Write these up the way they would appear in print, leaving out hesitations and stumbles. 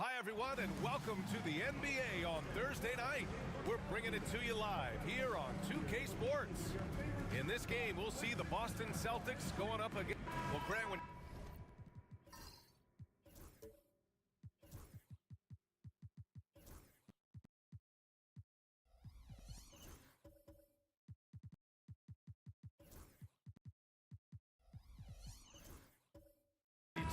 Hi, everyone, and welcome to the NBA on Thursday night. We're bringing it to you live here on 2K Sports. In this game, we'll see the Boston Celtics going up against... Well, Grant, when...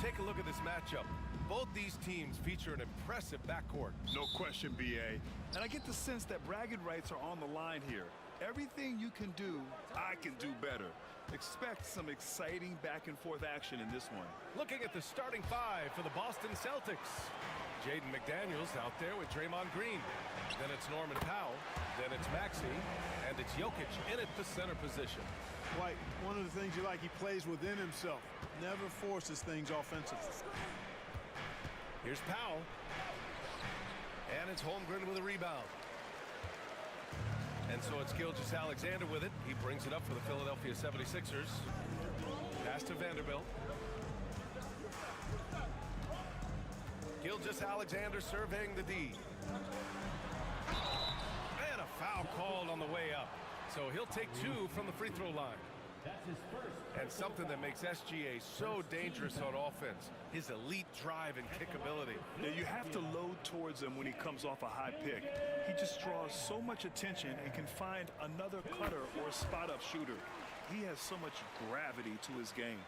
Take a look at this matchup. Both these teams feature an impressive backcourt. No question, B.A. And I get the sense that bragging rights are on the line here. Everything you can do, I can do better. Expect some exciting back-and-forth action in this one. Looking at the starting five for the Boston Celtics. Jaden McDaniels out there with Draymond Green. Then it's Norman Powell. Then it's Maxey. And it's Jokic in at the center position. White, one of the things you like, he plays within himself. Never forces things offensively. Here's Powell. And it's Holmgren with a rebound. And so it's Gilgeous-Alexander with it. He brings it up for the Philadelphia 76ers. Pass to Vanderbilt. Gilgeous-Alexander surveying the D. And a foul called on the way up. So he'll take two from the free throw line. And something that makes SGA so dangerous on offense, his elite drive and kick ability. Yeah, you have to load towards him when he comes off a high pick. He just draws so much attention and can find another cutter or spot-up shooter. He has so much gravity to his game.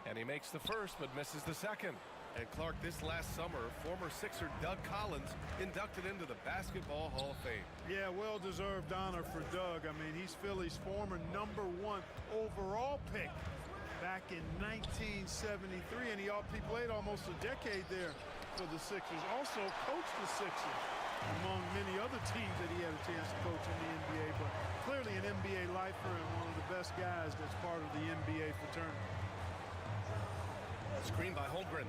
And he makes the first, but misses the second. And Clark, this last summer, former Sixer Doug Collins inducted into the Basketball Hall of Fame. Yeah, well-deserved honor for Doug. I mean, he's Philly's former #1 overall pick back in 1973, and he played almost a decade there for the Sixers. Also coached the Sixers, among many other teams that he had a chance to coach in the NBA, but clearly an NBA lifer and one of the best guys that's part of the NBA fraternity. Screen by Holmgren.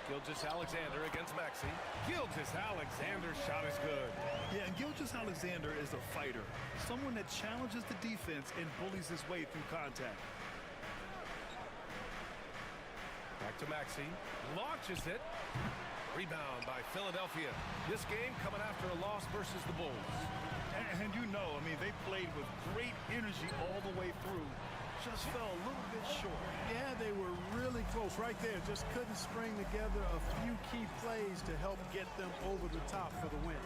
Gilgeous-Alexander against Maxey. Gilgeous-Alexander's shot is good. Yeah, and Gilgeous-Alexander is a fighter. Someone that challenges the defense and bullies his way through contact. Back to Maxey. Launches it. Rebound by Philadelphia. This game coming after a loss versus the Bulls. And you know, I mean, they played with great energy all the way through. Just fell a little bit short. Yeah, they were really close right there. Just couldn't string together a few key plays to help get them over the top for the win.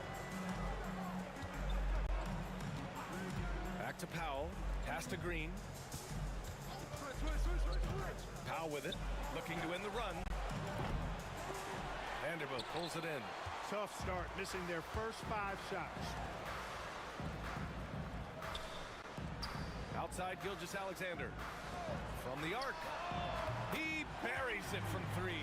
Back to Powell. Pass to Green. Powell with it. Looking to win the run. Vanderbilt pulls it in. Tough start, missing their first 5 shots. Outside Gilgeous-Alexander. From the arc. He buries it from 3.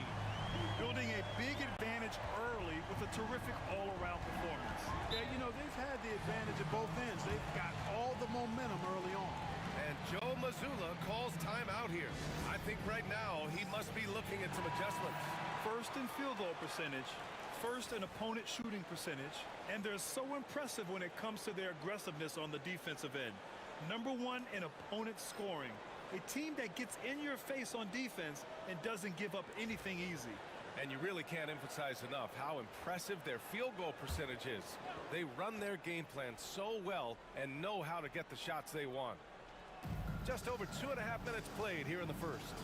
Building a big advantage early with a terrific all-around performance. Yeah, you know, they've had the advantage at both ends. They've got all the momentum early on. And Joe Mazzulla calls timeout here. I think right now he must be looking at some adjustments. First in field goal percentage, first in opponent shooting percentage, and they're so impressive when it comes to their aggressiveness on the defensive end. #1 in opponent scoring. A team that gets in your face on defense and doesn't give up anything easy. And you really can't emphasize enough how impressive their field goal percentage is. They run their game plan so well and know how to get the shots they want. Just over 2.5 minutes played here in the first.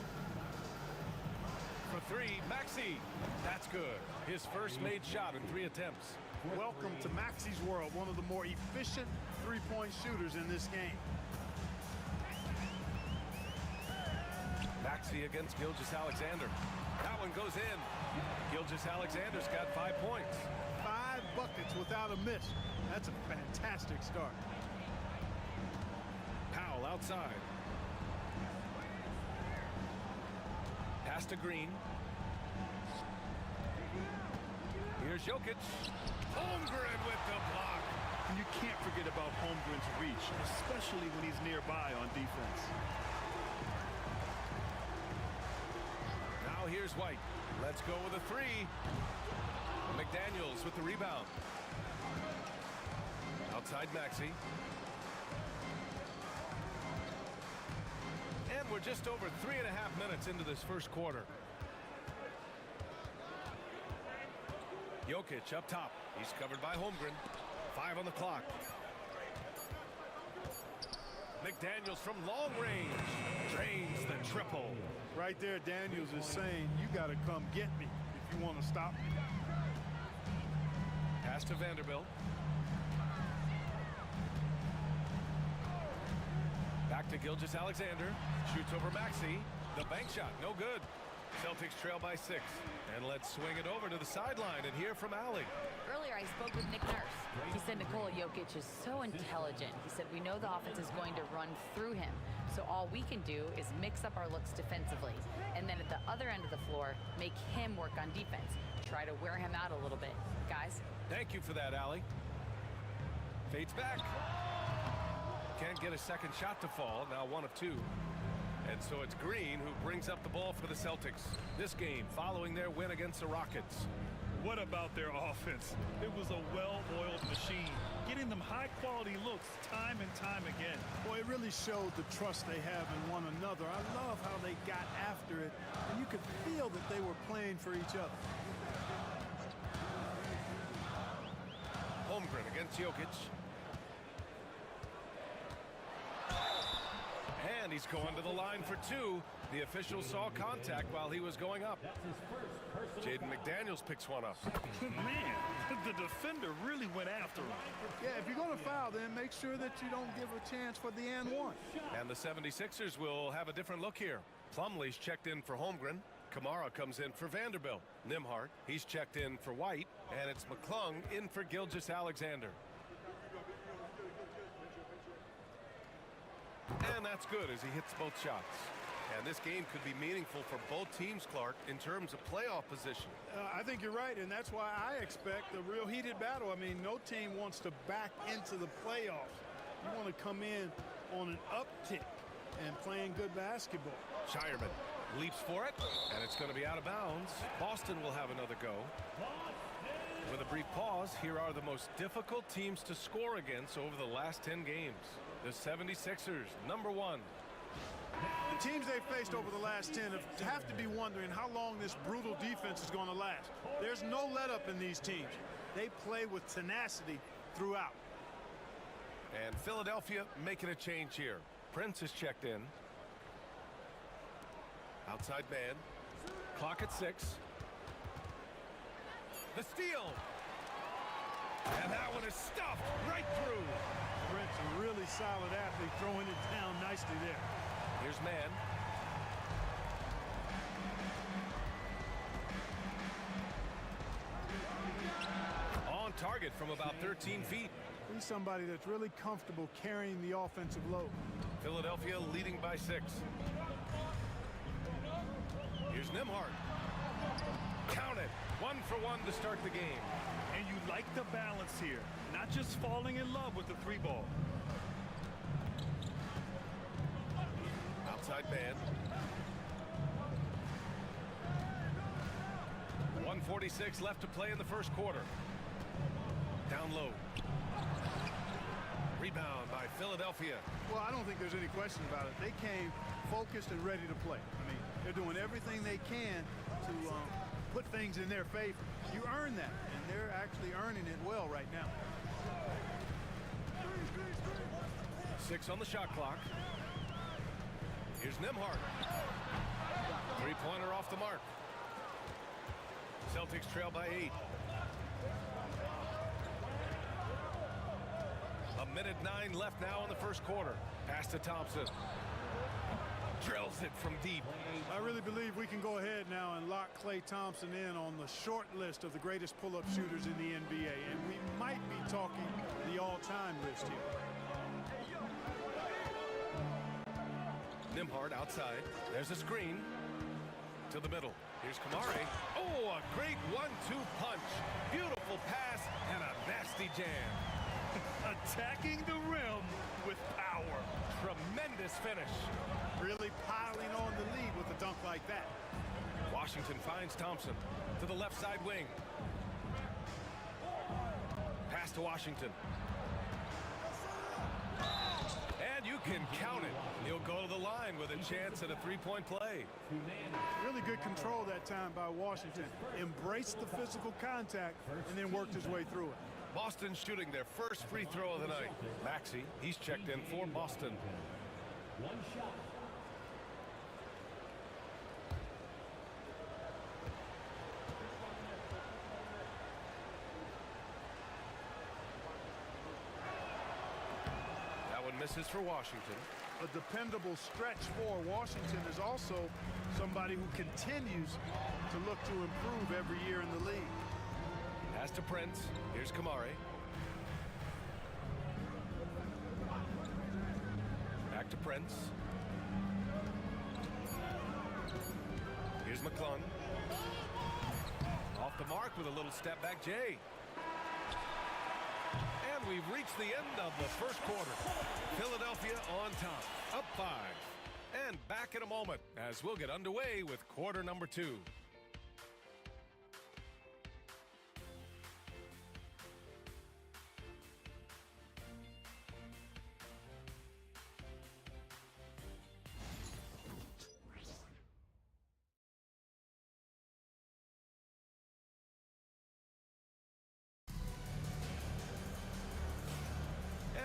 For 3, Maxey. That's good. His first made shot in 3 attempts. Welcome to Maxey's world, one of the more efficient three-point shooters in this game. Maxey against Gilgeous-Alexander. That one goes in. Gilgeous-Alexander's got 5 points. 5 buckets without a miss. That's a fantastic start. Powell outside. Pass to Green. Here's Jokic. Holmgren with the block. And you can't forget about Holmgren's reach, especially when he's nearby on defense. Here's White. Let's go with a three. McDaniels with the rebound. Outside Maxey. And we're just over 3.5 minutes into this first quarter. Jokic up top. He's covered by Holmgren. 5 on the clock. McDaniels from long range. Drains the triple. Right there, Daniels is saying, you got to come get me if you want to stop me. Pass to Vanderbilt. Back to Gilgeous-Alexander. Shoots over Maxey. The bank shot, no good. Celtics trail by 6. And let's swing it over to the sideline and hear from Allie. Earlier, I spoke with Nick Nurse. He said Nikola Jokic is so intelligent. He said, we know the offense is going to run through him. So all we can do is mix up our looks defensively. And then at the other end of the floor, make him work on defense. Try to wear him out a little bit. Guys? Thank you for that, Allie. Fades back. Can't get a second shot to fall. Now 1 of 2. And so it's Green who brings up the ball for the Celtics. This game following their win against the Rockets. What about their offense? It was a well-oiled machine, getting them high-quality looks time and time again. Boy, it really showed the trust they have in one another. I love how they got after it, and you could feel that they were playing for each other. Holmgren against Jokic. And he's going to the line for 2. The official saw contact while he was going up. Jaden McDaniels picks one up. Man, the defender really went after him. Yeah, if you're going to foul, then make sure that you don't give a chance for the and one. And the 76ers will have a different look here. Plumlee's checked in for Holmgren. Kamara comes in for Vanderbilt. Nimhart, he's checked in for White. And it's McClung in for Gilgeous-Alexander. And that's good as he hits both shots. And this game could be meaningful for both teams, Clark, in terms of playoff position. I think you're right, and that's why I expect a real heated battle. I mean, no team wants to back into the playoffs. You want to come in on an uptick and playing good basketball. Shireman leaps for it, and it's going to be out of bounds. Boston will have another go. With a brief pause, here are the most difficult teams to score against over the last 10 games. The 76ers, number 1. The teams they've faced over the last 10 have to be wondering how long this brutal defense is going to last. There's no let-up in these teams. They play with tenacity throughout. And Philadelphia making a change here. Prince is checked in. Outside man. Clock at 6. The steal. And that one is stuffed right through. Prince, a really solid athlete, throwing it down nicely there. Here's man. On target from about 13 feet. He's somebody that's really comfortable carrying the offensive load. Philadelphia leading by 6. Here's Nimhart. Count it. 1 for 1 to start the game. And you like the balance here, not just falling in love with the 3 ball. Outside man. 1:46 left to play in the first quarter. Down low. Rebound by Philadelphia. Well, I don't think there's any question about it. They came focused and ready to play. I mean, they're doing everything they can to put things in their favor. You earn that, and they're actually earning it well right now. 6 on the shot clock. Here's Nimhart. 3-pointer off the mark. Celtics trail by 8. 1:09 left now in the first quarter. Pass to Thompson. Drills it from deep. I really believe we can go ahead now and lock Klay Thompson in on the short list of the greatest pull-up shooters in the NBA, and we might be talking the all-time list here. Nimhart outside. There's a screen. To the middle. Here's Kamari. Oh, a great 1-2 punch. Beautiful pass and a nasty jam. Attacking the rim with power. Tremendous finish. Really piling on the lead with a dunk like that. Washington finds Thompson to the left side wing. Pass to Washington. And you can count it. He'll go to the line with a chance at a three-point play. Really good control that time by Washington. Embraced the physical contact and then worked his way through it. Boston shooting their first free throw of the night. Maxey, he's checked in for Boston. One shot. That one misses for Washington. A dependable stretch for Washington is also somebody who continues to look to improve every year in the league. Pass to Prince. Here's Kamari. Back to Prince. Here's McClung. Off the mark with a little step back, Jay. And we've reached the end of the first quarter. Philadelphia on top, up 5. And back in a moment as we'll get underway with quarter number 2.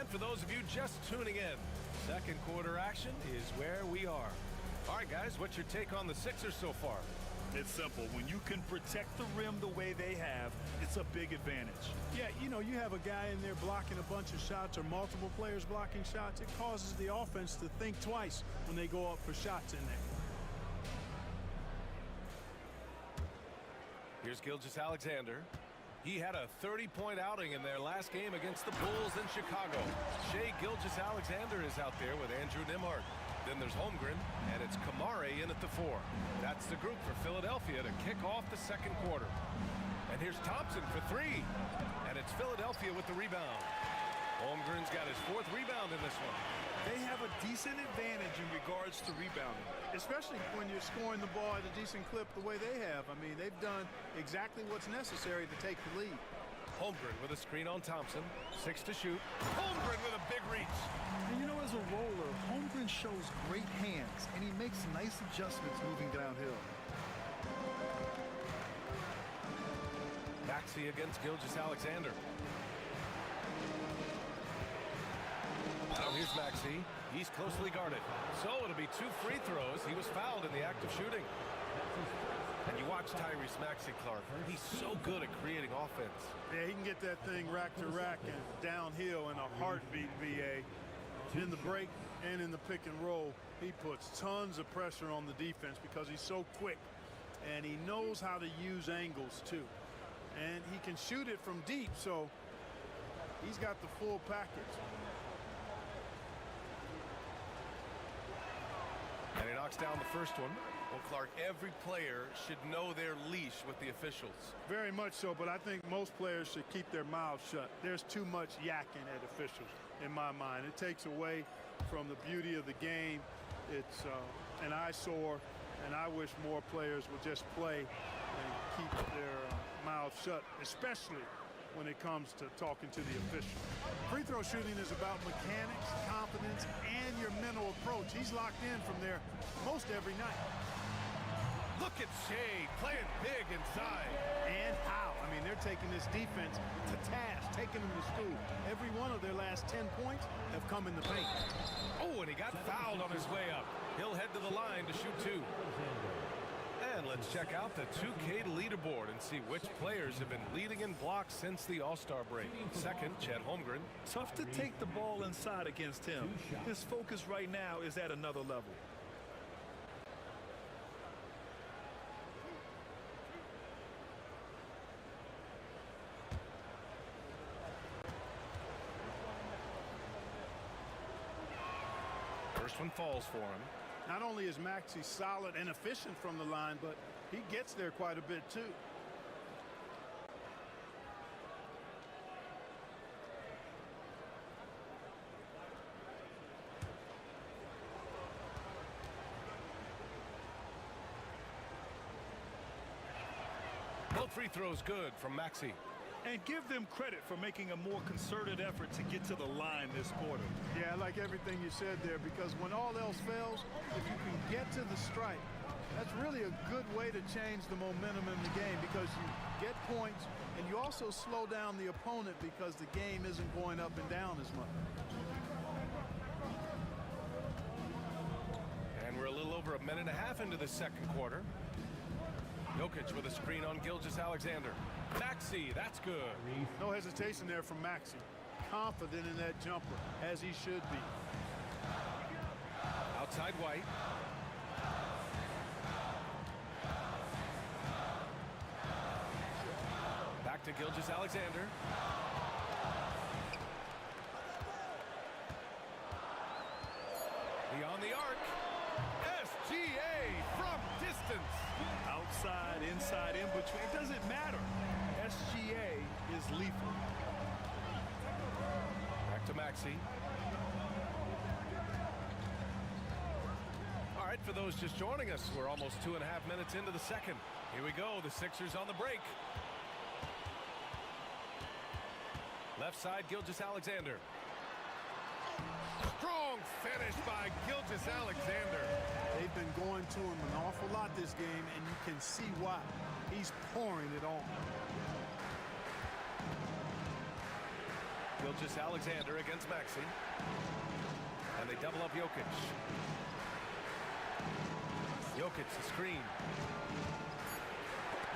For those of you just tuning in, second quarter action is where we are. All right, guys, what's your take on the Sixers so far? It's simple. When you can protect the rim the way they have, it's a big advantage. Yeah, you know, you have a guy in there blocking a bunch of shots or multiple players blocking shots. It causes the offense to think twice when they go up for shots in there. Here's Gilgeous-Alexander. He had a 30-point outing in their last game against the Bulls in Chicago. Shai Gilgeous-Alexander is out there with Andrew Nembhard. Then there's Holmgren, and it's Kamari in at the 4. That's the group for Philadelphia to kick off the second quarter. And here's Thompson for 3. And it's Philadelphia with the rebound. Holmgren's got his 4th rebound in this one. They have a decent advantage in regards to rebounding. Especially when you're scoring the ball at a decent clip the way they have. I mean, they've done exactly what's necessary to take the lead. Holmgren with a screen on Thompson. 6 to shoot. Holmgren with a big reach. And you know, as a roller, Holmgren shows great hands, and he makes nice adjustments moving downhill. Maxey against Gilgeous-Alexander. Now here's Maxey. He's closely guarded. So it'll be 2 free throws. He was fouled in the act of shooting. And you watch Tyrese Maxey, Clark. He's so good at creating offense. Yeah, he can get that thing rack to rack and downhill in a heartbeat, VA. In the break and in the pick and roll, he puts tons of pressure on the defense because he's so quick. And he knows how to use angles, too. And he can shoot it from deep, so he's got the full package. And he knocks down the first one. Well, Clark, every player should know their leash with the officials. Very much so, but I think most players should keep their mouths shut. There's too much yakking at officials, in my mind. It takes away from the beauty of the game. It's an eyesore, and I wish more players would just play and keep their mouths shut, especially when it comes to talking to the official. Free throw shooting is about mechanics, confidence, and your mental approach. He's locked in from there most every night. Look at Shai playing big inside. And how? I mean, they're taking this defense to task, taking them to school. Every one of their last 10 points have come in the paint. Oh, and he got fouled on his way up. He'll head to the line to shoot 2. And let's check out the 2K leaderboard and see which players have been leading in blocks since the All-Star break. Second, Chet Holmgren. Tough to take the ball inside against him. His focus right now is at another level. First one falls for him. Not only is Maxey solid and efficient from the line, but he gets there quite a bit too. Both free throws good from Maxey. And give them credit for making a more concerted effort to get to the line this quarter. Yeah, I like everything you said there, because when all else fails, if you can get to the stripe, that's really a good way to change the momentum in the game, because you get points and you also slow down the opponent because the game isn't going up and down as much. And we're a little over a minute and a half into the second quarter. Jokic with a screen on Gilgeous-Alexander. Maxey, that's good. No hesitation there from Maxey. Confident in that jumper, as he should be. Outside White. Back to Gilgeous-Alexander. Beyond the arc. SGA from distance. Outside, inside, in between, it doesn't matter. SGA is lethal. Back to Maxey. All right, for those just joining us, we're almost 2.5 minutes into the second. Here we go, the Sixers on the break. Left side, Gilgeous-Alexander. Strong finish by Gilgeous-Alexander. They've been going to him an awful lot this game, and you can see why. He's pouring it on. Gilgeous-Alexander against Maxey. And they double up Jokic. Jokic, the screen.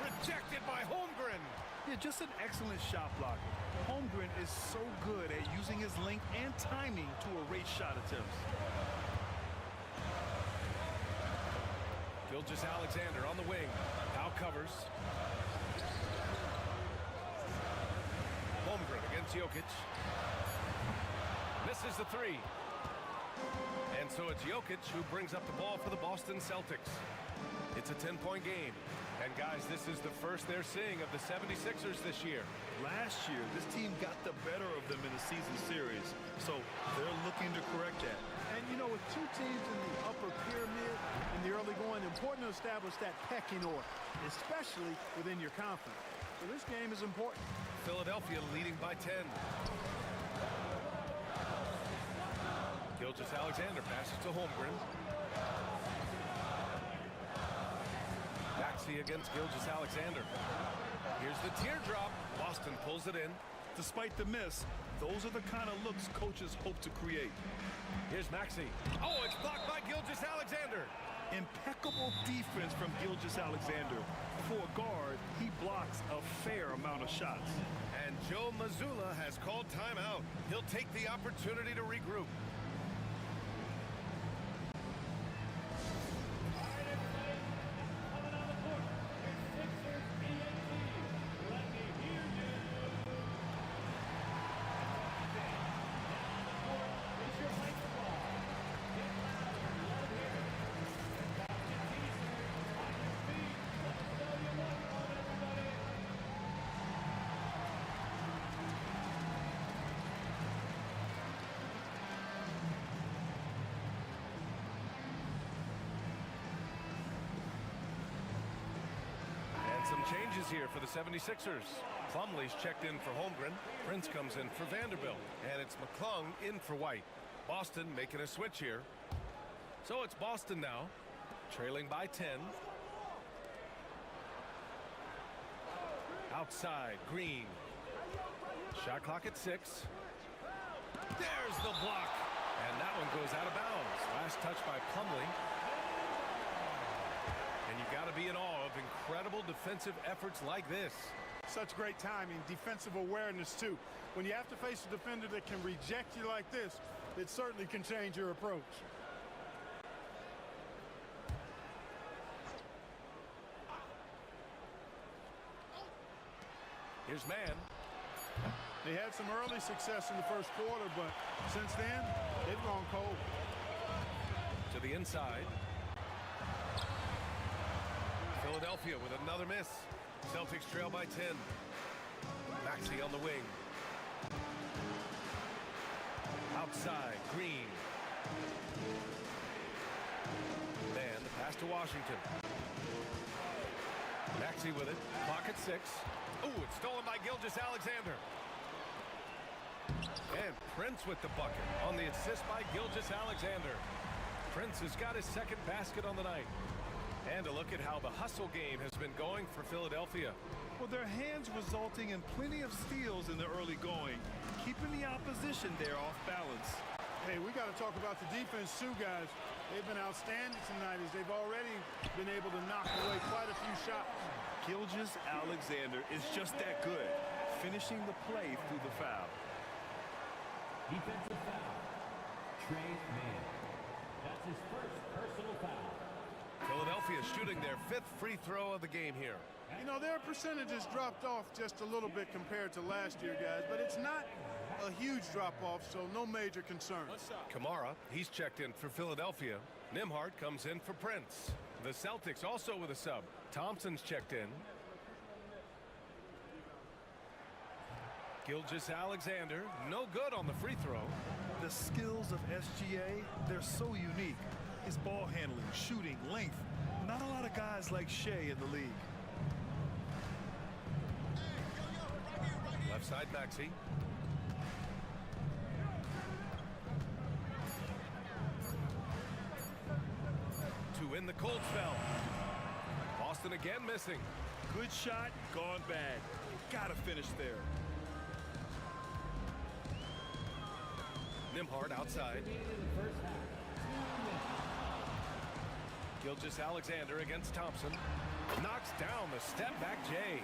Rejected by Holmgren. Yeah, just an excellent shot blocker. Holmgren is so good at using his length and timing to erase shot attempts. Gilgeous-Alexander on the wing. Now covers. Holmgren against Jokic. Misses the three. And so it's Jokic who brings up the ball for the Boston Celtics. It's a 10-point game. And guys, this is the first they're seeing of the 76ers this year. Last year, this team got the better of them in the season series, so they're looking to correct that. And, you know, with two teams in the upper pyramid in the early going, important to establish that pecking order, especially within your conference. So this game is important. Philadelphia leading by 10. Gilgeous-Alexander passes to Holmgren. Maxey against Gilgeous-Alexander. Here's the teardrop. Boston pulls it in. Despite the miss, those are the kind of looks coaches hope to create. Here's Maxey. Oh, it's blocked by Gilgeous-Alexander. Impeccable defense from Gilgeous-Alexander. For a guard, he blocks a fair amount of shots. And Joe Mazzulla has called timeout. He'll take the opportunity to regroup. Some changes here for the 76ers. Plumlee's checked in for Holmgren. Prince comes in for Vanderbilt. And it's McClung in for White. Boston making a switch here. So it's Boston now, trailing by 10. Outside, Green. Shot clock at 6. There's the block. And that one goes out of bounds. Last touch by Plumlee. And you got to be in awe of incredible defensive efforts like this. Such great timing, defensive awareness too. When you have to face a defender that can reject you like this, it certainly can change your approach. Here's Mann. They had some early success in the first quarter, but since then, they've gone cold. To the inside. Philadelphia with another miss. Celtics trail by 10. Maxey on the wing. Outside, Green. Man, the pass to Washington. Maxey with it. Clock at 6. Ooh, it's stolen by Gilgeous-Alexander. And Prince with the bucket on the assist by Gilgeous-Alexander. Prince has got his second basket on the night. And a look at how the hustle game has been going for Philadelphia. Well, their hands resulting in plenty of steals in the early going, keeping the opposition there off balance. Hey, we got to talk about the defense too, guys. They've been outstanding tonight as they've already been able to knock away quite a few shots. Gilgeous-Alexander is just that good, finishing the play through the foul. Defensive foul. Trey Mann. That's his first personal foul. Philadelphia shooting their 5th free throw of the game here. You know, their percentages dropped off just a little bit compared to last year, guys, but it's not a huge drop-off, so no major concern. Kamara, he's checked in for Philadelphia. Nembhard comes in for Prince. The Celtics also with a sub. Thompson's checked in. Gilgeous-Alexander, no good on the free throw. The skills of SGA, they're so unique. His ball handling, shooting, length. Not a lot of guys like Shea in the league. Left side, Maxey. To win the cold spell. Boston again missing. Good shot, gone bad. Gotta finish there. Nembhard outside. Gilgeous-Alexander against Thompson. Knocks down the step-back J.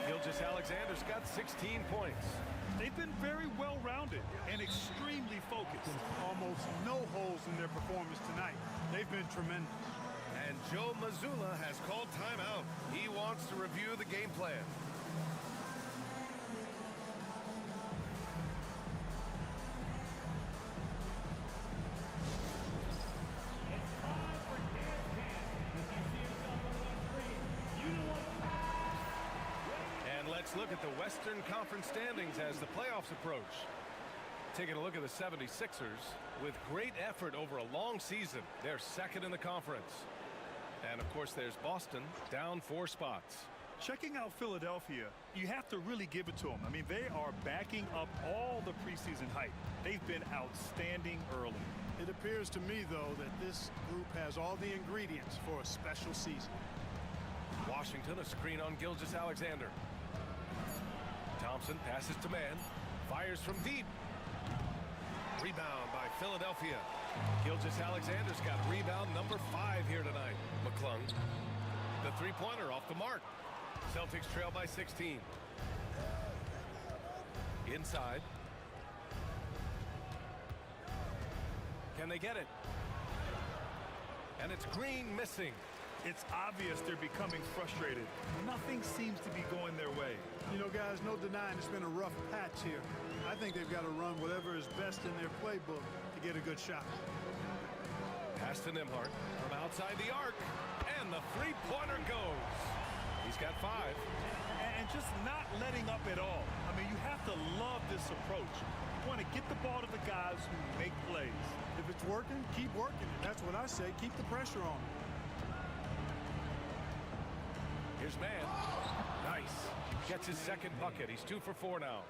Gilgeous-Alexander's got 16 points. They've been very well-rounded and extremely focused. Almost no holes in their performance tonight. They've been tremendous. And Joe Mazzulla has called timeout. He wants to review the game plan. Let's look at the Western Conference standings as the playoffs approach. Taking a look at the 76ers, with great effort over a long season, they're second in the conference. And of course there's Boston, down 4 spots. Checking out Philadelphia, you have to really give it to them. I mean, they are backing up all the preseason hype. They've been outstanding early. It appears to me, though, that this group has all the ingredients for a special season. Washington, a screen on Gilgeous-Alexander. Thompson passes to man, fires from deep. Rebound by Philadelphia. Gilgeous-Alexander's got rebound number 5 here tonight. McClung, the three-pointer off the mark. Celtics trail by 16. Inside. Can they get it? And it's Green missing. It's obvious they're becoming frustrated. Nothing seems to be going their way. You know, guys, no denying it's been a rough patch here. I think they've got to run whatever is best in their playbook to get a good shot. Pass to Nembhard from outside the arc. And the three-pointer goes. He's got 5. And just not letting up at all. I mean, you have to love this approach. You want to get the ball to the guys who make plays. If it's working, keep working it. That's what I say. Keep the pressure on. Here's Man. Nice. Gets his second bucket. He's 2 for 4 now.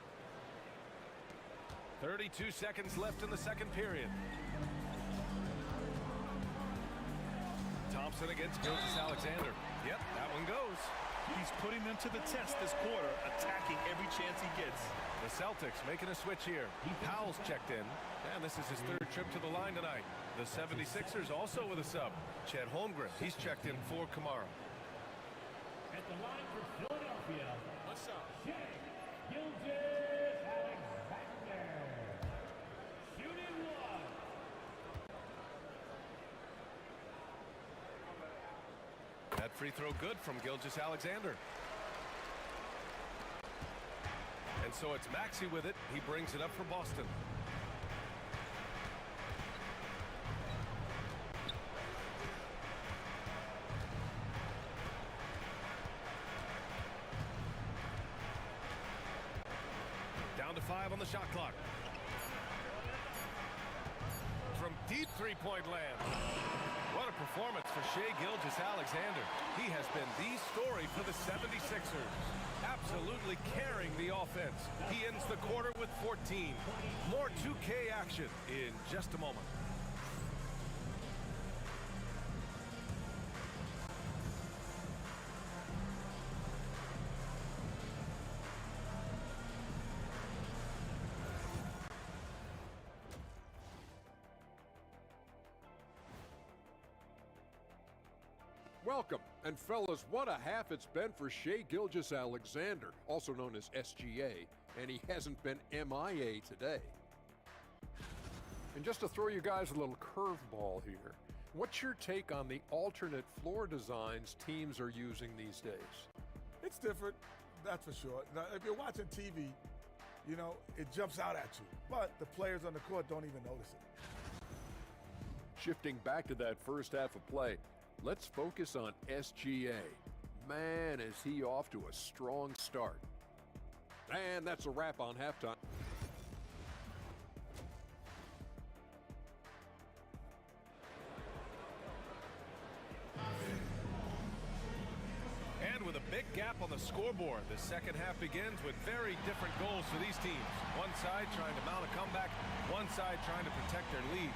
32 seconds left in the second period. Thompson against Gilgeous-Alexander. Yep, that one goes. He's putting them to the test this quarter, attacking every chance he gets. The Celtics making a switch here. Powell's checked in, and this is his 3rd trip to the line tonight. The 76ers also with a sub. Chet Holmgren, he's checked in for Kamara. At the line for Philadelphia. What's up? Shea Gilgeous-Alexander. Shooting 1. That free throw good from Gilgeous-Alexander. And so it's Maxey with it. He brings it up for Boston. Down to 5 on the shot clock. From deep three-point land. What a performance for Shai Gilgeous-Alexander. He has been the story for the 76ers. Absolutely carrying the offense. He ends the quarter with 14. More 2K action in just a moment. Welcome. And fellas, what a half it's been for Shai Gilgeous-Alexander, also known as SGA, and he hasn't been MIA today. And just to throw you guys a little curveball here, what's your take on the alternate floor designs teams are using these days? It's different, that's for sure. Now, if you're watching TV, you know, it jumps out at you, but the players on the court don't even notice it. Shifting back to that first half of play, let's focus on SGA. Man, is he off to a strong start. And that's a wrap on halftime. And with a big gap on the scoreboard, the second half begins with very different goals for these teams. One side trying to mount a comeback, one side trying to protect their lead.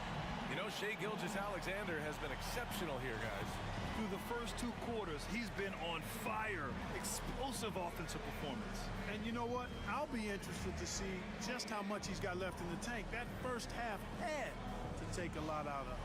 You know, Shai Gilgeous-Alexander has been exceptional here, guys. Through the first 2 quarters, he's been on fire. Explosive offensive performance. And you know what? I'll be interested to see just how much he's got left in the tank. That first half had to take a lot out of him.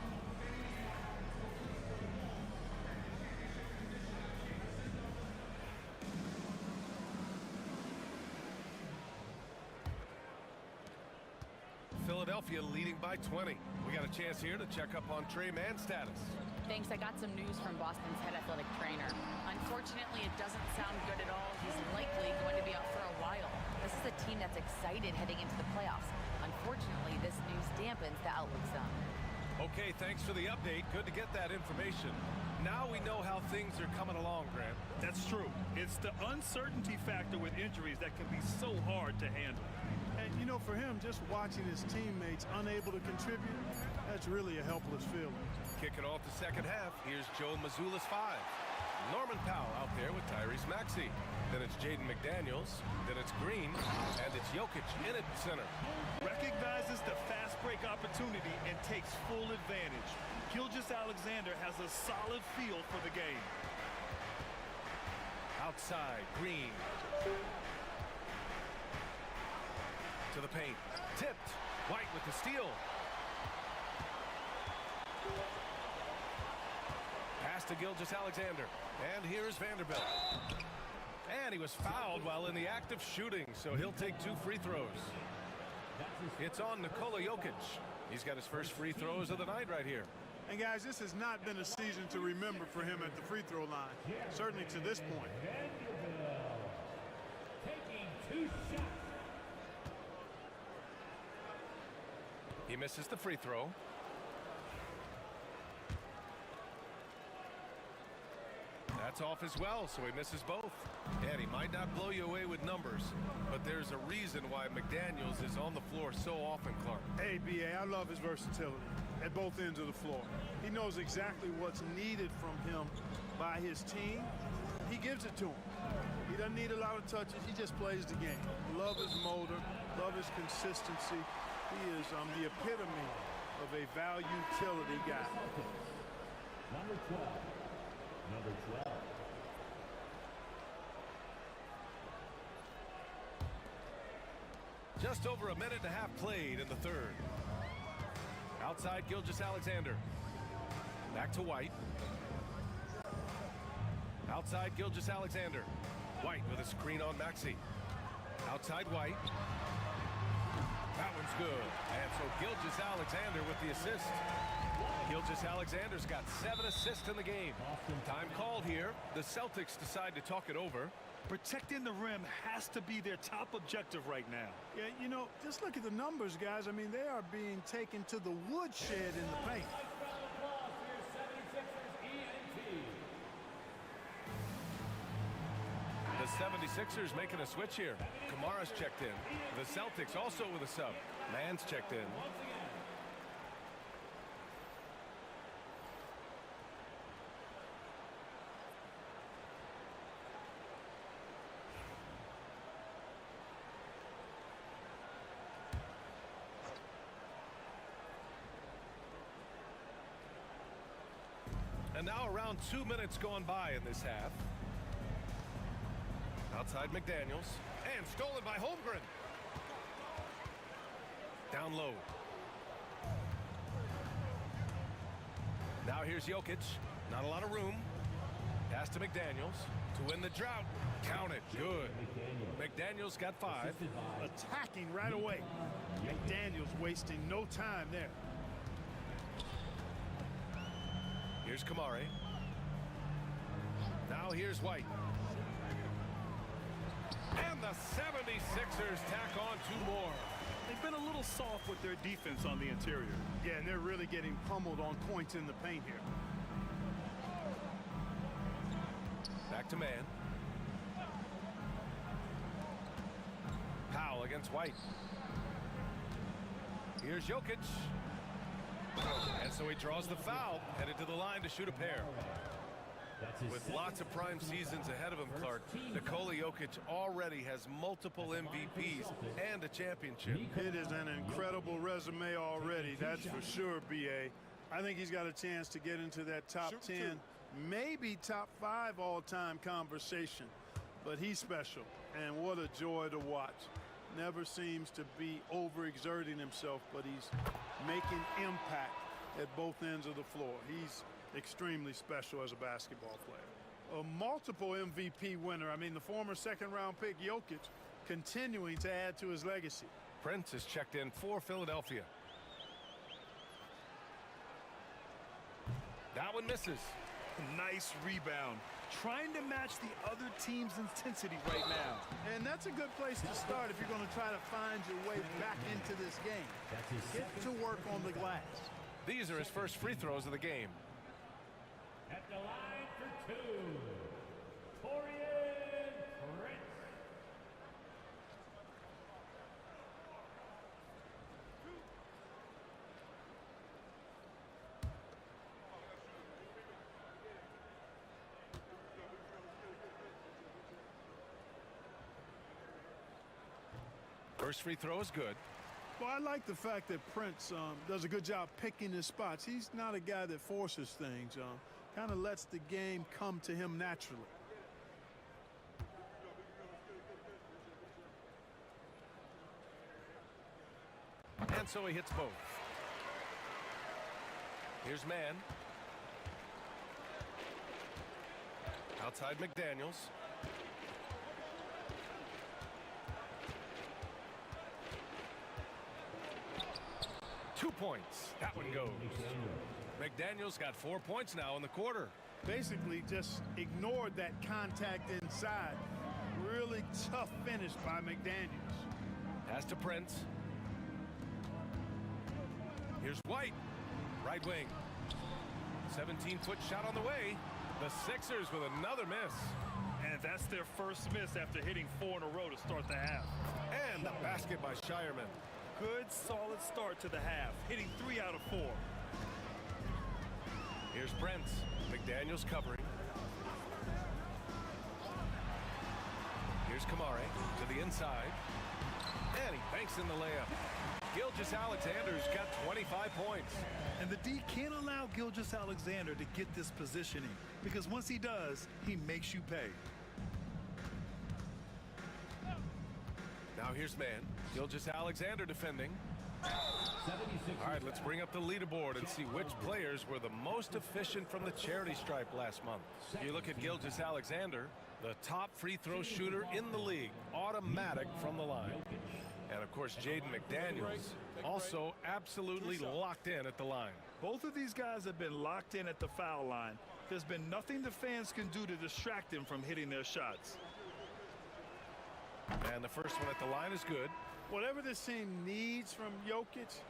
Philadelphia leading by 20. We got a chance here to check up on Trey Mann's status. Thanks. I got some news from Boston's head athletic trainer. Unfortunately, it doesn't sound good at all. He's likely going to be out for a while. This is a team that's excited heading into the playoffs. Unfortunately, this news dampens the outlook some. Okay, thanks for the update. Good to get that information. Now we know how things are coming along, Grant. That's true. It's the uncertainty factor with injuries that can be so hard to handle. And, you know, for him, just watching his teammates unable to contribute, that's really a helpless feeling. Kicking off the second half, here's Joe Mazzulla's 5. Norman Powell out there with Tyrese Maxey. Then it's Jaden McDaniels. Then it's Green. And it's Jokic in at center. Recognizes the fast break opportunity and takes full advantage. Gilgeous-Alexander has a solid feel for the game. Outside, Green. To the paint. Tipped. White with the steal. Pass to Gilgeous-Alexander. And here's Vanderbilt. And he was fouled while in the act of shooting, so he'll take 2 free throws. It's on Nikola Jokic. He's got his first free throws of the night right here. And guys, this has not been a season to remember for him at the free throw line, certainly to this point. Taking 2 shots. He misses the free throw. That's off as well, so he misses both. And he might not blow you away with numbers, but there's a reason why McDaniels is on the floor so often, Clark. Hey, B.A., I love his versatility at both ends of the floor. He knows exactly what's needed from him by his team. He gives it to him. He doesn't need a lot of touches. He just plays the game. Love his motor, love his consistency. He is the epitome of a value utility guy. Number 12. Number 12. Just over a minute and a half played in the third. Outside Gilgeous-Alexander. Back to White. Outside Gilgeous-Alexander. White with a screen on Maxey. Outside White. That one's good. And so Gilgeous-Alexander with the assist. Gilgeous-Alexander's got 7 assists in the game. Time called here. The Celtics decide to talk it over. Protecting the rim has to be their top objective right now. Yeah, you know, just look at the numbers, guys. I mean, they are being taken to the woodshed in the paint. Nice round of applause for your 76ers ENT. The 76ers making a switch here. Kamara's checked in. The Celtics also with a sub. Mann's checked in. And now around 2 minutes gone by in this half. Outside McDaniels. And stolen by Holmgren. Down low. Now here's Jokic. Not a lot of room. Pass to McDaniels to win the drought. Count it. Good. McDaniels got 5. Attacking right away. McDaniels wasting no time there. Here's Kamari. Now here's White. And the 76ers tack on 2 more. They've been a little soft with their defense on the interior. Yeah, and they're really getting pummeled on points in the paint here. Back to man. Powell against White. Here's Jokic. And so he draws the foul, headed to the line to shoot a pair. With lots of prime seasons ahead of him, Clark, Nikola Jokic already has multiple MVPs and a championship. It is an incredible resume already, that's for sure, B.A. I think he's got a chance to get into that top 10, maybe top 5 all-time conversation. But he's special, and what a joy to watch. Never seems to be overexerting himself, but he's making impact at both ends of the floor. He's extremely special as a basketball player. A multiple MVP winner. I mean, the former second-round pick Jokic continuing to add to his legacy. Prince is checked in for Philadelphia. That one misses. Nice rebound. Trying to match the other team's intensity right now. And that's a good place to start if you're going to try to find your way back into this game. Get to work on the glass. These are his first free throws of the game. At the line for 2, Torian Prince. First free throw is good. Well, I like the fact that Prince does a good job picking his spots. He's not a guy that forces things. Kind of lets the game come to him naturally. And so he hits both. Here's man. Outside McDaniels. Two points. That one goes. McDaniels got 4 points now in the quarter. Basically just ignored that contact inside. Really tough finish by McDaniels. Pass to Prince. Here's White. Right wing. 17-foot shot on the way. The Sixers with another miss. And that's their first miss after hitting 4 in a row to start the half. And the basket by Shireman. Good, solid start to the half, hitting 3 out of 4. Here's Prince. McDaniels covering. Here's Kamari to the inside. And he banks in the layup. Gilgeous-Alexander's got 25 points. And the D can't allow Gilgeous-Alexander to get this positioning, because once he does, he makes you pay. Now here's man. Gilgeous-Alexander defending. All right, let's bring up the leaderboard and see which players were the most efficient from the charity stripe last month. You look at Gilgeous-Alexander, the top free throw shooter in the league, automatic from the line. And, of course, Jaden McDaniels, also absolutely locked in at the line. Both of these guys have been locked in at the foul line. There's been nothing the fans can do to distract them from hitting their shots. And the first one at the line is good. Whatever this team needs from Jokic,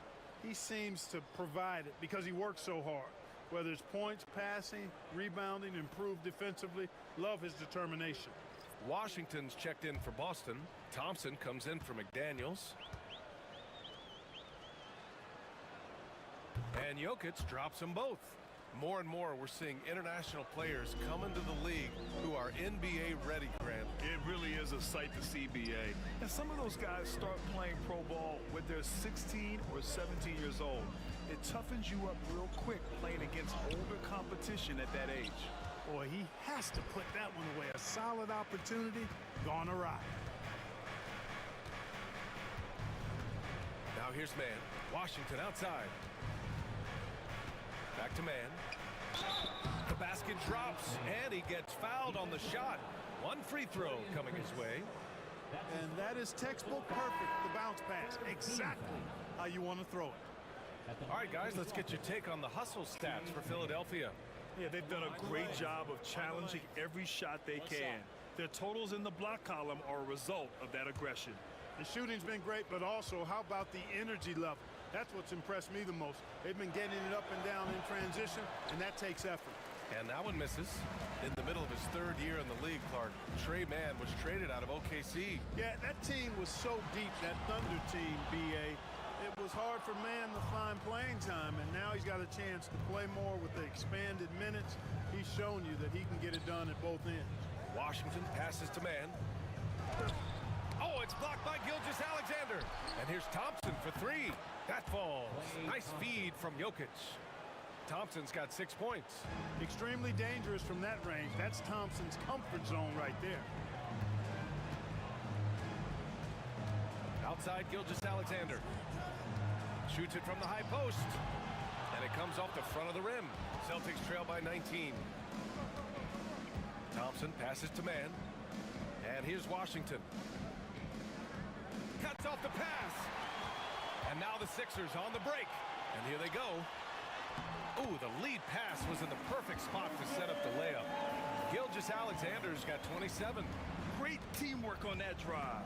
he seems to provide it because he works so hard. Whether it's points, passing, rebounding, improved defensively, love his determination. Washington's checked in for Boston. Thompson comes in for McDaniels. And Jokic drops them both. More and more, we're seeing international players come into the league who are NBA ready, Grant. It really is a sight to see, BA. And some of those guys start playing pro ball when they're 16 or 17 years old. It toughens you up real quick playing against older competition at that age. Boy, he has to put that one away. A solid opportunity gone awry. Now here's man. Washington outside. Back to man. The basket drops, and he gets fouled on the shot. One free throw coming his way. And that is textbook perfect, the bounce pass. Exactly how you want to throw it. All right, guys, let's get your take on the hustle stats for Philadelphia. Yeah, they've done a great job of challenging every shot they can. Their totals in the block column are a result of that aggression. The shooting's been great, but also how about the energy level? That's what's impressed me the most. They've been getting it up and down in transition, and that takes effort. And that one misses. In the middle of his third year in the league, Clark, Trey Mann was traded out of OKC. Yeah, that team was so deep, that Thunder team, B.A. It was hard for Mann to find playing time, and now he's got a chance to play more with the expanded minutes. He's shown you that he can get it done at both ends. Washington passes to Mann. Oh, it's blocked by Gilgeous-Alexander. And here's Thompson for three. That falls. Nice feed from Jokic. Thompson's got 6 points. Extremely dangerous from that range. That's Thompson's comfort zone right there. Outside Gilgeous-Alexander. Shoots it from the high post. And it comes off the front of the rim. Celtics trail by 19. Thompson passes to Mann. And here's Washington. Cuts off the pass. And now the Sixers on the break. And here they go. Ooh, the lead pass was in the perfect spot to set up the layup. Gilgeous-Alexander's got 27. Great teamwork on that drive,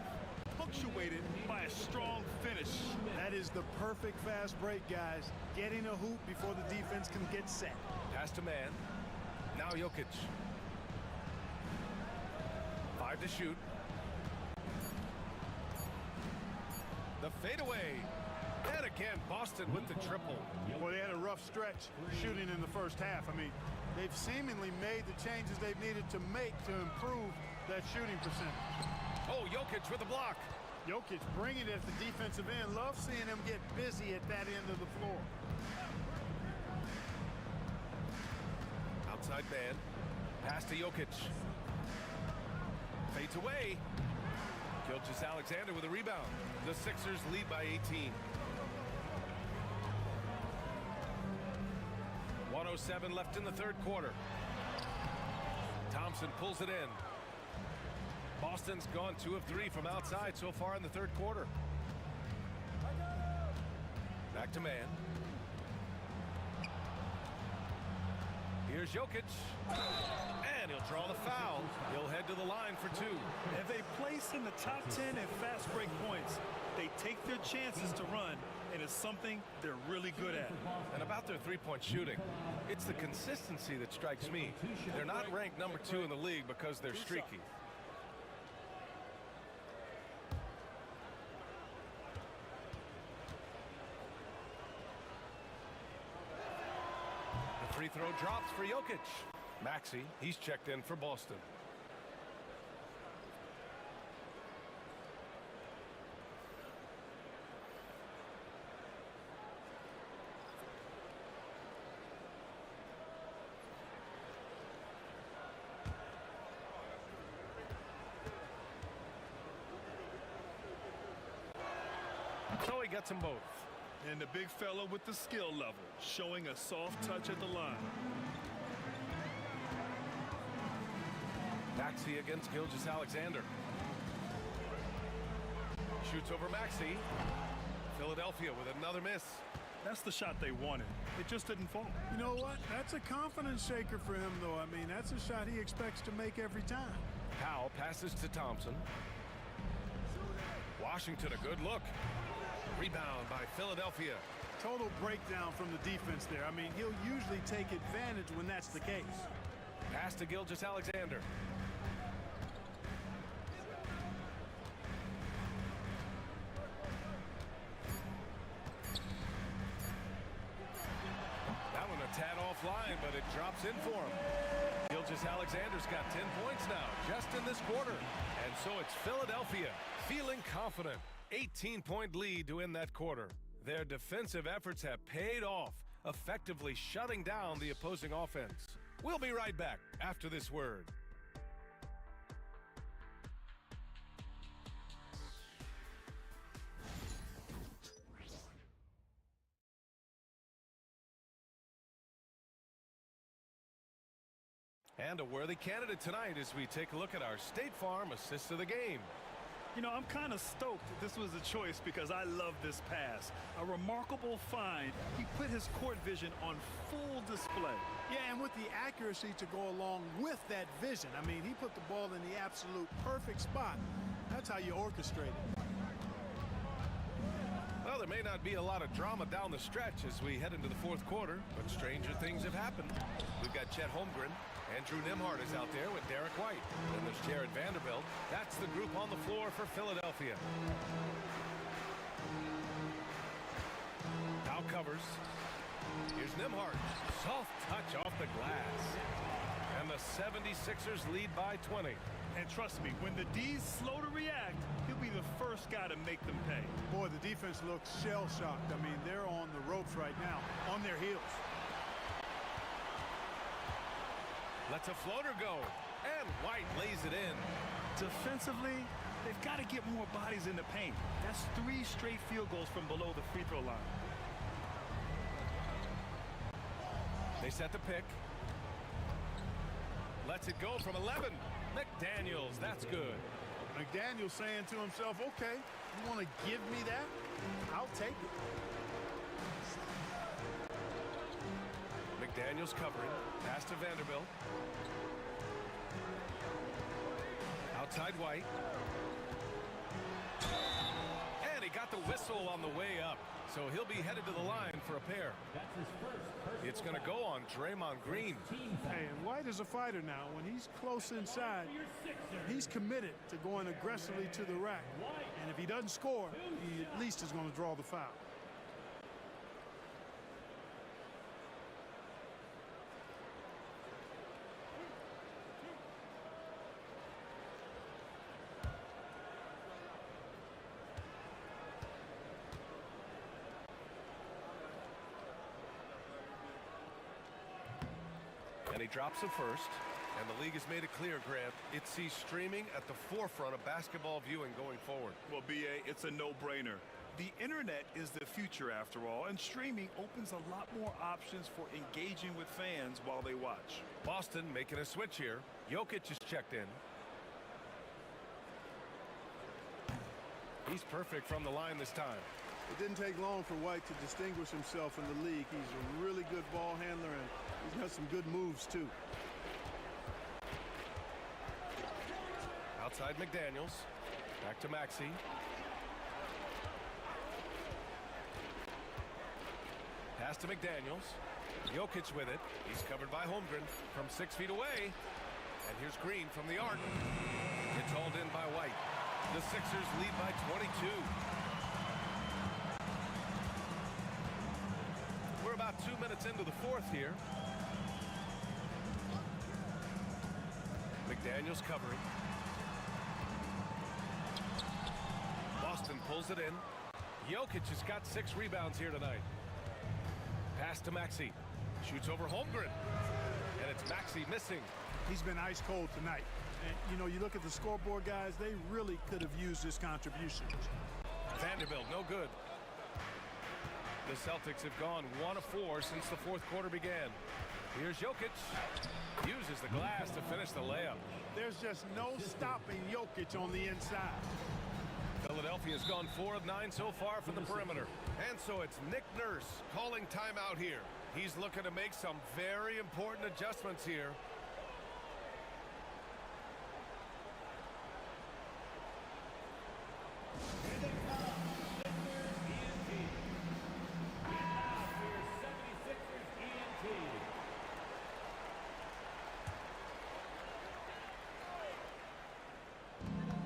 punctuated by a strong finish. That is the perfect fast break, guys. Getting a hoop before the defense can get set. Pass to Mann. Now Jokic. 5 to shoot. The fadeaway. And again, Boston with the triple. Well, they had a rough stretch shooting in the first half. I mean, they've seemingly made the changes they've needed to make to improve that shooting percentage. Oh, Jokic with a block. Jokic bringing it at the defensive end. Love seeing him get busy at that end of the floor. Outside man. Pass to Jokic. Fades away. Gilgeous-Alexander with a rebound. The Sixers lead by 18. 1:07 left in the third quarter. Thompson pulls it in. Boston's gone 2 of 3 from outside so far in the third quarter. Back to Mann. Here's Jokic. And he'll draw the foul. He'll head to the line for 2. If they place in the top 10 in fast break points, they take their chances to run, and it's something they're really good at. And about their three-point shooting, it's the consistency that strikes me. They're not ranked number 2 in the league because they're streaky. The free throw drops for Jokic. Maxey, he's checked in for Boston. So he gets them both. And the big fella with the skill level, showing a soft touch at the line. Maxey against Gilgeous-Alexander. Shoots over Maxey. Philadelphia with another miss. That's the shot they wanted. It just didn't fall. You know what? That's a confidence shaker for him, though. I mean, that's a shot he expects to make every time. Powell passes to Thompson. Washington, a good look. Rebound by Philadelphia. Total breakdown from the defense there. I mean, he'll usually take advantage when that's the case. Pass to Gilgeous-Alexander. That one a tad offline, but it drops in for him. Gilgeous-Alexander's got 10 points now, just in this quarter. And so it's Philadelphia feeling confident. 18-point lead to end that quarter. Their defensive efforts have paid off, effectively shutting down the opposing offense. We'll be right back after this word. And a worthy candidate tonight as we take a look at our State Farm assist of the game. You know, I'm kind of stoked that this was a choice because I love this pass. A remarkable find. He put his court vision on full display. Yeah, and with the accuracy to go along with that vision. I mean, he put the ball in the absolute perfect spot. That's how you orchestrate it. Well, there may not be a lot of drama down the stretch as we head into the fourth quarter, but stranger things have happened. We've got Chet Holmgren. Andrew Nembhard is out there with Derek White. Then there's Jared Vanderbilt. That's the group on the floor for Philadelphia. Now covers. Here's Nembhard. Soft touch off the glass. And the 76ers lead by 20. And trust me, when the D's slow to react, he'll be the first guy to make them pay. Boy, the defense looks shell-shocked. I mean, they're on the ropes right now, on their heels. Lets a floater go, and White lays it in. Defensively, they've got to get more bodies in the paint. That's 3 straight field goals from below the free throw line. They set the pick. Lets it go from 11. McDaniels, that's good. McDaniels saying to himself, okay, you want to give me that? I'll take it. McDaniels covering. Pass to Vanderbilt. Outside White. And he got the whistle on the way up. So he'll be headed to the line for a pair. It's going to go on Draymond Green. Hey, and White is a fighter now. When he's close inside, he's committed to going aggressively to the rack. And if he doesn't score, he at least is going to draw the foul. And he drops it first. And the league has made it clear, Grant, it sees streaming at the forefront of basketball viewing going forward. Well, B.A., it's a no-brainer. The internet is the future, after all, and streaming opens a lot more options for engaging with fans while they watch. Boston making a switch here. Jokic is checked in. He's perfect from the line this time. It didn't take long for White to distinguish himself in the league. He's a really good ball handler, and he's got some good moves, too. Outside McDaniels. Back to Maxey. Pass to McDaniels. Jokic with it. He's covered by Holmgren from 6 feet away. And here's Green from the arc. It's hauled in by White. The Sixers lead by 22. We're about 2 minutes into the fourth here. McDaniels covering. Boston pulls it in. Jokic has got 6 rebounds here tonight. Pass to Maxey. Shoots over Holmgren. And it's Maxey missing. He's been ice cold tonight. And, you know, you look at the scoreboard, guys, they really could have used this contribution. Vanderbilt, no good. The Celtics have gone 1 of 4 since the fourth quarter began. Here's Jokic. Uses the glass to finish the layup. There's just no stopping Jokic on the inside. Philadelphia's gone 4 of 9 so far from the perimeter. And so it's Nick Nurse calling timeout here. He's looking to make some very important adjustments here.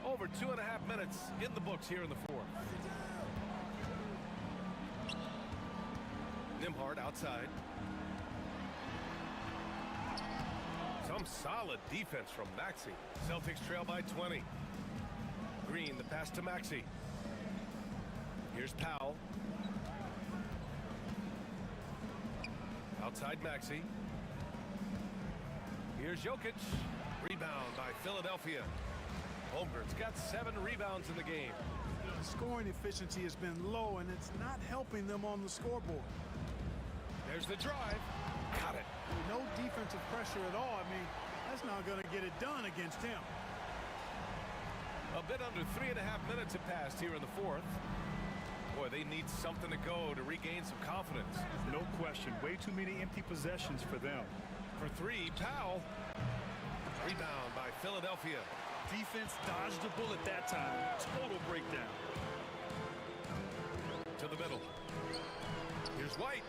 Over 2.5 minutes in the books here in the fourth. Nembhard outside. Some solid defense from Maxey. Celtics trail by 20. Green, the pass to Maxey. Here's Powell. Outside Maxey. Here's Jokic. Rebound by Philadelphia. Holmgren's got 7 rebounds in the game. The scoring efficiency has been low, and it's not helping them on the scoreboard. There's the drive. Got it. No defensive pressure at all. I mean, that's not going to get it done against him. A bit under 3.5 minutes have passed here in the fourth. Boy, they need something to go to regain some confidence. No question. Way too many empty possessions for them. For 3, Powell. Rebound by Philadelphia. Defense dodged the bullet that time. Total breakdown. To the middle. Here's White.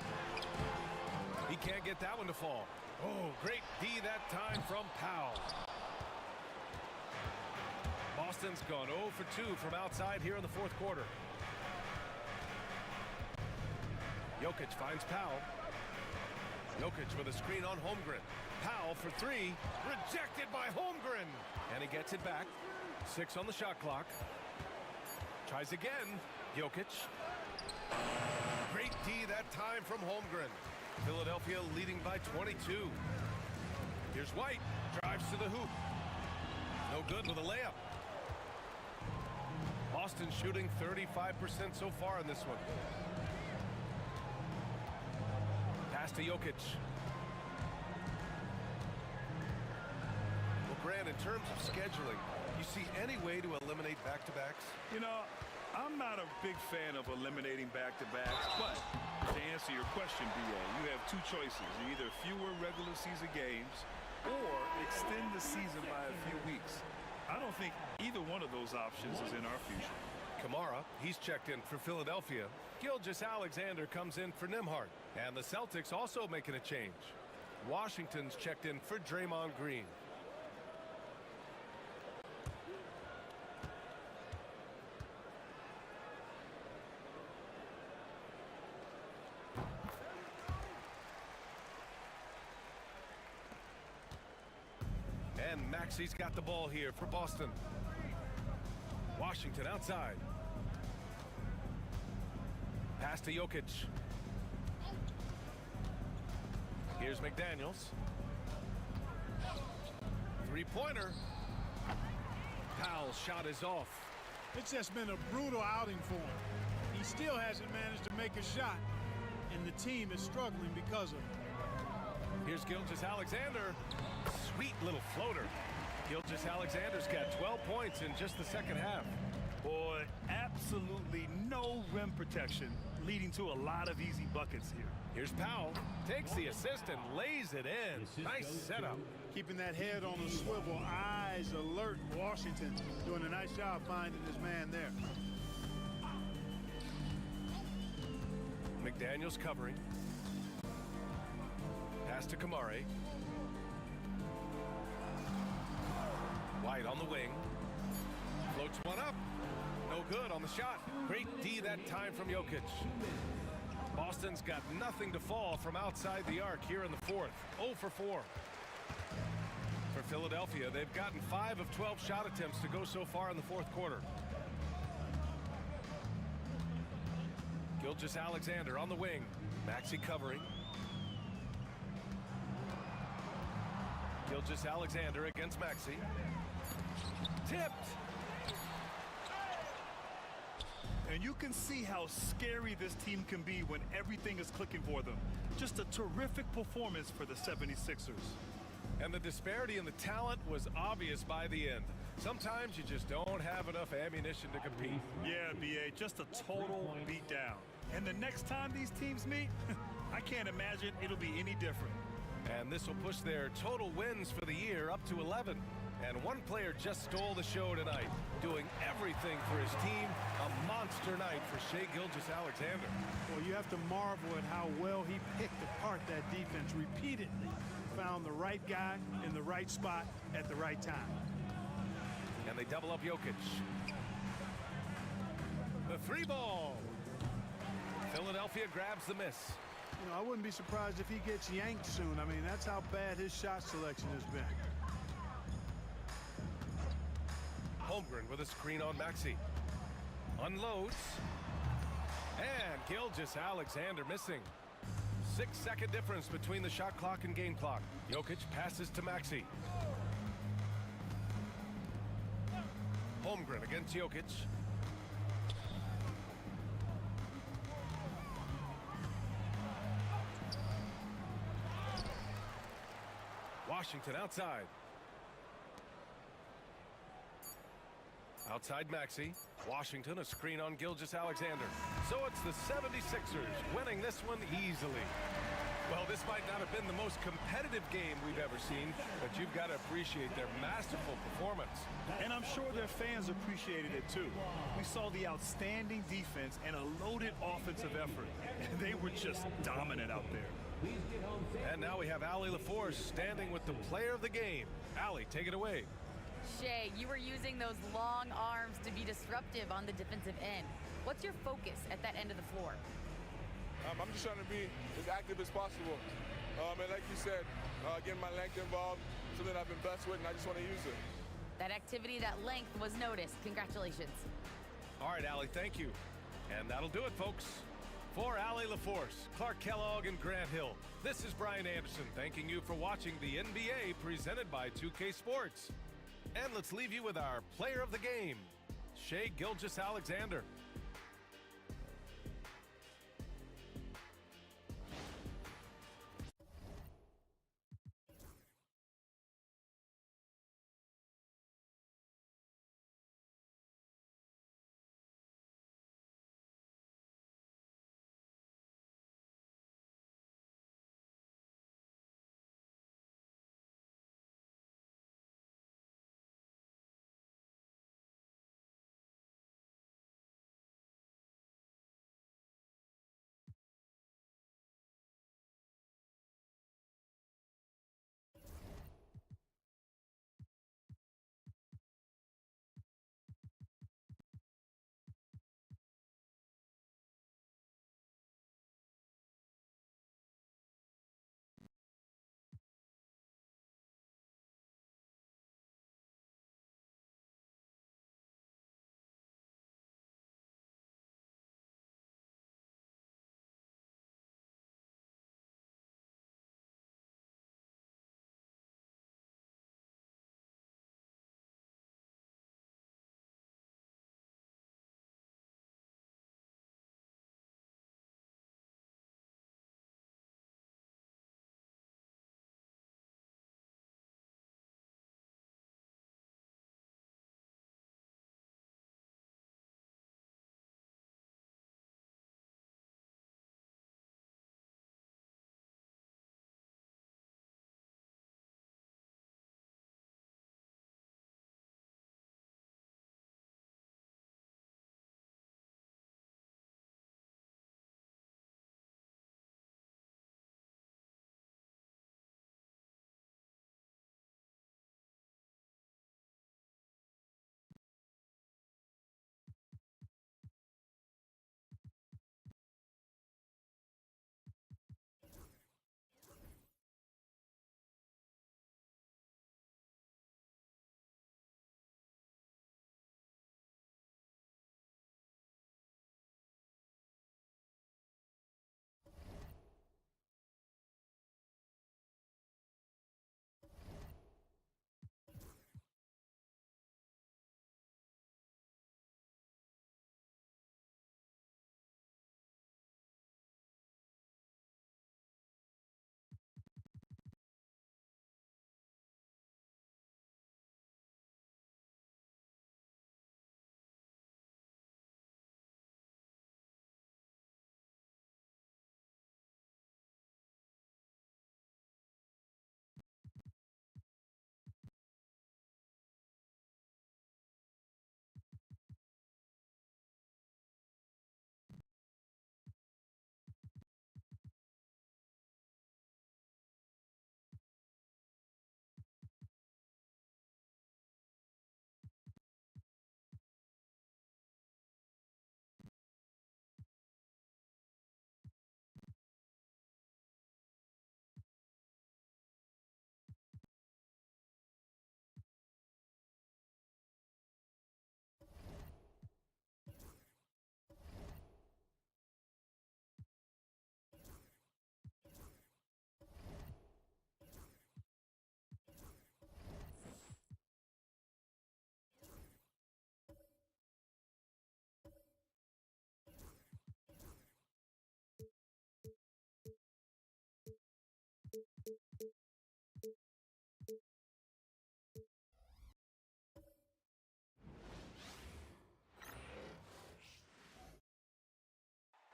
He can't get that one to fall. Oh, great D that time from Powell. Boston's gone 0 for 2 from outside here in the fourth quarter. Jokic finds Powell. Jokic with a screen on Holmgren. Powell for 3. Rejected by Holmgren. And he gets it back. 6 on the shot clock. Tries again. Jokic. Great D that time from Holmgren. Philadelphia leading by 22. Here's White. Drives to the hoop. No good with a layup. Boston shooting 35% so far in this one. Pass to Jokic. Well, Grant, in terms of scheduling, you see any way to eliminate back-to-backs? You know, I'm not a big fan of eliminating back-to-backs, but to answer your question, B.A., you have 2 choices. Either fewer regular season games or extend the season by a few weeks. I don't think either one of those options is in our future. Kamara, he's checked in for Philadelphia. Gilgeous-Alexander comes in for Nembhard. And the Celtics also making a change. Washington's checked in for Draymond Green. And Maxey's got the ball here for Boston. Washington outside. Pass to Jokic. Here's McDaniels. 3-pointer. Powell's shot is off. It's just been a brutal outing for him. He still hasn't managed to make a shot, and the team is struggling because of it. Here's Gilgeous-Alexander. Sweet little floater. Gilgeous-Alexander's got 12 points in just the second half. Boy, absolutely no rim protection, leading to a lot of easy buckets here. Here's Powell. Takes the assist and lays it in. Nice setup. Keeping that head on a swivel, eyes alert. Washington doing a nice job finding his man there. McDaniels covering. Pass to Kamara. White on the wing. Floats one up. No good on the shot. Great D that time from Jokic. Boston's got nothing to fall from outside the arc here in the fourth. 0 for 4. For Philadelphia, they've gotten 5 of 12 shot attempts to go so far in the fourth quarter. Gilgeous-Alexander on the wing. Maxey covering. Gilgeous-Alexander against Maxey. Tipped. And you can see how scary this team can be when everything is clicking for them. Just a terrific performance for the 76ers. And the disparity in the talent was obvious by the end. Sometimes you just don't have enough ammunition to compete. Yeah, B.A., just a total beatdown. And the next time these teams meet, I can't imagine it'll be any different. And this will push their total wins for the year up to 11. And one player just stole the show tonight, doing everything for his team. A monster night for Shai Gilgeous-Alexander. Well, you have to marvel at how well he picked apart that defense repeatedly. Found the right guy in the right spot at the right time. And they double up Jokic. The 3-ball. Philadelphia grabs the miss. You know, I wouldn't be surprised if he gets yanked soon. I mean, that's how bad his shot selection has been. Holmgren with a screen on Maxey. Unloads. And Gilgeous-Alexander missing. 6-second difference between the shot clock and game clock. Jokic passes to Maxey. Holmgren against Jokic. Washington outside. Outside Maxey. Washington, a screen on Gilgeous-Alexander. So it's the 76ers winning this one easily. Well, this might not have been the most competitive game we've ever seen, but you've got to appreciate their masterful performance. And I'm sure their fans appreciated it too. We saw the outstanding defense and a loaded offensive effort. And they were just dominant out there. And now we have Allie LaForce standing with the player of the game. Allie, take it away. Shea, you were using those long arms to be disruptive on the defensive end. What's your focus at that end of the floor? I'm just trying to be as active as possible. And like you said, getting my length involved, something I've been blessed with, and I just want to use it. That activity, that length was noticed. Congratulations. All right, Allie, thank you. And that'll do it, folks. For Allie LaForce, Clark Kellogg, and Grant Hill, this is Brian Anderson thanking you for watching the NBA presented by 2K Sports. And let's leave you with our player of the game, Shai Gilgeous-Alexander.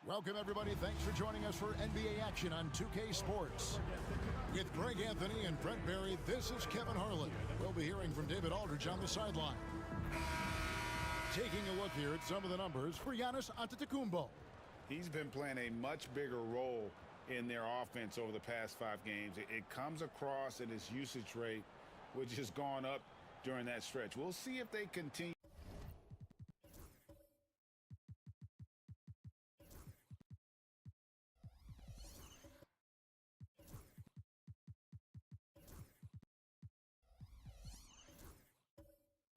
Welcome, everybody. Thanks for joining us for NBA action on 2K Sports. With Greg Anthony and Brent Barry, this is Kevin Harlan. We'll be hearing from David Aldridge on the sideline. Taking a look here at some of the numbers for Giannis Antetokounmpo. He's been playing a much bigger role in their offense over the past 5 games. It comes across in his usage rate, which has gone up during that stretch. We'll see if they continue.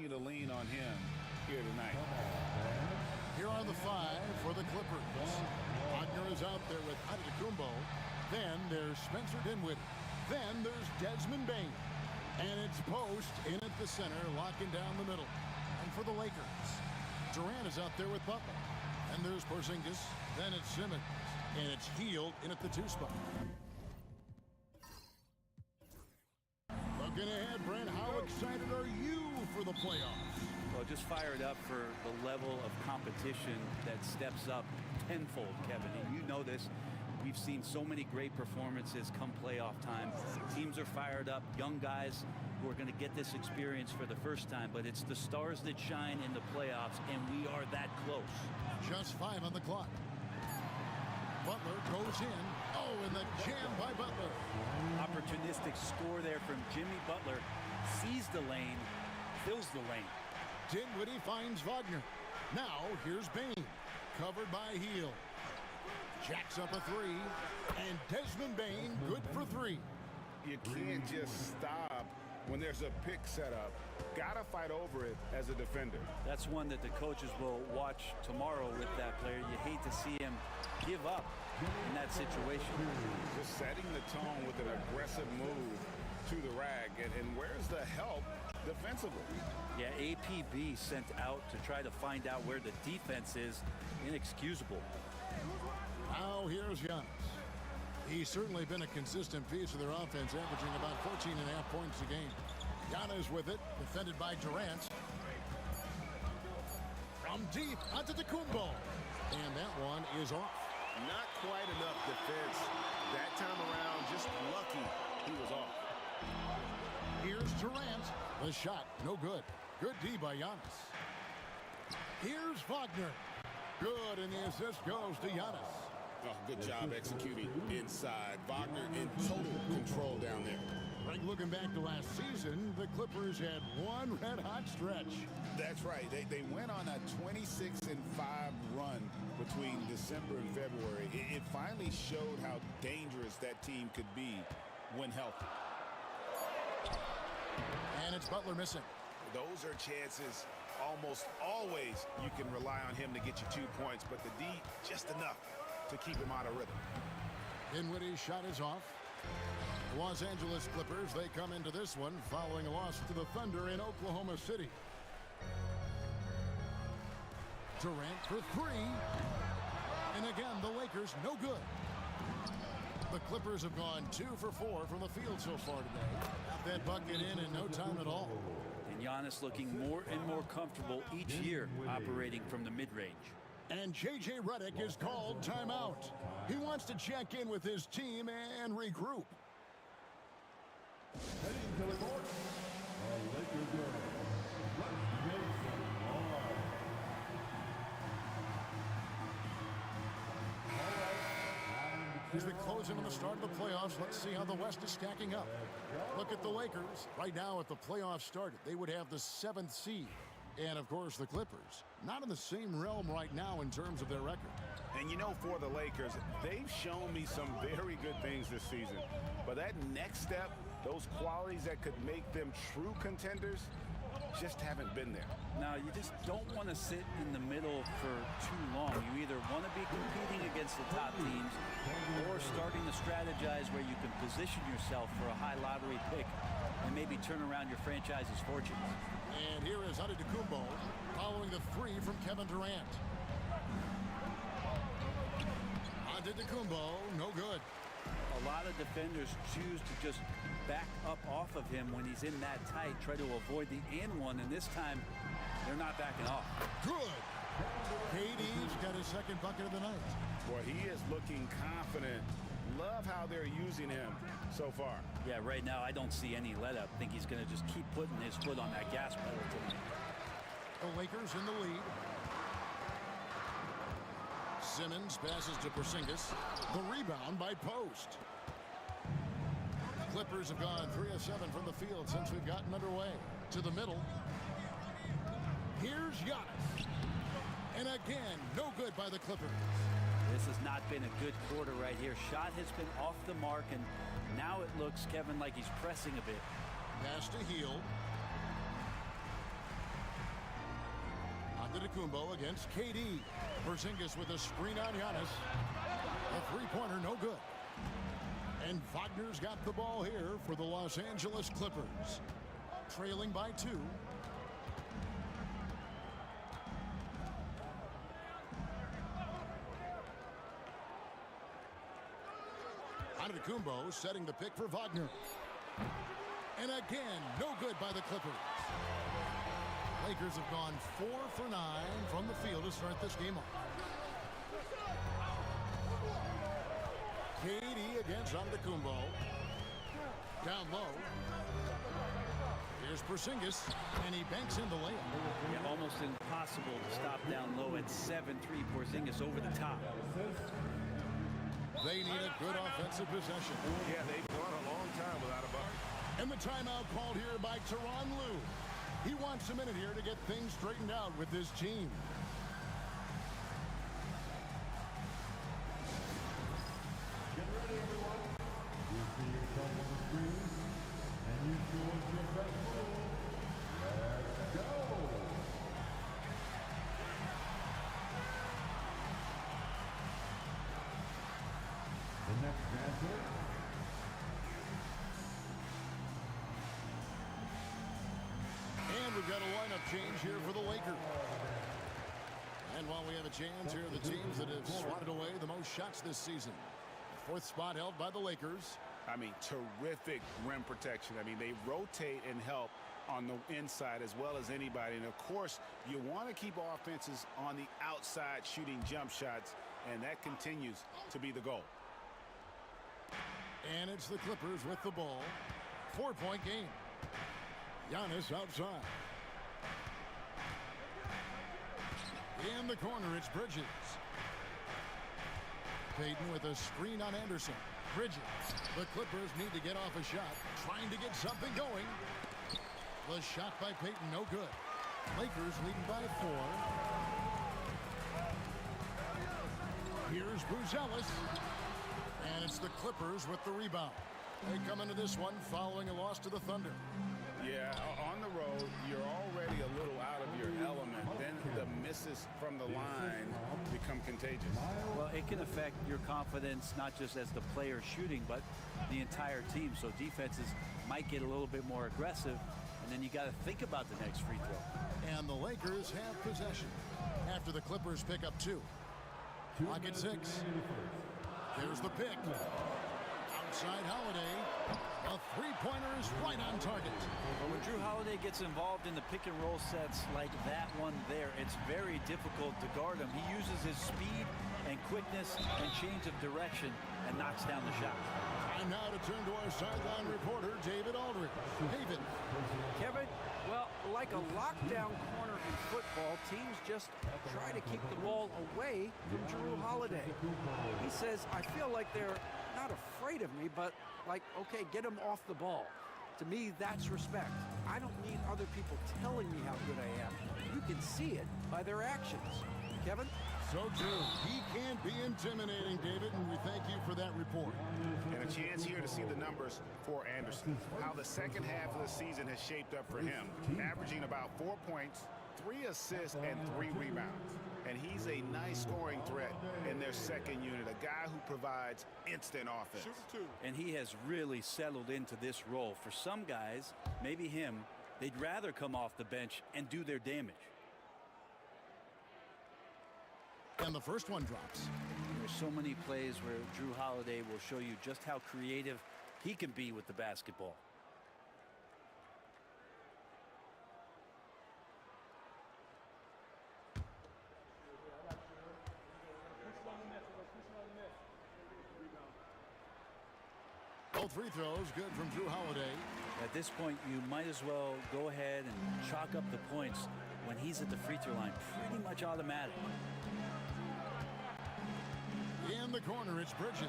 To lean on him here tonight. Here are the 5 for the Clippers. Wagner is out there with Antetokounmpo. Then there's Spencer Dinwiddie. Then there's Desmond Bane. And it's Post in at the center, locking down the middle. And for the Lakers, Durant is out there with Butler. And there's Porzingis. Then it's Simmons. And it's Hield in at the 2 spot. Looking ahead, Brent, how excited are you for the playoffs? Well, just fired up for the level of competition that steps up tenfold, Kevin. And you know this. We've seen so many great performances come playoff time. Teams are fired up, young guys who are going to get this experience for the first time. But it's the stars that shine in the playoffs, and we are that close. Just 5 on the clock. Butler goes in. Oh, and the jam by Butler. Opportunistic score there from Jimmy Butler. Sees the lane, fills the lane. Dinwiddie finds Wagner. Now here's Bane, covered by Hield. Jacks up a 3, and Desmond Bane good for 3. You can't just stop when there's a pick set up. Gotta fight over it as a defender. That's one that the coaches will watch tomorrow with that player. You hate to see him give up in that situation. Just setting the tone with an aggressive move to the rack. And where's the help defensively? Yeah, APB sent out to try to find out where the defense is. Inexcusable. Now here's Giannis. He's certainly been a consistent piece of their offense, averaging about 14.5 points a game. Giannis with it, defended by Durant. From deep, Antetokounmpo. And that one is off. Not quite enough defense. That time around, just lucky he was off. Here's Durant. The shot, no good. Good D by Giannis. Here's Wagner. Good, and the assist goes to Giannis. Oh, good job executing inside. Wagner in total control down there. Greg, looking back to last season, the Clippers had one red-hot stretch. That's right. They went on a 26-5 run between December and February. It finally showed how dangerous that team could be when healthy. And it's Butler missing. Those are chances almost always you can rely on him to get you 2 points, but the D, just enough to keep him out of rhythm. Dinwiddie's shot is off. The Los Angeles Clippers, they come into this one following a loss to the Thunder in Oklahoma City. Durant for 3. And again, the Lakers no good. The Clippers have gone 2 for 4 from the field so far today. Got that bucket in no time at all. And Giannis looking more and more comfortable each year operating from the mid-range. And J.J. Redick is called timeout. He wants to check in with his team and regroup. Heading to the court, the Lakers girls. As we close in on the start of the playoffs, let's see how the West is stacking up. Look at the Lakers. Right now, if the playoffs started, they would have the 7th seed. And, of course, the Clippers. Not in the same realm right now in terms of their record. And, you know, for the Lakers, they've shown me some very good things this season. But that next step, those qualities that could make them true contenders, just haven't been there. Now, you just don't want to sit in the middle for too long. You either want to be competing against the top teams or starting to strategize where you can position yourself for a high lottery pick and maybe turn around your franchise's fortunes. And here is Antetokounmpo following the 3 from Kevin Durant. Antetokounmpo, no good. A A lot of defenders choose to just back up off of him when he's in that tight, try to avoid the and one, and this time they're not backing off. Good. KD's got his second bucket of the night. Boy, he is looking confident. Love how they're using him so far. Yeah, right now I don't see any let up. I think he's going to just keep putting his foot on that gas pedal tonight. The Lakers in the lead. Simmons passes to Porzingis. The rebound by Post. Clippers have gone 3 of 7 from the field since we've gotten underway. To the middle. Here's Giannis. And again, no good by the Clippers. This has not been a good quarter right here. Shot has been off the mark, and now it looks, Kevin, like he's pressing a bit. Pass to Hield. Antetokounmpo against KD. Porzingis with a screen on Giannis. A three-pointer, no good. And Wagner's got the ball here for the Los Angeles Clippers. Trailing by 2. Antetokounmpo setting the pick for Wagner. And again, no good by the Clippers. Lakers have gone 4 for 9 from the field to start this game off. KD against Antetokounmpo. Down low. Here's Porzingis, and he banks in the layup. Yeah, almost impossible to stop down low at 7-3. Porzingis over the top. They need a good offensive possession. Yeah, they've gone a long time without a bucket. And the timeout called here by Tyronn Lue. He wants a minute here to get things straightened out with this team. Get ready, everyone. You see your son on the screen, and you choose your best move. Let's go. The next dancer. And we've got a lineup change here for the Lakers. And while we have a chance, here are the teams that have swatted away the most shots this season. The 4th spot held by the Lakers. I mean, terrific rim protection. I mean, they rotate and help on the inside as well as anybody. And, of course, you want to keep offenses on the outside shooting jump shots, and that continues to be the goal. And it's the Clippers with the ball. 4-point game. Giannis outside. In the corner, it's Bridges. Payton with a screen on Anderson. Bridges. The Clippers need to get off a shot. Trying to get something going. The shot by Payton, no good. Lakers leading by 4. Here's Buzelis. And it's the Clippers with the rebound. They come into this one following a loss to the Thunder. Yeah, on the road, you're already a little out of your element. Then the misses from the line become contagious. Well, it can affect your confidence, not just as the player shooting, but the entire team. So defenses might get a little bit more aggressive, and then you got to think about the next free throw. And the Lakers have possession after the Clippers pick up 2. Clock at 6. There's the pick. Outside Holiday. A three-pointer is right on target. But when Drew Holiday gets involved in the pick-and-roll sets like that one there, it's very difficult to guard him. He uses his speed and quickness and change of direction and knocks down the shot. Time now to turn to our sideline reporter, David Aldridge. David. Kevin, well, like a lockdown corner in football, teams just try to keep the ball away from Drew Holiday. He says, I feel like they're not afraid of me, but like, okay, get him off the ball. To me, that's respect. I don't need other people telling me how good I am. You can see it by their actions. Kevin? So true. He can be intimidating, David, and we thank you for that report. And a chance here to see the numbers for Anderson. How the second half of the season has shaped up for him. Averaging about 4 points, 3 assists, and 3 rebounds. And he's a nice scoring threat in their second unit, a guy who provides instant offense. And he has really settled into this role. For some guys, maybe him, they'd rather come off the bench and do their damage. And the first one drops. There's so many plays where Drew Holiday will show you just how creative he can be with the basketball. Both free throws good from Drew Holiday. At this point, you might as well go ahead and chalk up the points when he's at the free throw line. Pretty much automatic. In the corner, it's Bridges.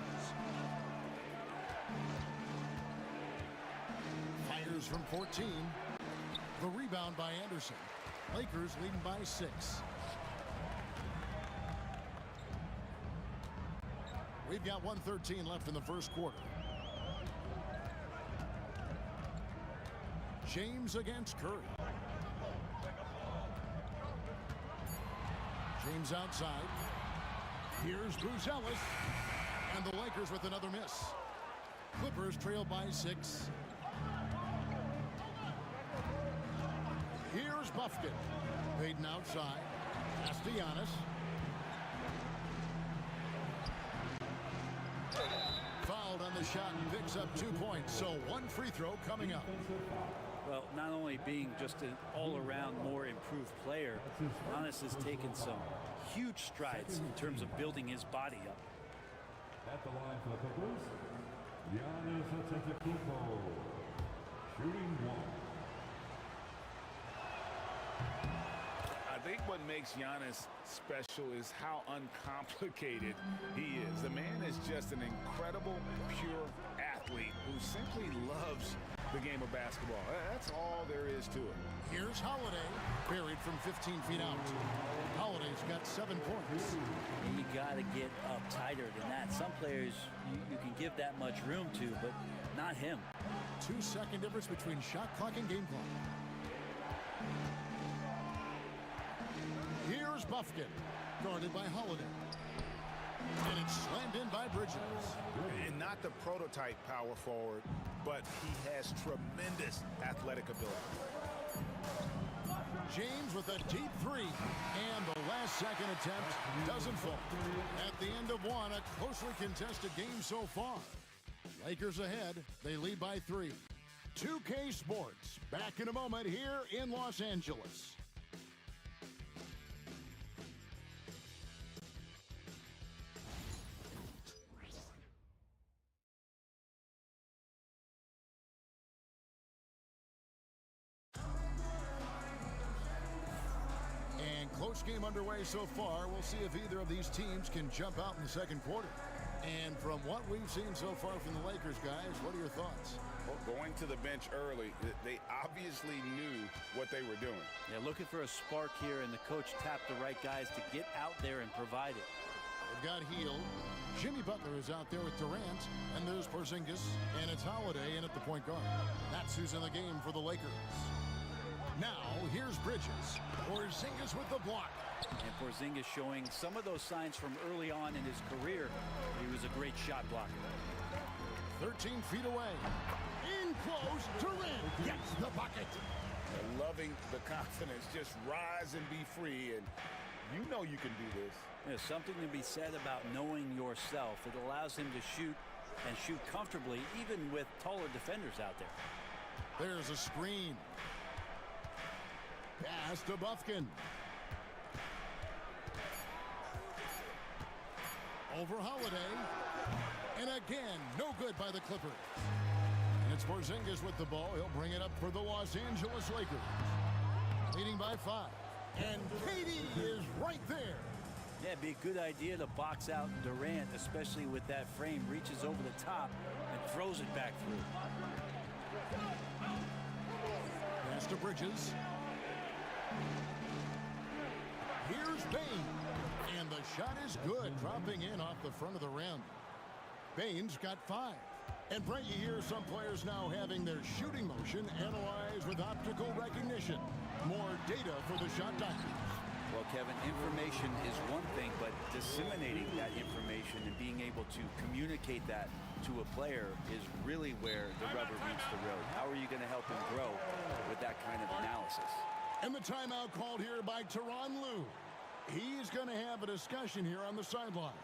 Fires from 14. The rebound by Anderson. Lakers leading by 6. We've got 1:13 left in the first quarter. James against Curry. James outside. Here's Buzelis. And the Lakers with another miss. Clippers trail by 6. Here's Buffkin. Payton outside. Castellanos. Fouled on the shot and picks up 2 points. So 1 free throw coming up. Well, not only being just an all-around more improved player, Giannis has taken some huge strides in terms of building his body up. At the line for the Clippers, Giannis Antetokounmpo, shooting 1. I think what makes Giannis special is how uncomplicated he is. The man is just an incredible, pure athlete who simply loves the game of basketball. That's all there is to it. Here's Holiday, buried from 15 feet out. Holiday's got 7 points. And you got to get up tighter than that. Some players you can give that much room to, but not him. 2-second difference between shot clock and game clock. Here's Buffkin, guarded by Holiday. And it's slammed in by Bridges. And not the prototype power forward, but he has tremendous athletic ability. James with a deep 3. And the last second attempt doesn't fall. At the end of 1, a closely contested game so far. Lakers ahead. They lead by 3. 2K Sports. Back in a moment here in Los Angeles. Close game underway so far. We'll see if either of these teams can jump out in the second quarter. And from what we've seen so far from the Lakers, guys, what are your thoughts? Well, going to the bench early, they obviously knew what they were doing. Yeah, looking for a spark here, and the coach tapped the right guys to get out there and provide it. They've got Hield. Jimmy Butler is out there with Durant, and there's Porzingis, and it's Holiday in at the point guard. That's who's in the game for the Lakers. Now, here's Bridges. Porzingis with the block. And Porzingis showing some of those signs from early on in his career. He was a great shot blocker. 13 feet away. In close, Durant gets the bucket. Loving the confidence. Just rise and be free, and you know you can do this. There's something to be said about knowing yourself. It allows him to shoot and shoot comfortably, even with taller defenders out there. There's a screen. Pass to Buffkin. Over Holiday. And again, no good by the Clippers. And it's Porzingis with the ball. He'll bring it up for the Los Angeles Lakers. Leading by 5. And Katie is right there. Yeah, it'd be a good idea to box out Durant, especially with that frame. Reaches over the top and throws it back through. Pass to Bridges. Here's Bain. And the shot is good, dropping in off the front of the rim. Bain's got 5. And Brent, you hear some players now having their shooting motion analyzed with optical recognition. More data for the shot divers. Well, Kevin, information is one thing, but disseminating that information and being able to communicate that to a player is really where the rubber meets the road. How are you going to help him grow with that kind of analysis? And the timeout called here by Tyronn Lue. He's going to have a discussion here on the sideline.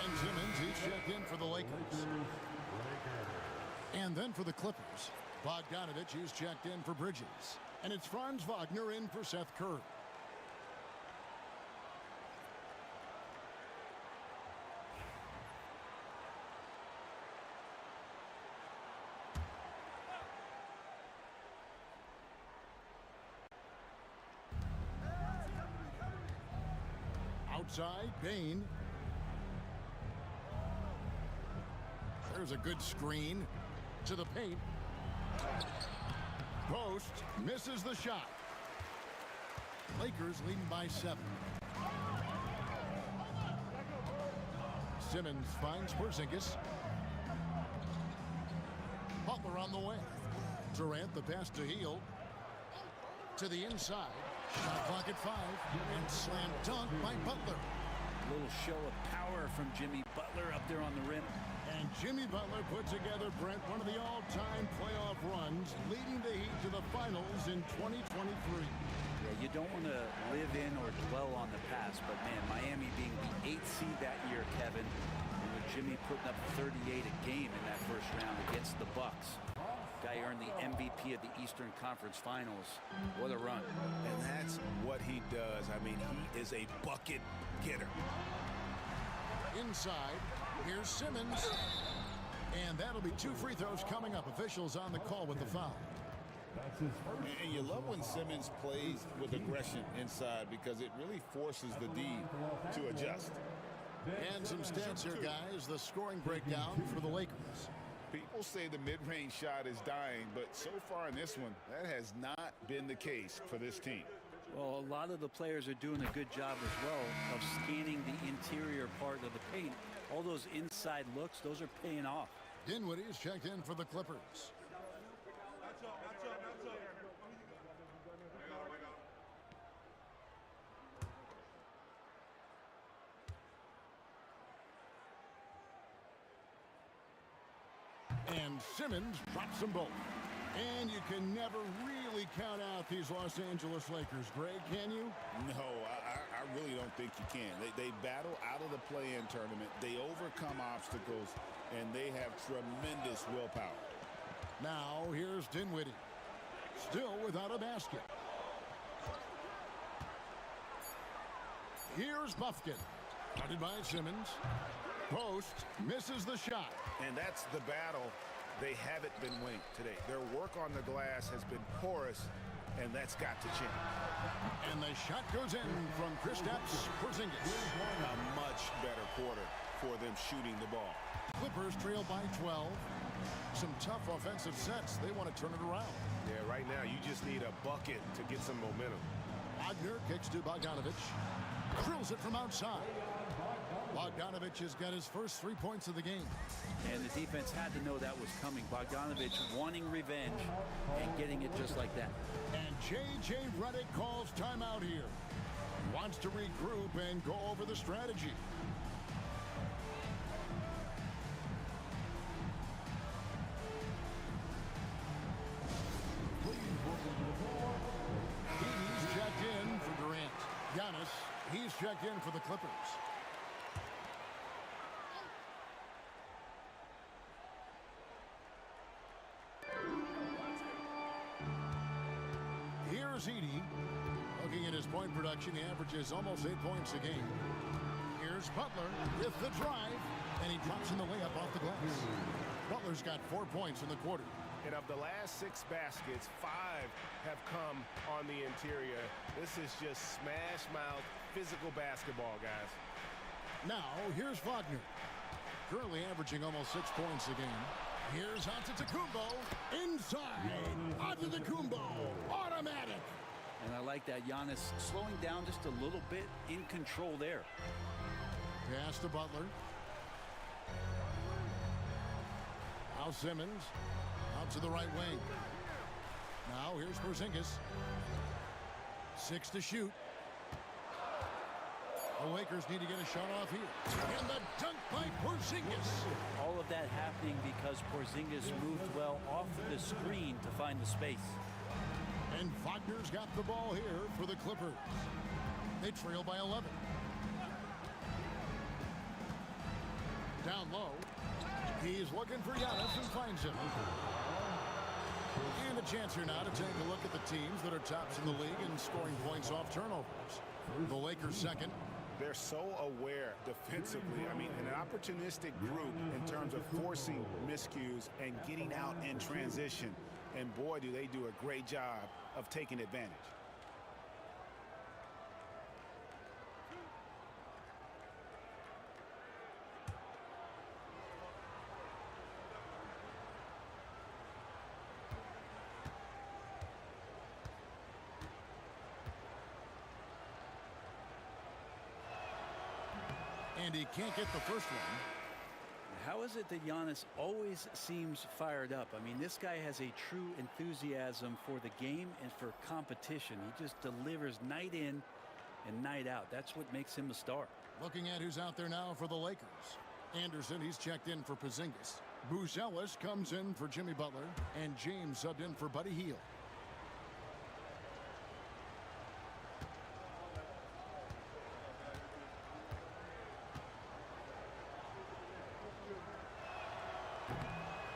Ben Simmons, he's checked in for the Lakers. And then for the Clippers, Bogdanovich, he's checked in for Bridges. And it's Franz Wagner in for Seth Curry. Outside, Bain. There's a good screen to the paint. Post misses the shot. Lakers leading by 7. Simmons finds Porzingis. Butler on the way. Durant, the pass to Hield. To the inside. Shot clock at 5. And slam dunk by Butler. A little show of power from Jimmy Butler up there on the rim. And Jimmy Butler put together, Brent, one of the all-time playoff runs, leading the Heat to the finals in 2023. Yeah, you don't want to live in or dwell on the past, but man, Miami being the 8th seed that year, Kevin, and with Jimmy putting up 38 a game in that first round against the Bucks. Guy earned the MVP of the Eastern Conference Finals. What a run. And that's what he does. I mean, he is a bucket getter. Inside, here's Simmons. And that'll be 2 free throws coming up. Officials on the call with the foul. And you love when Simmons plays with aggression inside because it really forces the D to adjust. And some stats here, guys. The scoring breakdown for the Lakers. People say the mid-range shot is dying, but so far in this one, that has not been the case for this team. Well, a lot of the players are doing a good job as well of scanning the interior part of the paint. All those inside looks, those are paying off. Dinwiddie is checked in for the Clippers. And Simmons drops them both. And you can never really count out these Los Angeles Lakers, Greg, can you? No, I really don't think you can. They battle out of the play-in tournament. They overcome obstacles, and they have tremendous willpower. Now, here's Dinwiddie. Still without a basket. Here's Buffkin. Guarded by Simmons. Post misses the shot. And that's the battle they haven't been winning today. Their work on the glass has been porous, and that's got to change. And the shot goes in from Kristaps Porzingis. A much better quarter for them shooting the ball. Clippers trail by 12. Some tough offensive sets. They want to turn it around. Yeah, right now you just need a bucket to get some momentum. Wagner kicks to Bogdanovich. Drills it from outside. Bogdanovich has got his first 3 points of the game. And the defense had to know that was coming. Bogdanovich wanting revenge and getting it just like that. And J.J. Redick calls timeout here. Wants to regroup and go over the strategy. He's checked in for Durant. Giannis, he's checked in for the Clippers. Here's Edey. Looking at his point production, he averages almost 8 points a game. Here's Butler with the drive, and he drops in the layup off the glass. Butler's got 4 points in the quarter. And of the last 6 baskets, 5 have come on the interior. This is just smash mouth physical basketball, guys. Now, here's Wagner. Currently averaging almost 6 points a game. Here's Antetokounmpo. Inside. Antetokounmpo. Automatic. And I like that. Giannis slowing down just a little bit, in control there. Pass to Butler. Now Simmons. Out to the right wing. Now here's Porzingis. 6 to shoot. The Lakers need to get a shot off here. And the dunk by Porzingis. All of that happening because Porzingis moved well off the screen to find the space. And Wagner's got the ball here for the Clippers. They trail by 11. Down low. He's looking for Giannis and finds him. And a chance here now to take a look at the teams that are tops in the league in scoring points off turnovers. The Lakers second. They're so aware defensively. I mean, an opportunistic group in terms of forcing miscues and getting out in transition. And boy, do they do a great job of taking advantage. And he can't get the first one. How is it that Giannis always seems fired up? I mean, this guy has a true enthusiasm for the game and for competition. He just delivers night in and night out. That's what makes him a star. Looking at who's out there now for the Lakers. Anderson, he's checked in for Porzingis. Bruce Ellis comes in for Jimmy Butler. And James subbed in for Buddy Hield.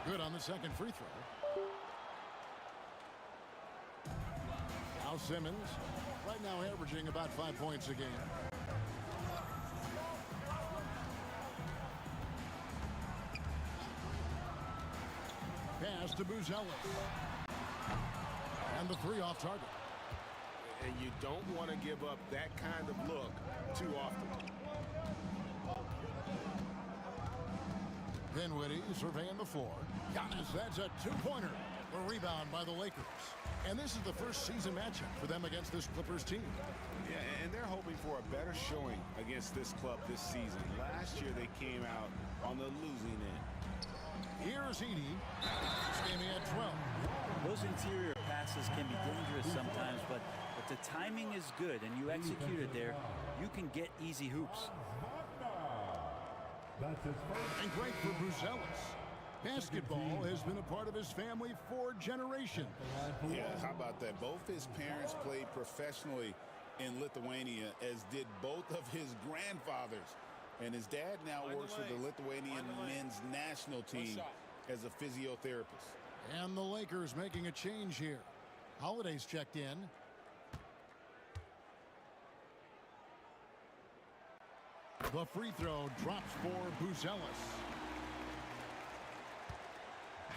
Good on the second free throw. Now Simmons, right now averaging about 5 points a game. Pass to Ellis. And the three off target. And you don't want to give up that kind of look too often. Dinwiddie surveying the floor. Giannis, that's a two-pointer. A rebound by the Lakers. And this is the first season matchup for them against this Clippers team. Yeah, and they're hoping for a better showing against this club this season. Last year they came out on the losing end. Here's Edey. Standing at 12. Those interior passes can be dangerous sometimes, but if the timing is good and you execute it there, you can get easy hoops. And great for Bruce Ellis. Basketball has been a part of his family for generations. Yeah, how about that? Both his parents played professionally in Lithuania, as did both of his grandfathers. And his dad now works for the Lithuanian men's national team as a physiotherapist. And the Lakers making a change here. Holiday's checked in. The free throw drops for Bruce Ellis.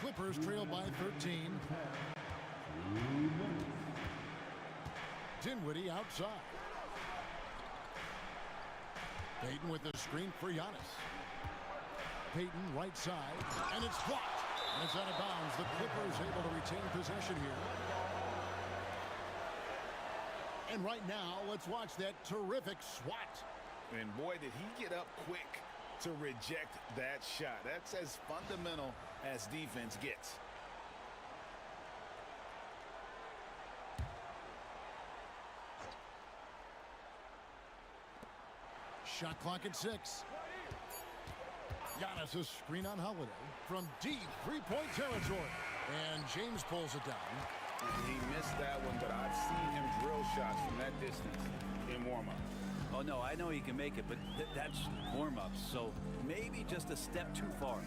Clippers trail by 13. Dinwiddie outside. Payton with the screen for Giannis. Payton right side, and it's blocked. And it's out of bounds. The Clippers able to retain possession here. And right now, let's watch that terrific swat. And boy, did he get up quick to reject that shot. That's as fundamental as defense gets. Shot clock at 6. Giannis' screen on Holiday from deep three-point territory. And James pulls it down. He missed that one, but I've seen him drill shots from that distance in warm-up. Oh, no, I know he can make it, but that's warm-ups, so maybe just a step too far.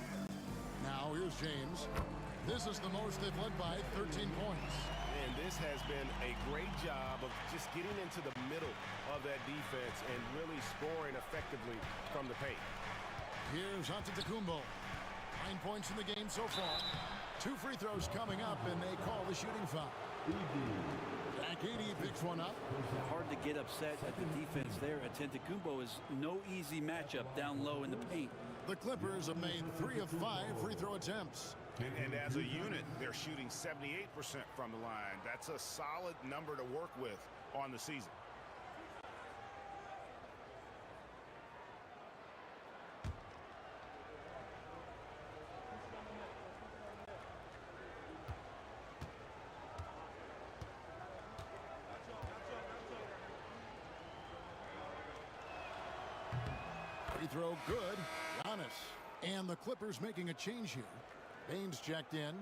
Now here's James. This is the most they've led by 13 points. And this has been a great job of just getting into the middle of that defense and really scoring effectively from the paint. Here's Antetokounmpo. 9 points in the game so far. 2 free throws coming up, and they call the shooting foul. Zach Edey picks one up. Hard to get upset at the defense there. Antetokounmpo is no easy matchup down low in the paint. The Clippers have made 3 of 5 free throw attempts. And as a unit, they're shooting 78% from the line. That's a solid number to work with on the season. Free throw good. Giannis. And the Clippers making a change here. Baines checked in.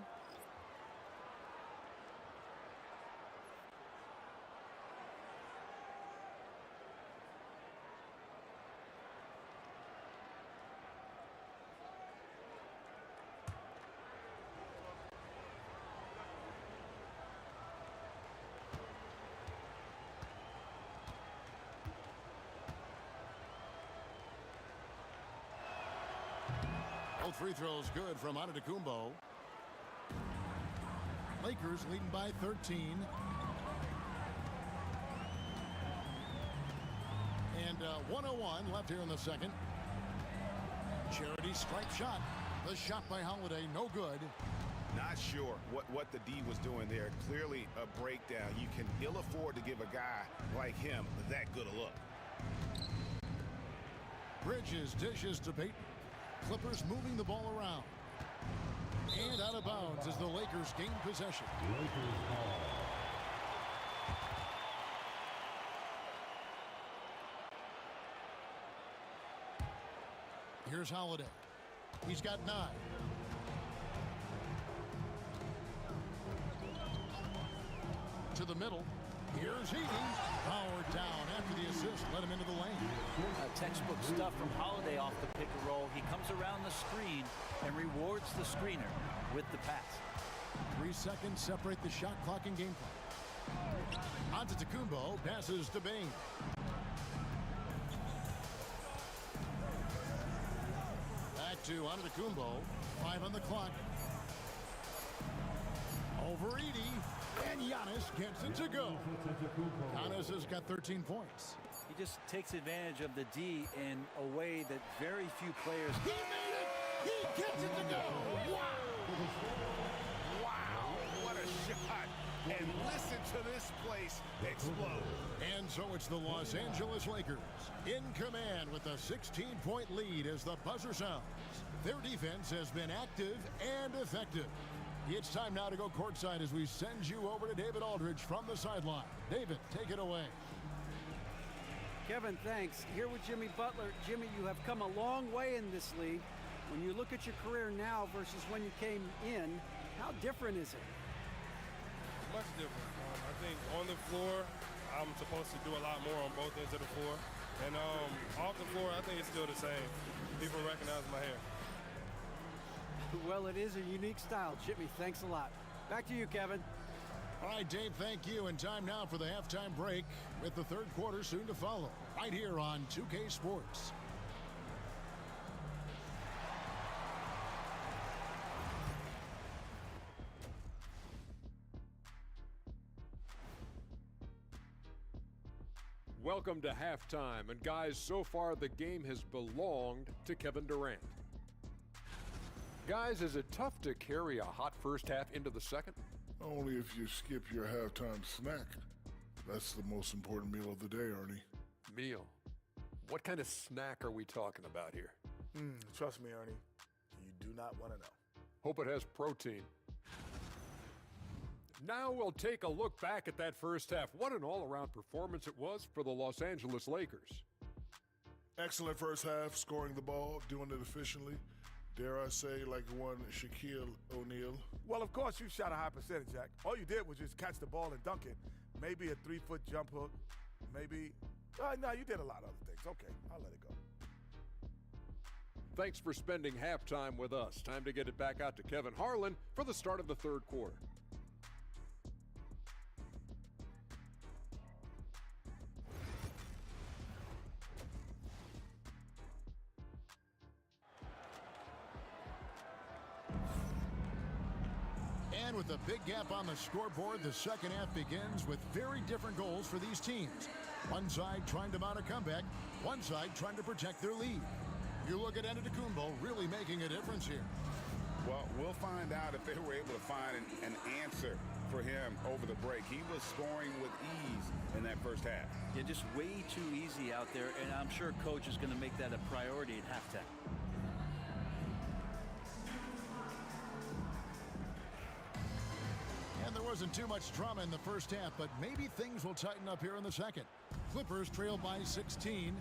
free throw's good from Antetokounmpo. Lakers leading by 13. And 1:01 left here in the second. Charity stripe shot. The shot by Holiday, no good. Not sure what the D was doing there. Clearly a breakdown. You can ill afford to give a guy like him that good a look. Bridges dishes to Payton. Clippers moving the ball around. And out of bounds as the Lakers gain possession. Here's Holiday. He's got 9. To the middle. Here's Heaton. Powered down after the assist. Let him into the lane. Textbook stuff from Holiday off the pick and roll. He comes around the screen and rewards the screener with the pass. 3 seconds separate the shot clock and game clock. Antetokounmpo passes to Bain. Back to Antetokounmpo. 5 on the clock. Over Edey. And Giannis gets it to go. Giannis has got 13 points. He just takes advantage of the D in a way that very few players. He made it! He gets it to go! Wow! Wow, what a shot. And listen to this place explode. And so it's the Los Angeles Lakers in command with a 16-point lead as the buzzer sounds. Their defense has been active and effective. It's time now to go courtside as we send you over to David Aldridge from the sideline. David, take it away. Kevin, thanks. Here with Jimmy Butler. Jimmy, you have come a long way in this league. When you look at your career now versus when you came in, how different is it? Much different. I think on the floor, I'm supposed to do a lot more on both ends of the floor. And off the floor, I think it's still the same. People recognize my hair. Well, it is a unique style. Jimmy, thanks a lot. Back to you, Kevin. All right, Dave, thank you. And time now for the halftime break with the third quarter soon to follow right here on 2K Sports. Welcome to halftime. And guys, so far the game has belonged to Kevin Durant. Guys, is it tough to carry a hot first half into the second? Only if you skip your halftime snack. That's the most important meal of the day, Ernie. Meal? What kind of snack are we talking about here? Trust me, Ernie. You do not want to know. Hope it has protein. Now we'll take a look back at that first half. What an all-around performance it was for the Los Angeles Lakers. Excellent first half, scoring the ball, doing it efficiently. Dare I say, like one Shaquille O'Neal. Well, of course, you shot a high percentage, Jack. All you did was just catch the ball and dunk it. Maybe a 3-foot jump hook. Maybe. No, you did a lot of other things. Okay, I'll let it go. Thanks for spending halftime with us. Time to get it back out to Kevin Harlan for the start of the third quarter. And with a big gap on the scoreboard, the second half begins with very different goals for these teams. One side trying to mount a comeback, one side trying to protect their lead. You look at Antetokounmpo really making a difference here. Well, we'll find out if they were able to find an answer for him over the break. He was scoring with ease in that first half. Yeah, just way too easy out there, and I'm sure coach is going to make that a priority at halftime. And there wasn't too much drama in the first half, but maybe things will tighten up here in the second. Clippers trail by 16,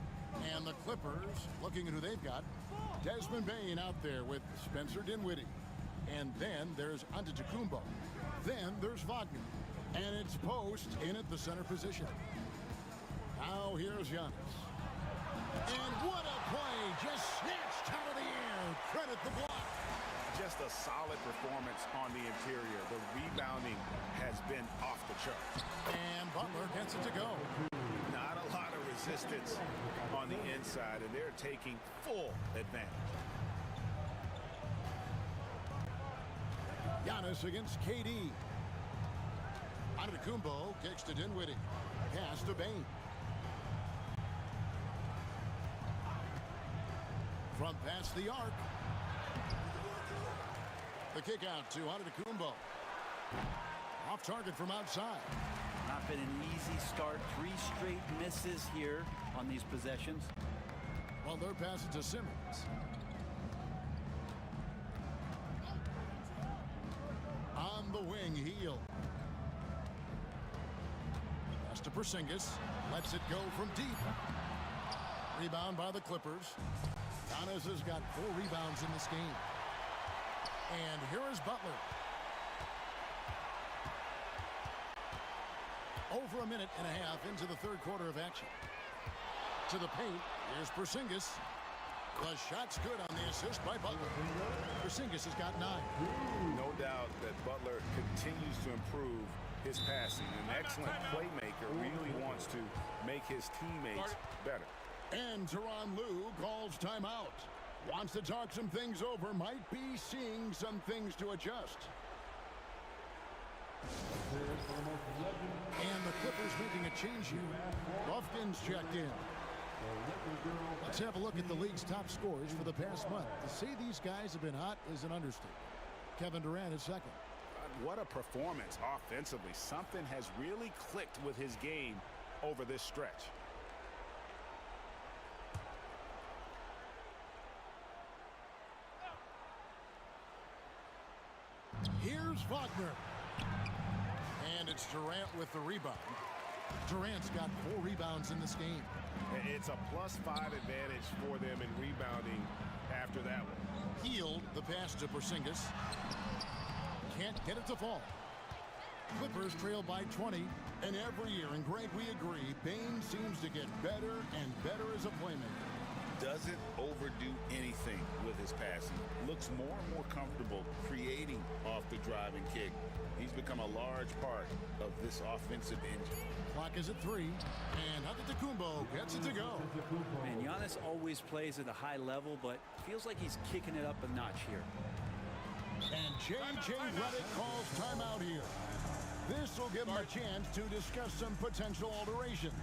and the Clippers, looking at who they've got, Desmond Bain out there with Spencer Dinwiddie. And then there's Antetokounmpo. Then there's Wagner. And it's Post in at the center position. Now here's Giannis. And what a play! Just snatched out of the air. Credit the block. Just a solid performance on the interior. The rebounding has been off the charts. And Butler gets it to go. Not a lot of resistance on the inside, and they're taking full advantage. Giannis against KD. Antetokounmpo kicks to Dinwiddie. Pass to Bane. From past the arc. The kick out to Antetokounmpo. Off target from outside. Not been an easy start. 3 straight misses here on these possessions. Well, they're passing to Simmons. On the wing, Heel. Pass to Porzingis. Lets it go from deep. Rebound by the Clippers. Giannis has got 4 rebounds in this game. And here is Butler. Over a minute and a half into the third quarter of action. To the paint, here's Porzingis. The shot's good on the assist by Butler. Porzingis has got 9. No doubt that Butler continues to improve his passing. An excellent playmaker, really wants to make his teammates better. And Tyronn Lue calls timeout. Wants to talk some things over. Might be seeing some things to adjust. And the Clippers making a change here. Buffkin's checked in. Let's have a look at the league's top scorers for the past month. To say these guys have been hot is an understatement. Kevin Durant is second. What a performance offensively. Something has really clicked with his game over this stretch. Here's Wagner. And it's Durant with the rebound. Durant's got 4 rebounds in this game. It's a +5 advantage for them in rebounding after that one. Healed the pass to Porzingis. Can't get it to fall. Clippers trail by 20. And every year, and Greg, we agree, Bane seems to get better and better as a playmaker. Doesn't overdo anything with his passing. Looks more and more comfortable creating off the driving kick. He's become a large part of this offensive engine. Clock is at 3, and Antetokounmpo gets it to go. And Giannis always plays at a high level, but feels like he's kicking it up a notch here. And J.J. Redick calls timeout here. This will give him a chance to discuss some potential alterations.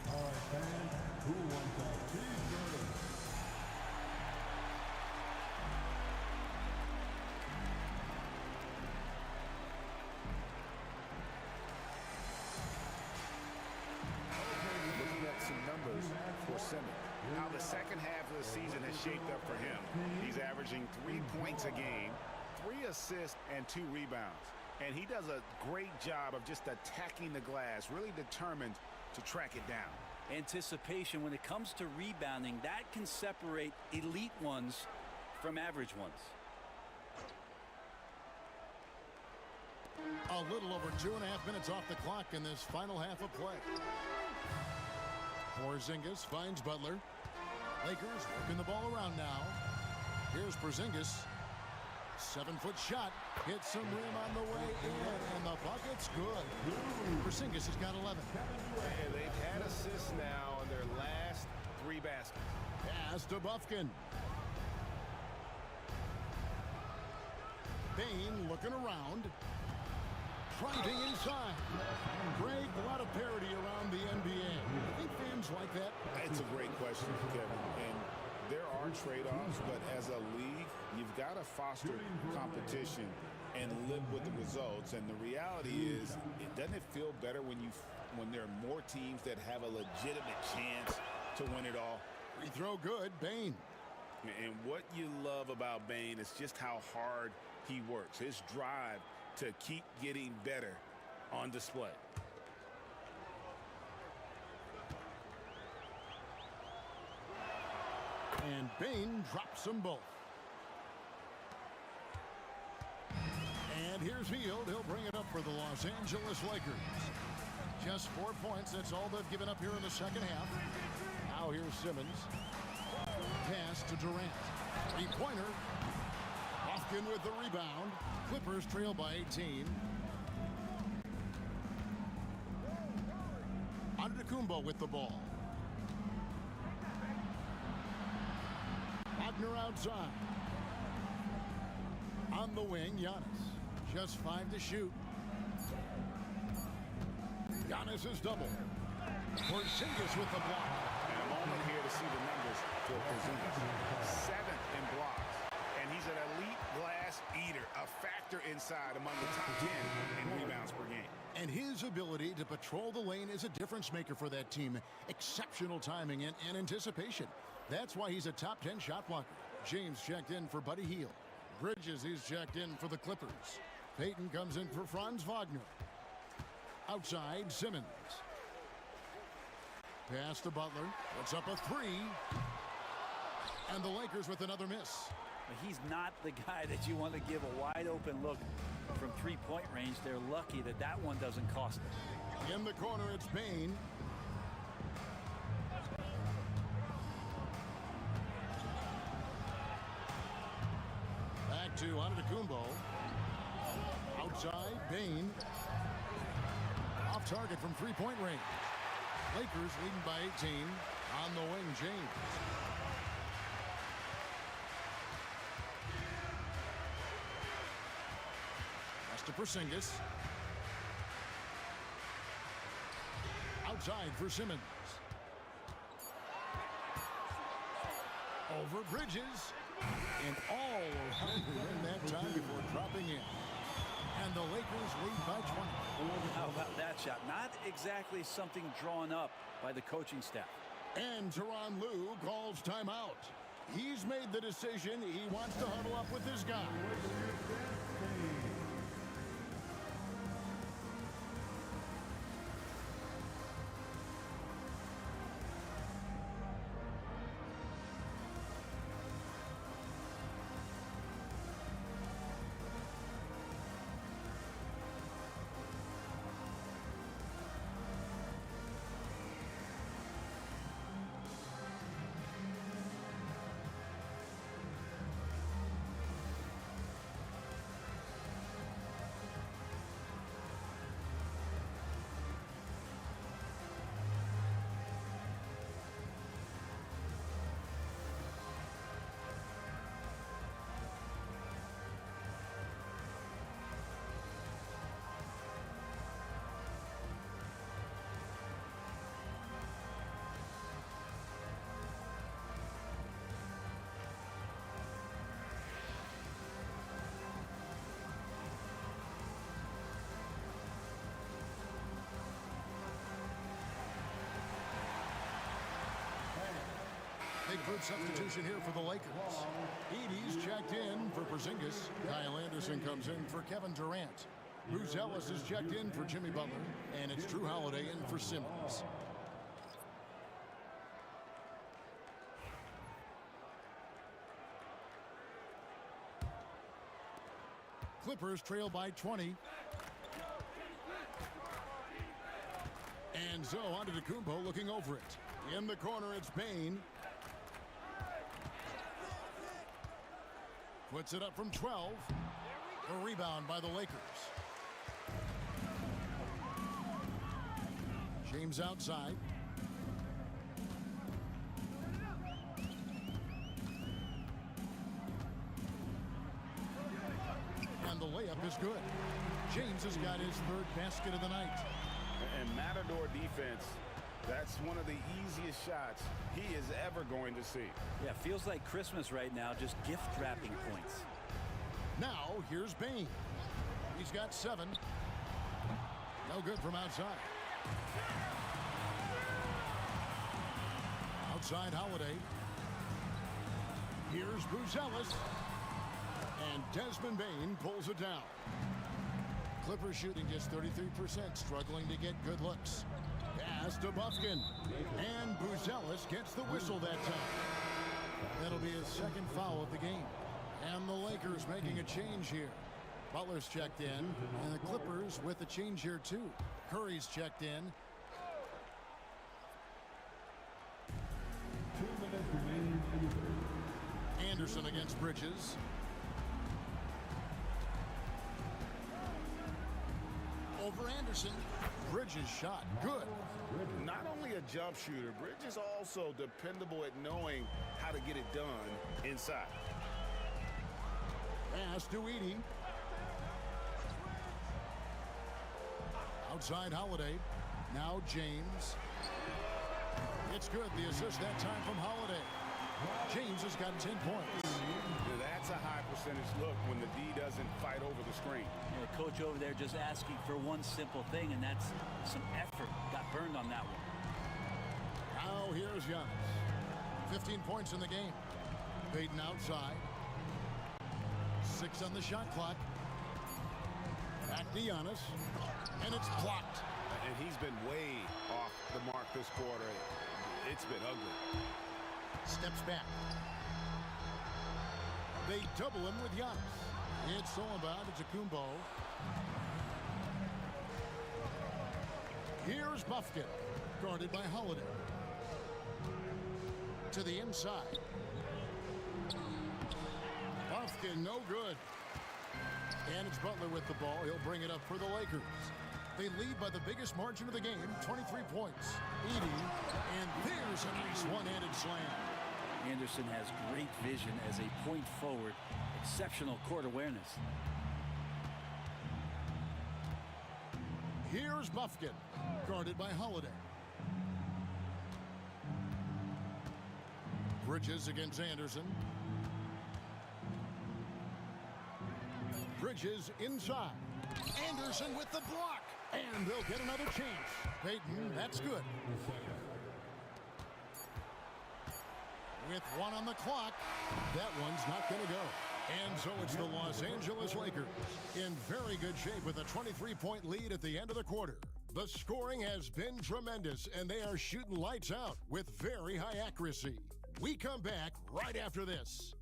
All right, fans, who wants a cheeseburger? Looking at some numbers for Simmons. How the second half of the season has shaped up for him. He's averaging 3 points a game, 3 assists, and 2 rebounds. And he does a great job of just attacking the glass, really determined to track it down. Anticipation when it comes to rebounding, that can separate elite ones from average ones. A little over 2.5 minutes off the clock in this final half of play. Porzingis finds Butler. Lakers working the ball around now. Here's Porzingis. 7-foot shot. Hits some rim on the way in, and the bucket's good. Porzingis has got 11. And they've had assists now on their last 3 baskets. Pass to Buffkin. Bane looking around. Driving inside. Greg, a lot of parity around the NBA. I think fans like that. It's a great question, Kevin. And there are trade-offs, but as a league, you've got to foster competition and live with the results. And the reality is, doesn't it feel better when there are more teams that have a legitimate chance to win it all? Free throw good, Bane. And what you love about Bane is just how hard he works. His drive to keep getting better on display. And Bane drops them both. And here's Hield. He'll bring it up for the Los Angeles Lakers. Just 4 points. That's all they've given up here in the second half. Now here's Simmons. Pass to Durant. 3-pointer. Buffkin with the rebound. Clippers trail by 18. Antetokounmpo with the ball. Wagner outside. On the wing, Giannis. Just 5 to shoot. Giannis is double. Porzingis with the block. And a moment here to see the numbers for Porzingis. 7th in blocks. And he's an elite glass eater, a factor inside among the top 10 in rebounds per game. And his ability to patrol the lane is a difference maker for that team. Exceptional timing and anticipation. That's why he's a top 10 shot blocker. James checked in for Buddy Hield. Bridges is checked in for the Clippers. Payton comes in for Franz Wagner. Outside, Simmons. Pass to Butler. Puts up a 3. And the Lakers with another miss. He's not the guy that you want to give a wide open look from three-point range. They're lucky that that one doesn't cost them. In the corner, it's Bane. Back to Antetokounmpo. Outside, Bane. Off target from three-point range. Lakers leading by 18. On the wing, James. Pass to Porzingis. Outside for Simmons. Over Bridges. And all around in that time before dropping in. And the Lakers lead by 20. How about that shot? Not exactly something drawn up by the coaching staff. And Tyronn Lue calls timeout. He's made the decision. He wants to huddle up with his guy. Big boot substitution here for the Lakers. Edey's checked in for Porzingis. Kyle Anderson comes in for Kevin Durant. Bruce Ellis is checked in for Jimmy Butler. And it's Drew Holiday in for Simmons. Clippers trail by 20. And Zoe Antetokounmpo looking over it. In the corner, it's Bane. Puts it up from 12. A rebound by the Lakers. James outside. And the layup is good. James has got his 3rd basket of the night. And Matador defense, that's one of the easiest shots he is ever going to see. Yeah, feels like Christmas right now, just gift wrapping points. Now, here's Bane. He's got 7. No good from outside. Outside Holiday. Here's Bruce Ellis. And Desmond Bane pulls it down. Clippers shooting just 33%, struggling to get good looks. Pass to Bufkin. And Buzelis gets the whistle that time. That'll be his 2nd foul of the game. And the Lakers making a change here. Butler's checked in. And the Clippers with a change here too. Curry's checked in. 2 minutes remaining in the third. Anderson against Bridges. Over Anderson. Bridges shot. Good. Nice not only a jump shooter, Bridges also dependable at knowing how to get it done inside. Pass to Edie. Outside Holiday. Now James. It's good. The assist that time from Holiday. James has got 10 points. Yeah, that's a high percentage look when the D doesn't fight over the screen. The coach over there just asking for one simple thing, and that's some effort. Got burned on that one. Now here's Giannis. 15 points in the game. Payton outside. 6 on the shot clock. Back to Giannis. And it's blocked. And he's been way off the mark this quarter. It's been ugly. Steps back. They double him with Giannis. It's all about Antetokounmpo. Here's Buffkin, guarded by Holiday. To the inside. Buffkin, no good. And it's Butler with the ball. He'll bring it up for the Lakers. They lead by the biggest margin of the game, 23 points. Edie, and there's a nice one-handed slam. Anderson has great vision as a point forward. Exceptional court awareness. Here's Buffkin, guarded by Holiday. Bridges against Anderson. Bridges inside. Anderson with the block. And they'll get another chance. Payton, that's good. With 1 on the clock, that one's not going to go. And so it's the Los Angeles Lakers in very good shape with a 23-point lead at the end of the quarter. The scoring has been tremendous, and they are shooting lights out with very high accuracy. We come back right after this.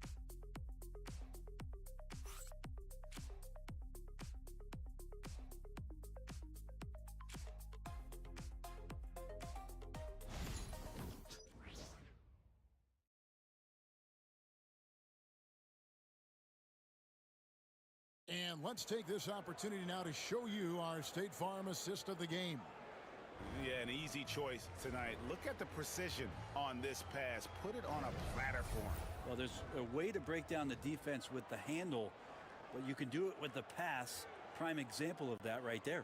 And let's take this opportunity now to show you our State Farm assist of the game. Yeah, an easy choice tonight. Look at the precision on this pass. Put it on a platter for him. Well, there's a way to break down the defense with the handle, but you can do it with the pass. Prime example of that right there.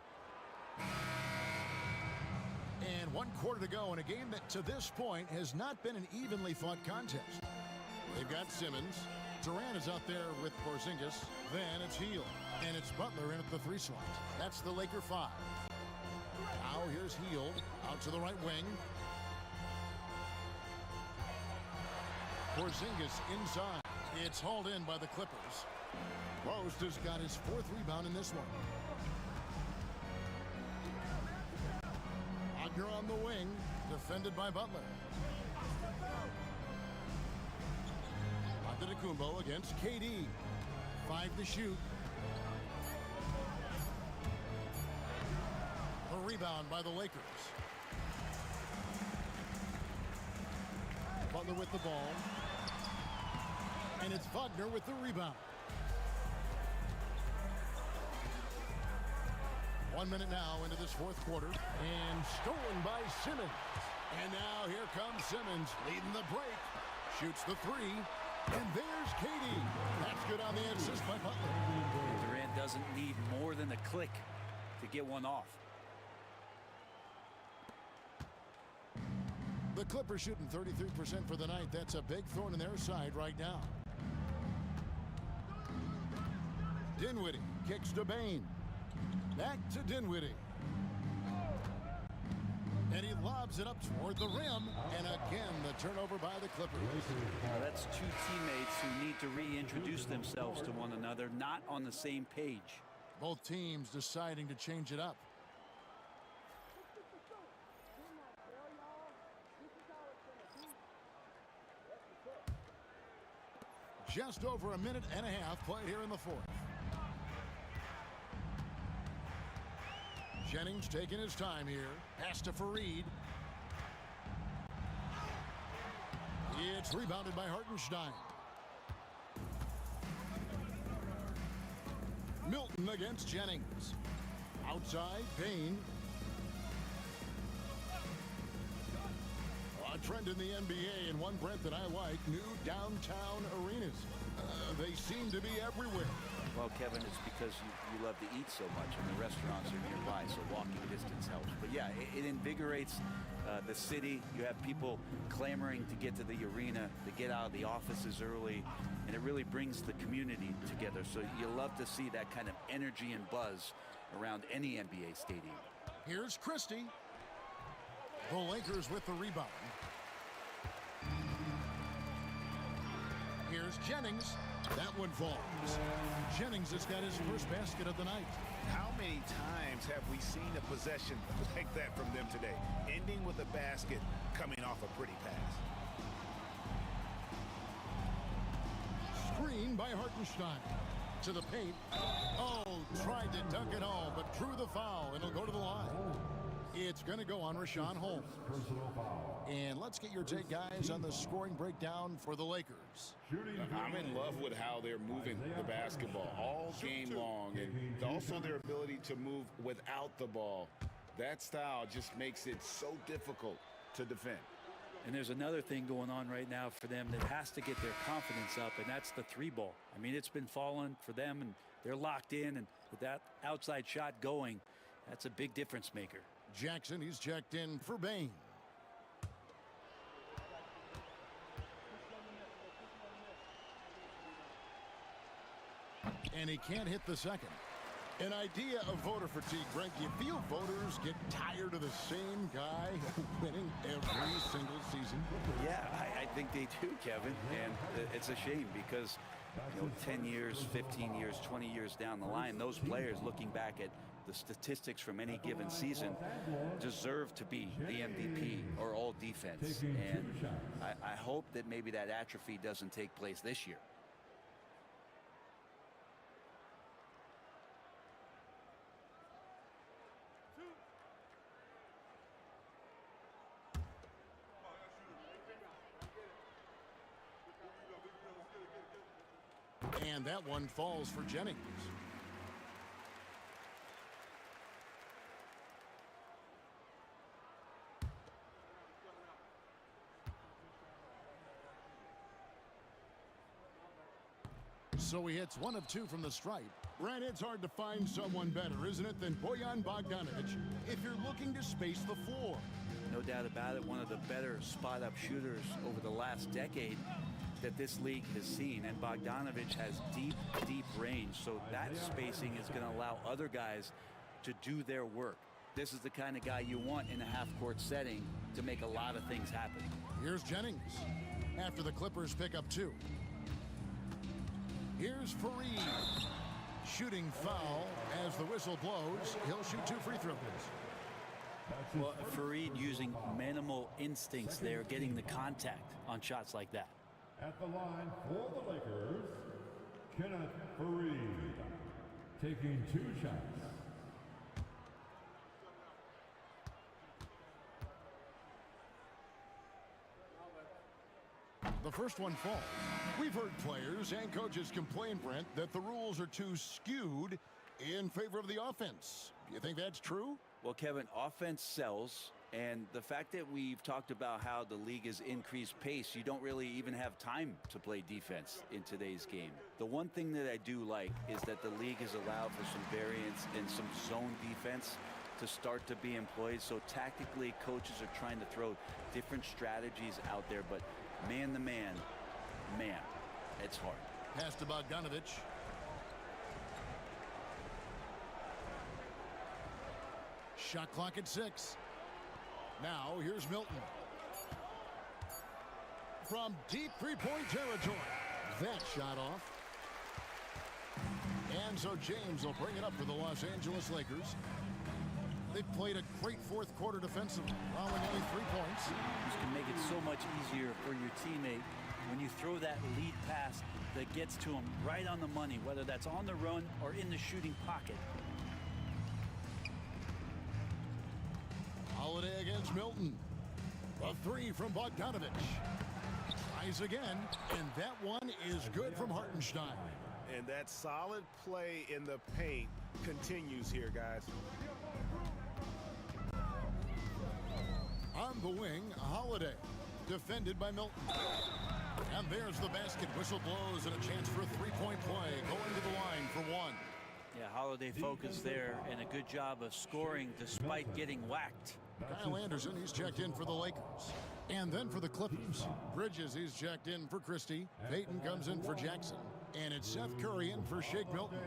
And 1 quarter to go in a game that to this point has not been an evenly fought contest. They've got Simmons. Durant is out there with Porzingis. Then it's Hield. And it's Butler in at the 3 slot. That's the Laker 5. Now here's Hield out to the right wing. Porzingis inside. It's hauled in by the Clippers. Post has got his 4th rebound in this one. Wagner on the wing, defended by Butler. Antetokounmpo against KD. 5 to shoot. A rebound by the Lakers. Butler with the ball. And it's Wagner with the rebound. 1 minute now into this 4th quarter. And stolen by Simmons. And now here comes Simmons leading the break. Shoots the 3. And there's KD. That's good on the assist by Butler. Durant doesn't need more than a click to get one off. The Clippers shooting 33% for the night. That's a big thorn in their side right now. Dinwiddie kicks to Bane. Back to Dinwiddie. And he lobs it up toward the rim. And again, the turnover by the Clippers. Well, that's 2 teammates who need to reintroduce themselves to one another, not on the same page. Both teams deciding to change it up. Just over a minute and a half played here in the 4th. Jennings taking his time here. Pass to Fareed. It's rebounded by Hartenstein. Milton against Jennings. Outside, Payne. trend in the NBA, and one, Brent, that I like, new downtown arenas. They seem to be everywhere. Well, Kevin, it's because you love to eat so much, and the restaurants are nearby, so walking distance helps. But yeah, it invigorates the city. You have people clamoring to get to the arena, to get out of the offices early, and it really brings the community together. So you love to see that kind of energy and buzz around any NBA stadium. Here's Christie. The Lakers with the rebound. Here's Jennings. That one falls. Jennings has got his first basket of the night. How many times have we seen a possession like that from them today? Ending with a basket, coming off a pretty pass. Screen by Hartenstein. To the paint. Oh, tried to dunk it home, but drew the foul, and it'll go to the line. It's going to go on Rashawn Holmes. And let's get your take, guys, on the scoring breakdown for the Lakers. I'm in love with how they're moving the basketball all game long, and also their ability to move without the ball. That style just makes it so difficult to defend. And there's another thing going on right now for them that has to get their confidence up, and that's the three ball. I mean, it's been falling for them, and they're locked in, and with that outside shot going, that's a big difference maker. Jackson, he's checked in for Bain. And he can't hit the second. An idea of voter fatigue, Brent. Do you feel voters get tired of the same guy winning every single season? Yeah, I think they do, Kevin. And it's a shame because, 10 years, 15 years, 20 years down the line, those players looking back at the statistics from any given season deserve to be the MVP or all defense. And I hope that maybe that atrophy doesn't take place this year. And that one falls for Jennings. So he hits 1 of 2 from the stripe. Brent, it's hard to find someone better, isn't it, than Bojan Bogdanovic if you're looking to space the floor. No doubt about it, one of the better spot-up shooters over the last decade that this league has seen, and Bogdanovic has deep range, so that spacing is going to allow other guys to do their work. This is the kind of guy you want in a half-court setting to make a lot of things happen. Here's Jennings after the Clippers pick up 2. Here's Fareed. Shooting foul as the whistle blows. He'll shoot 2 free throws. Well, Fareed using minimal instincts there, getting the contact on shots like that. At the line for the Lakers, Kenneth Fareed, taking 2 shots. The first one falls. We've heard players and coaches complain, Brent, that the rules are too skewed in favor of the offense. Do you think that's true? Well, Kevin, offense sells, and the fact that we've talked about how the league has increased pace, you don't really even have time to play defense in today's game. The one thing that I do like is that the league has allowed for some variance and some zone defense to start to be employed. So tactically, coaches are trying to throw different strategies out there, but man to man, it's hard. Pass to Bogdanovic. Shot clock at 6. Now here's Milton. From deep three-point territory. That shot off. And so James will bring it up for the Los Angeles Lakers. They've played a great fourth quarter defensively, allowing only 3 points. This can make it so much easier for your teammate when you throw that lead pass that gets to him right on the money, whether that's on the run or in the shooting pocket. Holiday against Milton. A 3 from Bogdanovic. Tries again, and that one is good from Hartenstein. And that solid play in the paint continues here, guys. On the wing, Holiday. Defended by Milton. And there's the basket. Whistle blows and a chance for a three-point play. Going to the line for one. Yeah, Holiday focused there and a good job of scoring despite getting whacked. Kyle Anderson, he's checked in for the Lakers. And then for the Clippers, Bridges, he's checked in for Christie. Payton comes in for Jackson. And it's Seth Curry in for Shake Milton.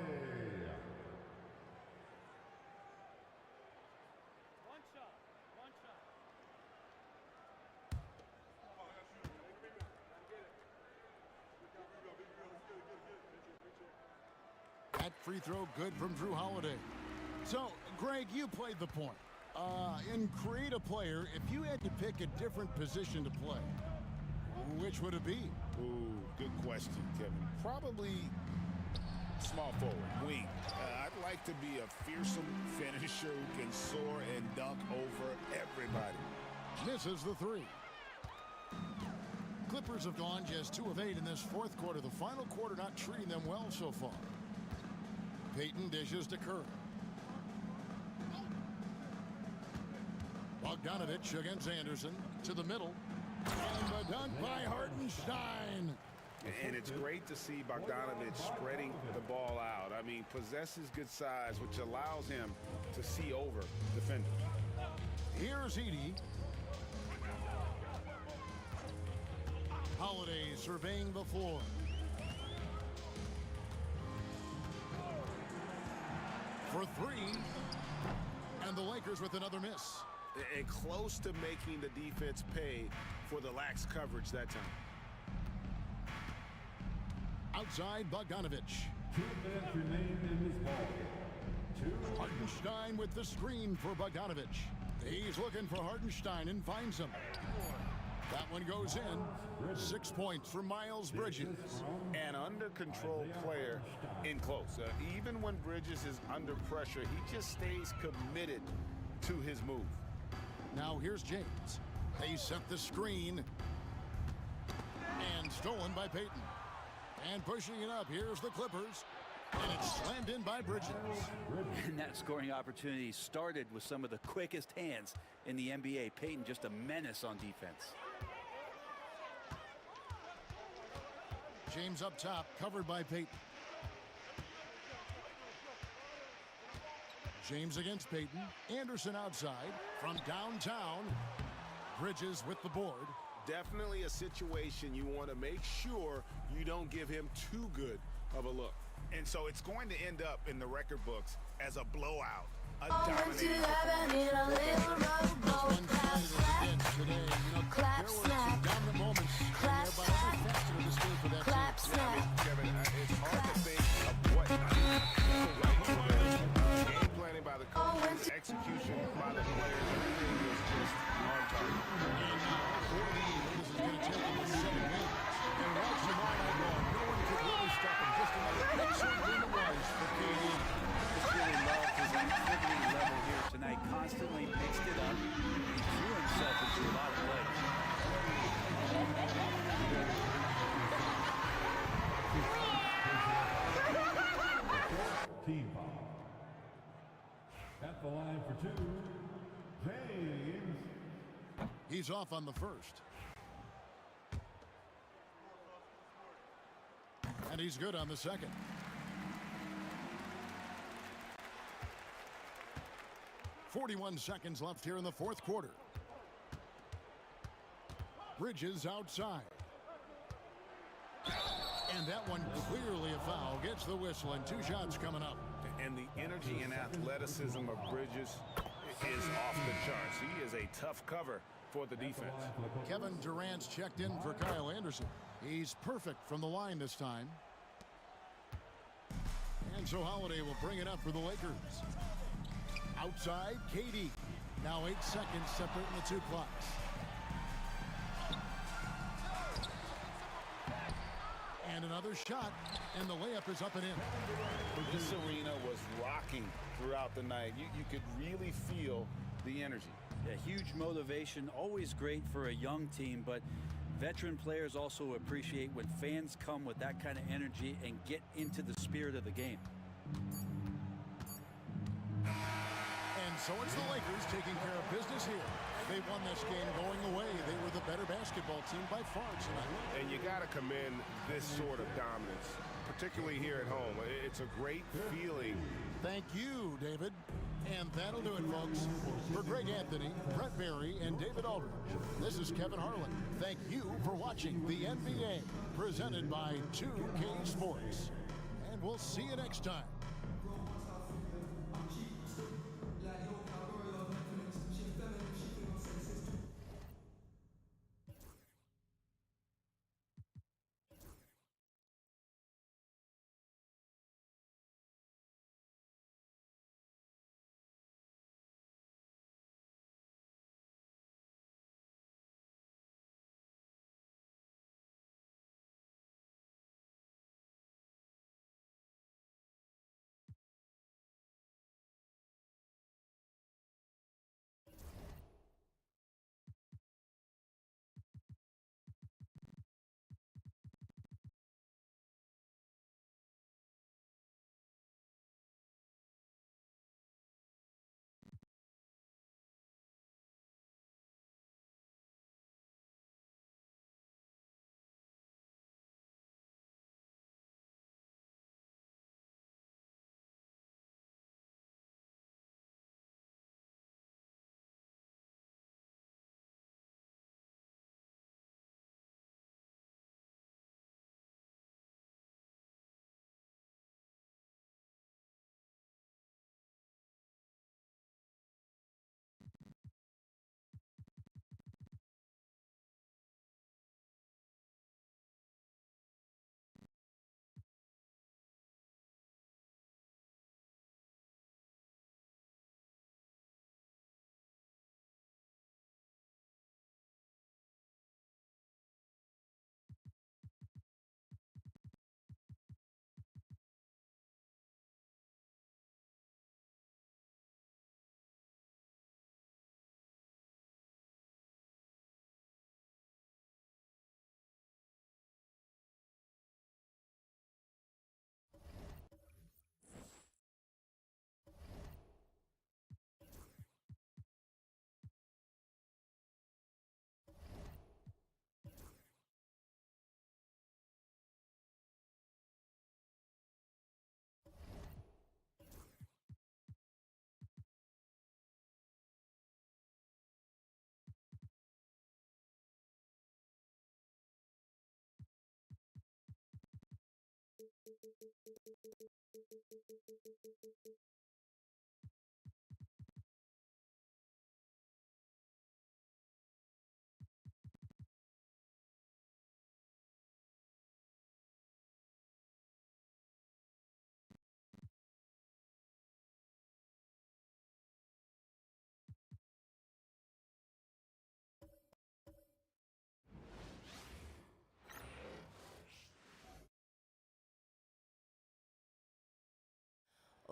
That free throw good from Drew Holiday. So, Greg, you played the point. In Create a Player, if you had to pick a different position to play, which would it be? Ooh, good question, Kevin. Probably small forward, wing. I'd like to be a fearsome finisher who can soar and dunk over everybody. Misses the three. Clippers have gone just 2 of 8 in this fourth quarter. The final quarter not treating them well so far. Payton dishes to Curry. Bogdanovich against Anderson to the middle. And the dunk by Hartenstein. And it's great to see Bogdanovich spreading the ball out. I mean, possesses good size, which allows him to see over defenders. Here's Edey. Holiday surveying the floor. For three. And the Lakers with another miss. And close to making the defense pay for the lax coverage that time. Outside, Bogdanovich. 2 minutes remain in this ballgame. Hartenstein with the screen for Bogdanovich. He's looking for Hartenstein and finds him. That one goes in. 6 points for Miles Bridges. An under-control player in close. Even when Bridges is under pressure, he just stays committed to his move. Now here's James. They set the screen. And stolen by Payton. And pushing it up, here's the Clippers. And it's slammed in by Bridges. And that scoring opportunity started with some of the quickest hands in the NBA. Payton just a menace on defense. James up top, covered by Payton. James against Payton. Anderson outside from downtown. Bridges with the board. Definitely a situation you want to make sure you don't give him too good of a look. And so it's going to end up in the record books as a blowout. A Clap, snap. Dominant moments. Clap, snap. Clap, snap. Kevin, it's hard to think of what game planning by the coach, execution by the players, everything was just on target. And now, 40, this is going to take him to 7 minutes. And watch him all night long. No one could really stop him. Just another excellent game it was for KD. Just really loved his activity level here tonight. Constantly mixed it up. He threw himself into a lot of plays. Team foul. At the line for 2, James. He's off on the first. And he's good on the second. .41 seconds left here in the fourth quarter. Bridges outside. And that one clearly a foul. Gets the whistle and 2 shots coming up. And the energy and athleticism of Bridges is off the charts. He is a tough cover for the defense. Kevin Durant's checked in for Kyle Anderson. He's perfect from the line this time. And so Holiday will bring it up for the Lakers. Outside, KD. Now 8 seconds separating the 2 clocks. And another shot, and the layup is up and in. This arena was rocking throughout the night. You could really feel the energy. A huge motivation, always great for a young team, but veteran players also appreciate when fans come with that kind of energy and get into the spirit of the game. And so it's the Lakers taking care of business here. They won this game going away. They were the better basketball team by far tonight. And you got to commend this sort of dominance, particularly here at home. It's a great feeling. Thank you, David. And that'll do it, folks. For Greg Anthony, Brett Berry, and David Aldridge, this is Kevin Harlan. Thank you for watching the NBA, presented by 2K Sports. And we'll see you next time.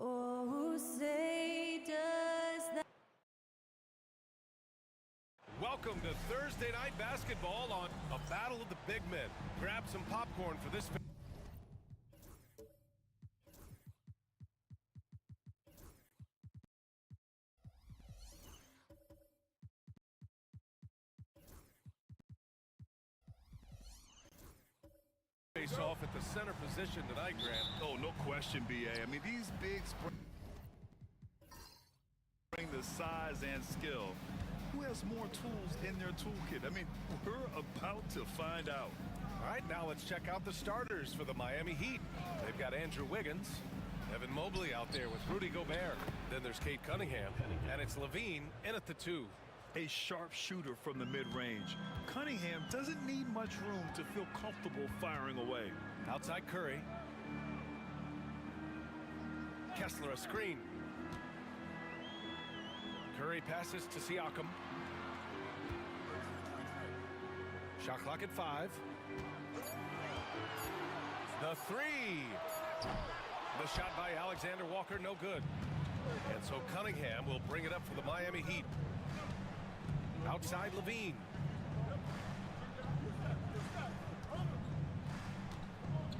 Oh, say does that. Welcome to Thursday Night Basketball on a battle of the big men. Grab some popcorn for this. Face off at the center position tonight, Grant. Oh, no question, B.A. I mean, these bigs bring the size and skill. Who has more tools in their toolkit? I mean, we're about to find out. All right, now let's check out the starters for the Miami Heat. They've got Andrew Wiggins, Evan Mobley out there with Rudy Gobert. Then there's Kate Cunningham, and it's Levine in at the 2. A sharp shooter from the mid-range. Cunningham doesn't need much room to feel comfortable firing away. Outside Curry. Kessler a screen. Curry passes to Siakam. Shot clock at 5. The 3. The shot by Alexander Walker, no good. And so Cunningham will bring it up for the Miami Heat. Outside Levine.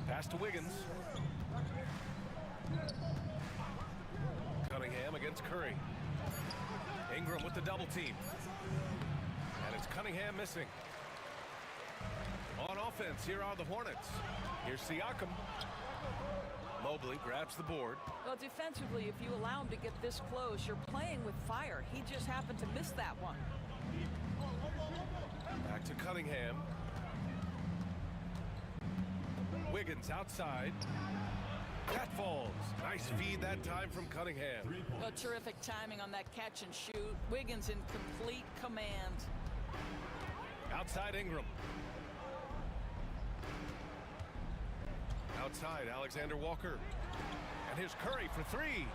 Pass to Wiggins. Cunningham against Curry. Ingram with the double team. Cunningham missing. On offense, here are the Hornets. Here's Siakam. Mobley grabs the board. Well, defensively, if you allow him to get this close, you're playing with fire. He just happened to miss that one. Back to Cunningham. Wiggins outside. That falls. Nice feed that time from Cunningham. A terrific timing on that catch and shoot. Wiggins in complete command. Outside Ingram. Outside Alexander Walker. And here's Curry for three.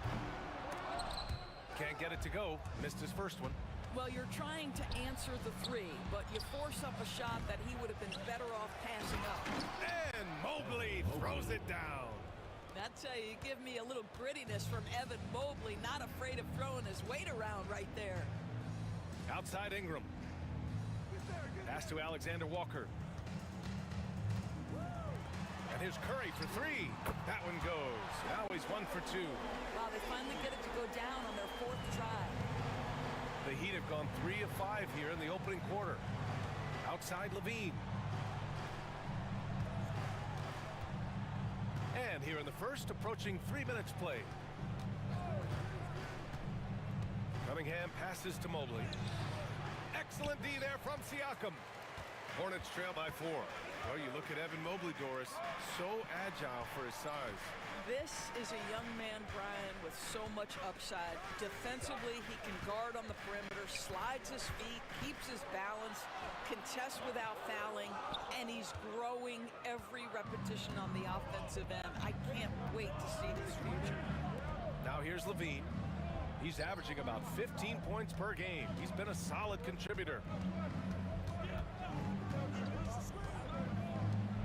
Can't get it to go. Missed his first one. Well, you're trying to answer the three, but you force up a shot that he would have been better off passing up. And Mobley throws it down. That's how you give me a little grittiness from Evan Mobley, not afraid of throwing his weight around right there. Outside Ingram. Pass to Alexander Walker. And here's Curry for three. That one goes. Now he's 1 for 2. Wow, they finally get it to go down on their 4th try. The Heat have gone 3 of 5 here in the opening quarter. Outside Levine. And here in the first, approaching 3 minutes play. Cunningham passes to Mobley. Excellent D there from Siakam. Hornets trail by 4. Well, you look at Evan Mobley, Doris, so agile for his size. This is a young man, Brian, with so much upside. Defensively, he can guard on the perimeter, slides his feet, keeps his balance, contests without fouling, and he's growing every repetition on the offensive end. I can't wait to see his future. Now here's Levine. He's averaging about 15 points per game. He's been a solid contributor.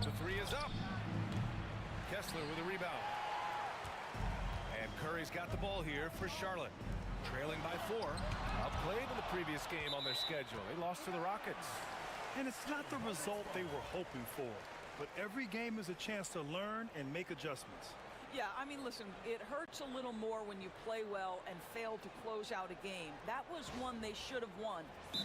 The three is up. Kessler with a rebound. And Curry's got the ball here for Charlotte. Trailing by 4. Outplayed in the previous game on their schedule. They lost to the Rockets. And it's not the result they were hoping for. But every game is a chance to learn and make adjustments. Yeah, I mean, listen, it hurts a little more when you play well and fail to close out a game. That was one they should have won.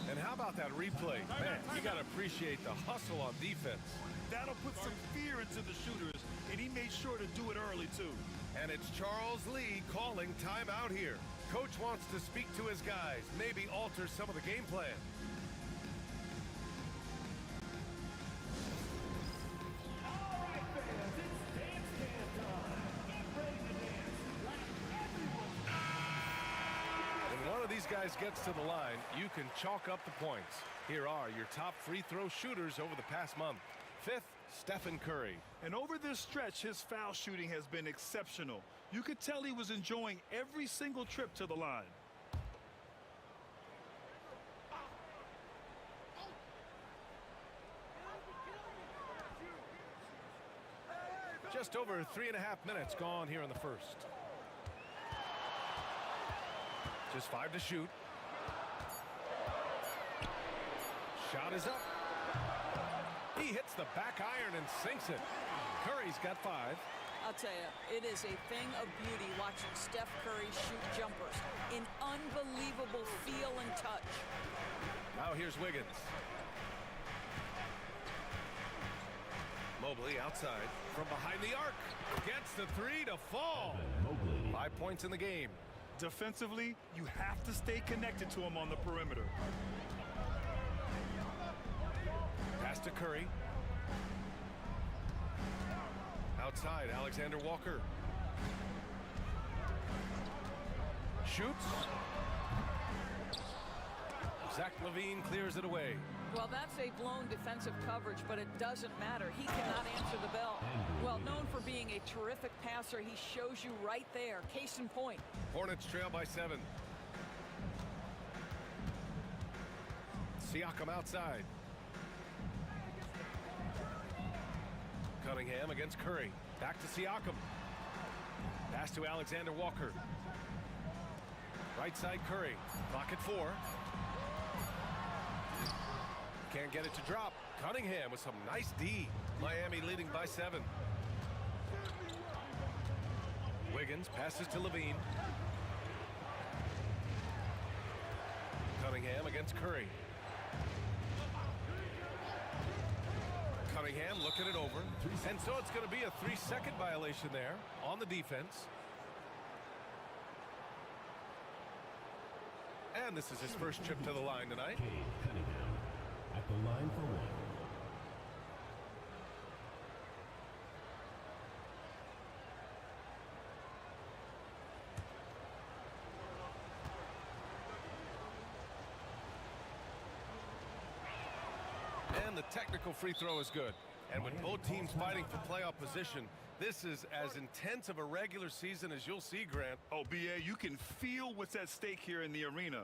And how about that replay? Man, you got to appreciate the hustle on defense. That'll put some fear into the shooters, and he made sure to do it early, too. And it's Charles Lee calling timeout here. Coach wants to speak to his guys, maybe alter some of the game plan. When one of these guys gets to the line, you can chalk up the points. Here are your top free throw shooters over the past month. 5th, Stephen Curry. And over this stretch, his foul shooting has been exceptional. You could tell he was enjoying every single trip to the line. Just over 3.5 minutes gone here in the first. Just 5 to shoot. Shot is up. He hits the back iron and sinks it. Curry's got 5. I'll tell you, it is a thing of beauty watching Steph Curry shoot jumpers. An unbelievable feel and touch. Now here's Wiggins. Mobley outside from behind the arc. Gets the 3 to fall. 5 points in the game. Defensively, you have to stay connected to him on the perimeter. Pass to Curry. Outside, Alexander Walker. Shoots. Zach LaVine clears it away. Well, that's a blown defensive coverage, but it doesn't matter. He cannot answer the bell. Well, known for being a terrific passer, he shows you right there. Case in point. Hornets trail by 7. Siakam outside. Cunningham against Curry. Back to Siakam. Pass to Alexander Walker. Right side Curry. Clock at 4. Can't get it to drop. Cunningham with some nice D. Miami leading by 7. Wiggins passes to Levine. Cunningham against Curry. Cunningham looking it over. And so it's going to be a 3-second violation there on the defense. And this is his first trip to the line tonight. Cunningham at the line for one. And the technical free throw is good. And with both teams fighting for playoff position, this is as intense of a regular season as you'll see, Grant. Oh, BA, you can feel what's at stake here in the arena.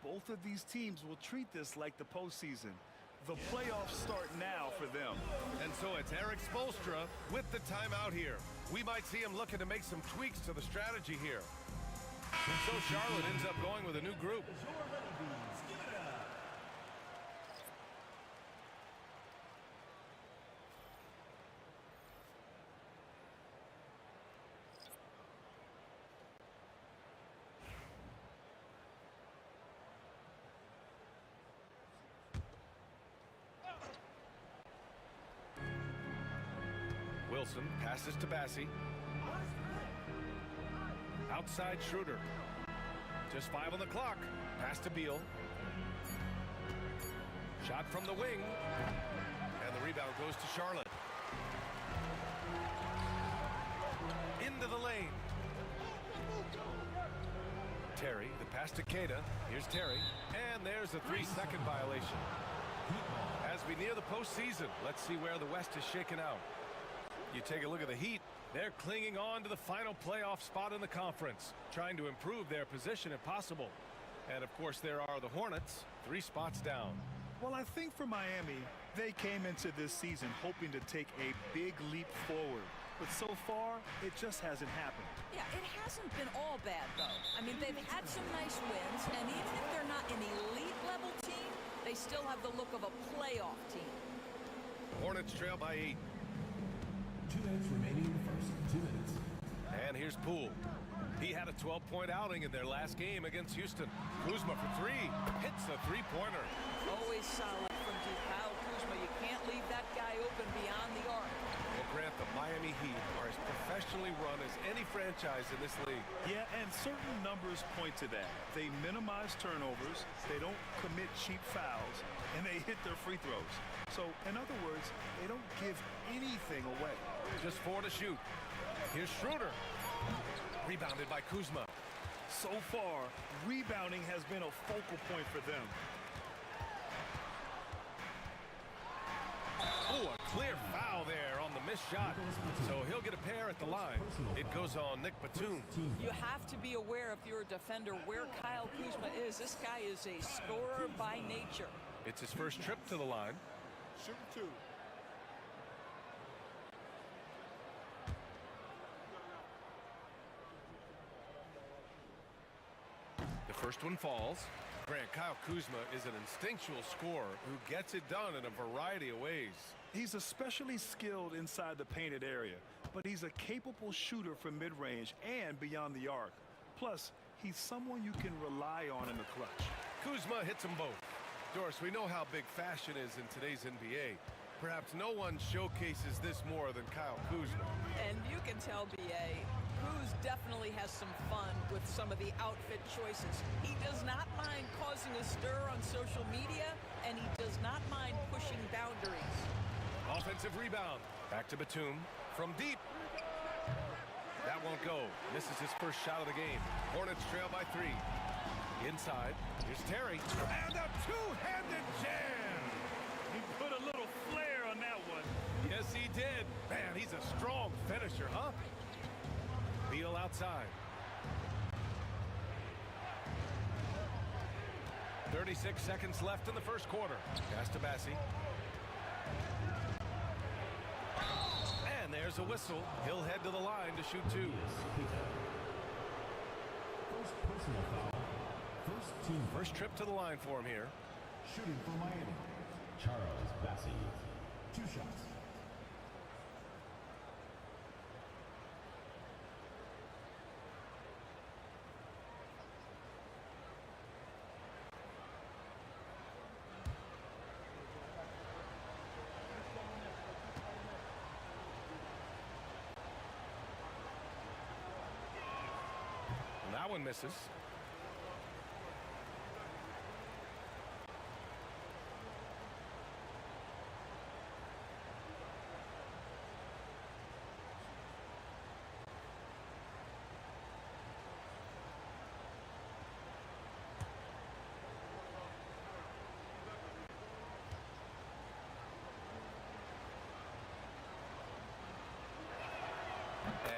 Both of these teams will treat this like the postseason. The playoffs start now for them. And so it's Eric Spoelstra with the timeout here. We might see him looking to make some tweaks to the strategy here. So Charlotte ends up going with a new group. Wilson passes to Bassi. Outside Schroeder. Just 5 on the clock. Pass to Beal. Shot from the wing. And the rebound goes to Charlotte. Into the lane. Terry, the pass to Queta. Here's Terry. And there's a 3-second violation. As we near the postseason, let's see where the West is shaken out. You take a look at the Heat. They're clinging on to the final playoff spot in the conference, trying to improve their position if possible. And, of course, there are the Hornets, 3 spots down. Well, I think for Miami, they came into this season hoping to take a big leap forward. But so far, it just hasn't happened. Yeah, it hasn't been all bad, though. I mean, they've had some nice wins, and even if they're not an elite-level team, they still have the look of a playoff team. Hornets trail by 8. 2 minutes remaining in the first. 2 minutes. And here's Poole. He had a 12-point outing in their last game against Houston. Kuzma for 3. Hits a 3-pointer. Always solid from deep. Kyle Kuzma, you can't leave that guy open beyond the arc. Well, Grant, the Miami Heat are as professionally run as any franchise in this league. Yeah, and certain numbers point to that. They minimize turnovers, they don't commit cheap fouls, and they hit their free throws. So, in other words, they don't give anything away. Just 4 to shoot. Here's Schroeder. Rebounded by Kuzma. So far, rebounding has been a focal point for them. Oh, a clear foul there on the missed shot. So he'll get a pair at the line. It goes on Nick Batum. You have to be aware if you're a defender where Kyle Kuzma is. This guy is a scorer by nature. It's his first trip to the line. Shoot 2. The first one falls. Grant, Kyle Kuzma is an instinctual scorer who gets it done in a variety of ways. He's especially skilled inside the painted area, but he's a capable shooter from mid-range and beyond the arc. Plus, he's someone you can rely on in the clutch. Kuzma hits them both. Doris, we know how big fashion is in today's NBA. Perhaps no one showcases this more than Kyle Kuzma. And you can tell, B.A., Kuz definitely has some fun with some of the outfit choices. He does not mind causing a stir on social media, and he does not mind pushing boundaries. Offensive rebound. Back to Batum. From deep. That won't go. This is his first shot of the game. Hornets trail by 3. Inside. Here's Terry. And a two-handed jam. He put a little flair on that one. Yes, he did. Man, he's a strong finisher, huh? Beal outside. 36 seconds left in the first quarter. Pass to Bassi. And there's a whistle. He'll head to the line to shoot 2. First personal foul. First team. First trip to the line for him here. Shooting for Miami. Charles Bassi. 2 shots. one misses.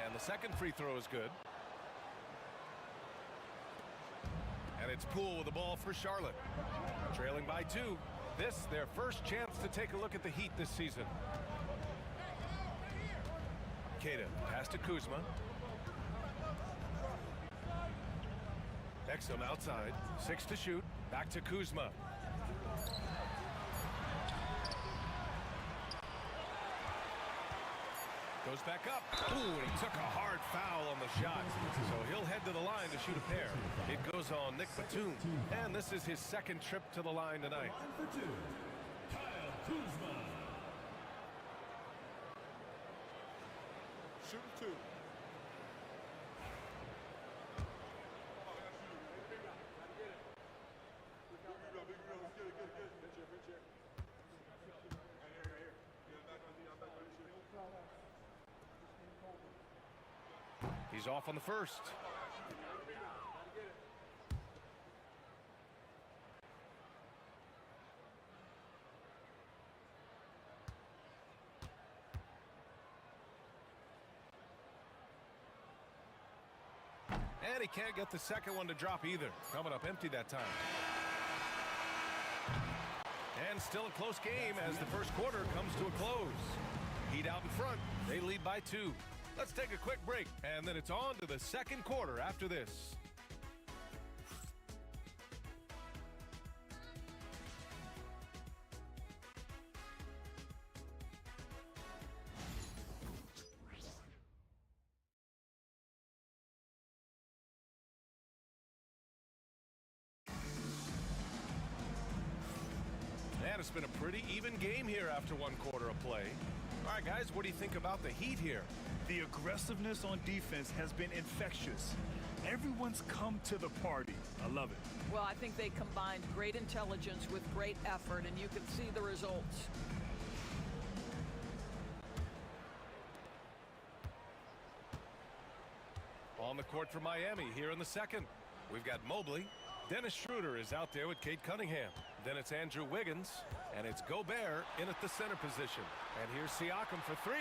And the second free throw is good. And it's Poole with the ball for Charlotte. Trailing by 2. This, their first chance to take a look at the Heat this season. Queta, pass to Kuzma. Exum outside. 6 to shoot. Back to Kuzma. Goes back up. Ooh, and he took a hard foul on the shot. So he'll head to the line to shoot a pair. It goes on Nick Batum. And this is his second trip to the line tonight. Shoot a 2. He's off on the first. And he can't get the second one to drop either. Coming up empty that time. And still a close game as the first quarter comes to a close. Heat out in front. They lead by 2. Let's take a quick break, and then it's on to the second quarter after this. And it's been a pretty even game here after one quarter of play. All right, guys, what do you think about the Heat here? The aggressiveness on defense has been infectious. Everyone's come to the party. I love it. Well, I think they combined great intelligence with great effort, and you can see the results. On the court for Miami here in the second. We've got Mobley. Dennis Schroeder is out there with Cade Cunningham. Then it's Andrew Wiggins, and it's Gobert in at the center position. And here's Siakam for 3.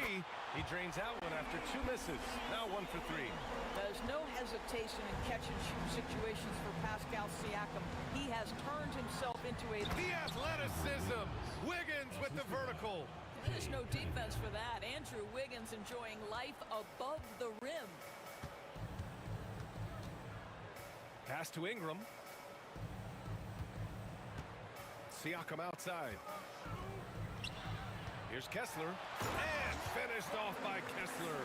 He drains out one after 2 misses. Now 1 for 3. There's no hesitation in catch-and-shoot situations for Pascal Siakam. He has turned himself into a... The athleticism! Wiggins with the vertical. There's no defense for that. Andrew Wiggins enjoying life above the rim. Pass to Ingram. Siakam outside. Here's Kessler. And finished off by Kessler.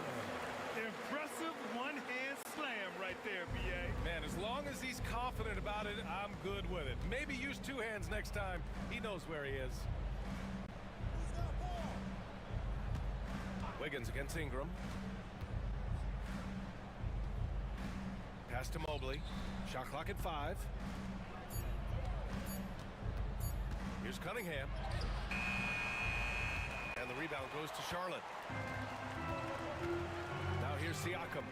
Impressive one-hand slam right there, B.A. Man, as long as he's confident about it, I'm good with it. Maybe use 2 hands next time. He knows where he is. Wiggins against Ingram. Pass to Mobley. Shot clock at 5. Here's Cunningham. And the rebound goes to Charlotte. Now here's Siakam.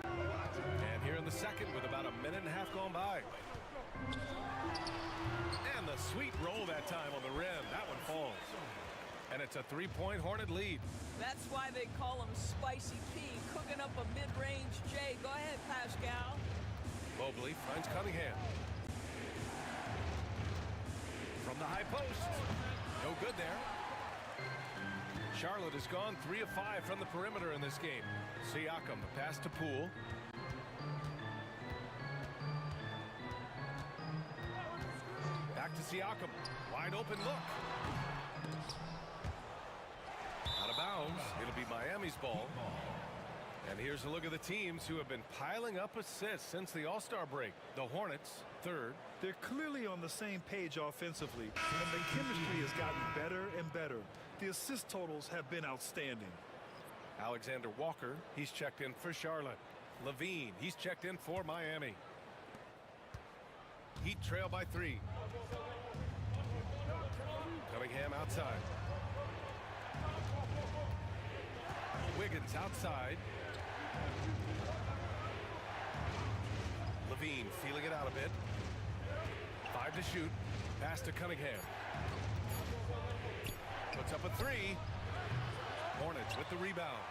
And here in the second with about a minute and a half gone by. And the sweet roll that time on the rim. That one falls. And it's a 3-point Hornet lead. That's why they call him Spicy P, cooking up a mid-range J. Go ahead, Pascal. Mobley finds Cunningham. From the high post. No good there. Charlotte has gone 3 of 5 from the perimeter in this game. Siakam, the pass to Poole. Back to Siakam. Wide open look. Out of bounds. It'll be Miami's ball. And here's a look at the teams who have been piling up assists since the All-Star break. The Hornets, 3rd. They're clearly on the same page offensively, and the chemistry has gotten better and better. The assist totals have been outstanding. Alexander Walker, he's checked in for Charlotte. Levine, he's checked in for Miami. Heat trail by 3. Cunningham outside. Wiggins outside. Levine feeling it out a bit. 5 to shoot. Pass to Cunningham. Puts up a 3. Hornets with the rebound.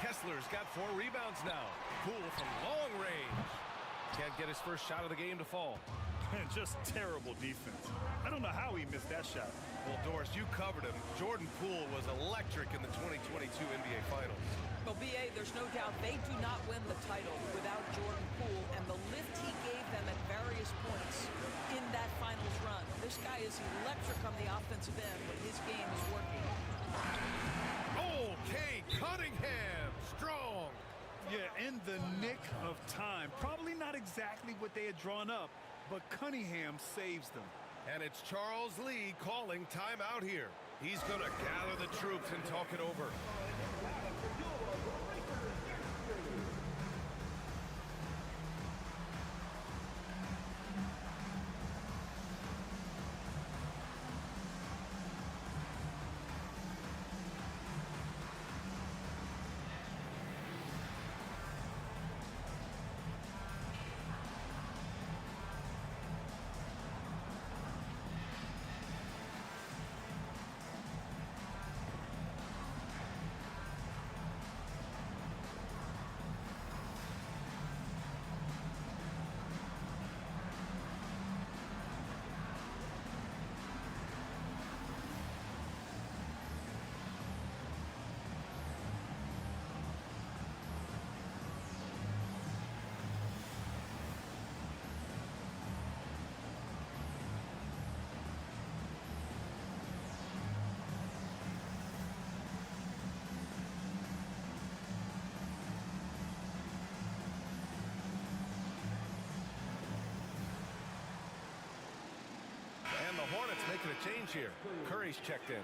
Kessler's got 4 rebounds now. Poole from long range. Can't get his first shot of the game to fall. And just terrible defense. I don't know how he missed that shot. Well, Doris, you covered him. Jordan Poole was electric in the 2022 NBA Finals. Well, BA, there's no doubt they do not win the title without Jordan Poole and the lift he gave them at various points in that finals run. This guy is electric on the offensive end when his game is working. Oh, Kay Cunningham, strong. Yeah, in the nick of time. Probably not exactly what they had drawn up, but Cunningham saves them. And it's Charles Lee calling timeout here. He's going to gather the troops and talk it over. And the Hornets making a change here. Curry's checked in.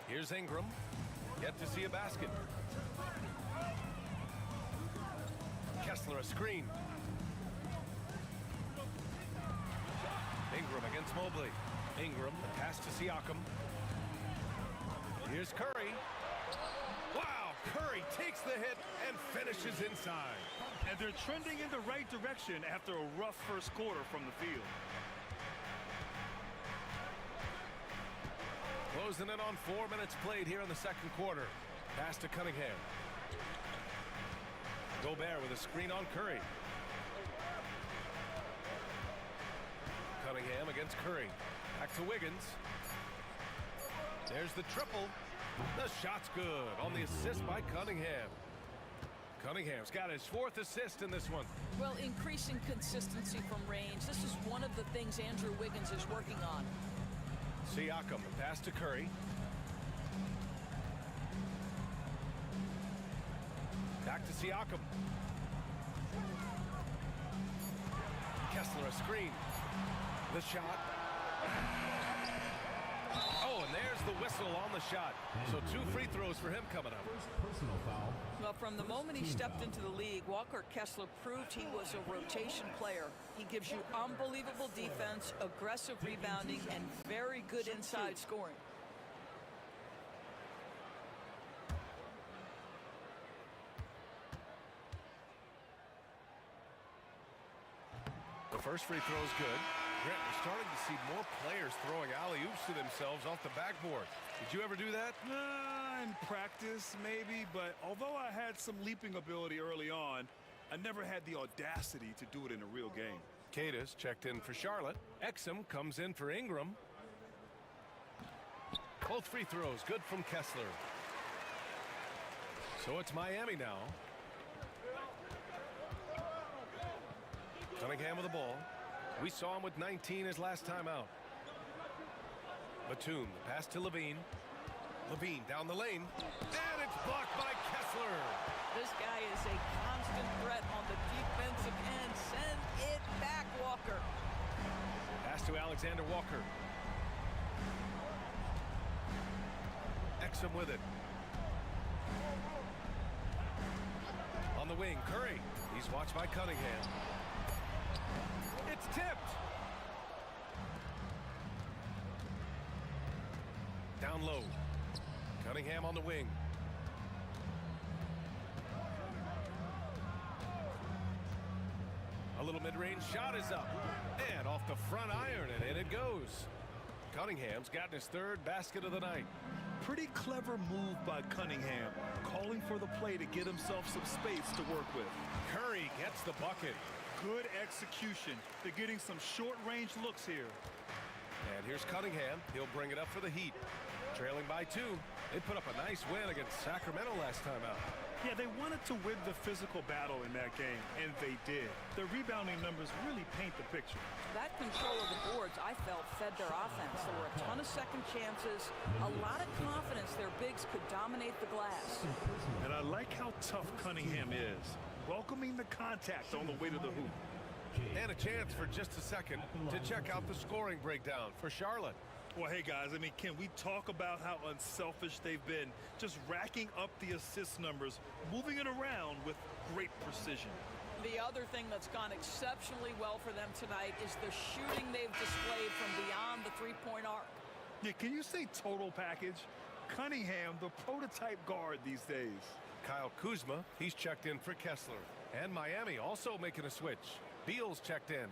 Here's Ingram. Yet to see a basket. Kessler a screen. Ingram against Mobley. Ingram, the pass to Siakam. Here's Curry. Wow, Curry takes the hit and finishes inside. And they're trending in the right direction after a rough first quarter from the field. Closing in on 4 minutes played here in the second quarter. Pass to Cunningham. Gobert with a screen on Curry. Cunningham against Curry. Back to Wiggins. There's the triple. The shot's good on the assist by Cunningham. Cunningham's got his 4th assist in this one. Well, increasing consistency from range. This is one of the things Andrew Wiggins is working on. Siakam, the pass to Curry. Back to Siakam. Kessler a screen. The shot. Oh, and there's the whistle on the shot. So 2 free throws for him coming up. Personal foul. Well, from the moment he stepped into the league, Walker Kessler proved he was a rotation player. He gives you unbelievable defense, aggressive rebounding, and very good inside scoring. The first free throw is good. Grant, we're starting to see more players throwing alley-oops to themselves off the backboard. Did you ever do that? In practice, maybe, but although I had some leaping ability early on, I never had the audacity to do it in a real game. Cadiz checked in for Charlotte. Exum comes in for Ingram. Both free throws good from Kessler. So it's Miami now. Cunningham with the ball. We saw him with 19 his last time out. Batum, the pass to Levine. Levine down the lane, and it's blocked by Kessler. This guy is a constant threat on the defensive end. Send it back, Walker. Pass to Alexander Walker. Exum with it. On the wing, Curry. He's watched by Cunningham. It's tipped. Down low. Cunningham on the wing. A little mid-range shot is up. And off the front iron, and in it goes. Cunningham's gotten his third basket of the night. Pretty clever move by Cunningham, calling for the play to get himself some space to work with. Curry gets the bucket. Good execution. They're getting some short-range looks here. And here's Cunningham. He'll bring it up for the Heat. Trailing by 2. They put up a nice win against Sacramento last time out. Yeah, they wanted to win the physical battle in that game, and they did. Their rebounding numbers really paint the picture. That control of the boards, I felt, fed their offense. There were a ton of second chances, a lot of confidence their bigs could dominate the glass. And I like how tough Cunningham is, welcoming the contact on the way to the hoop. And a chance for just a second to check out the scoring breakdown for Charlotte. Well, hey, guys, I mean, can we talk about how unselfish they've been? Just racking up the assist numbers, moving it around with great precision. The other thing that's gone exceptionally well for them tonight is the shooting they've displayed from beyond the three-point arc. Yeah, can you say total package? Cunningham, the prototype guard these days. Kyle Kuzma, he's checked in for Kessler. And Miami also making a switch. Beal's checked in.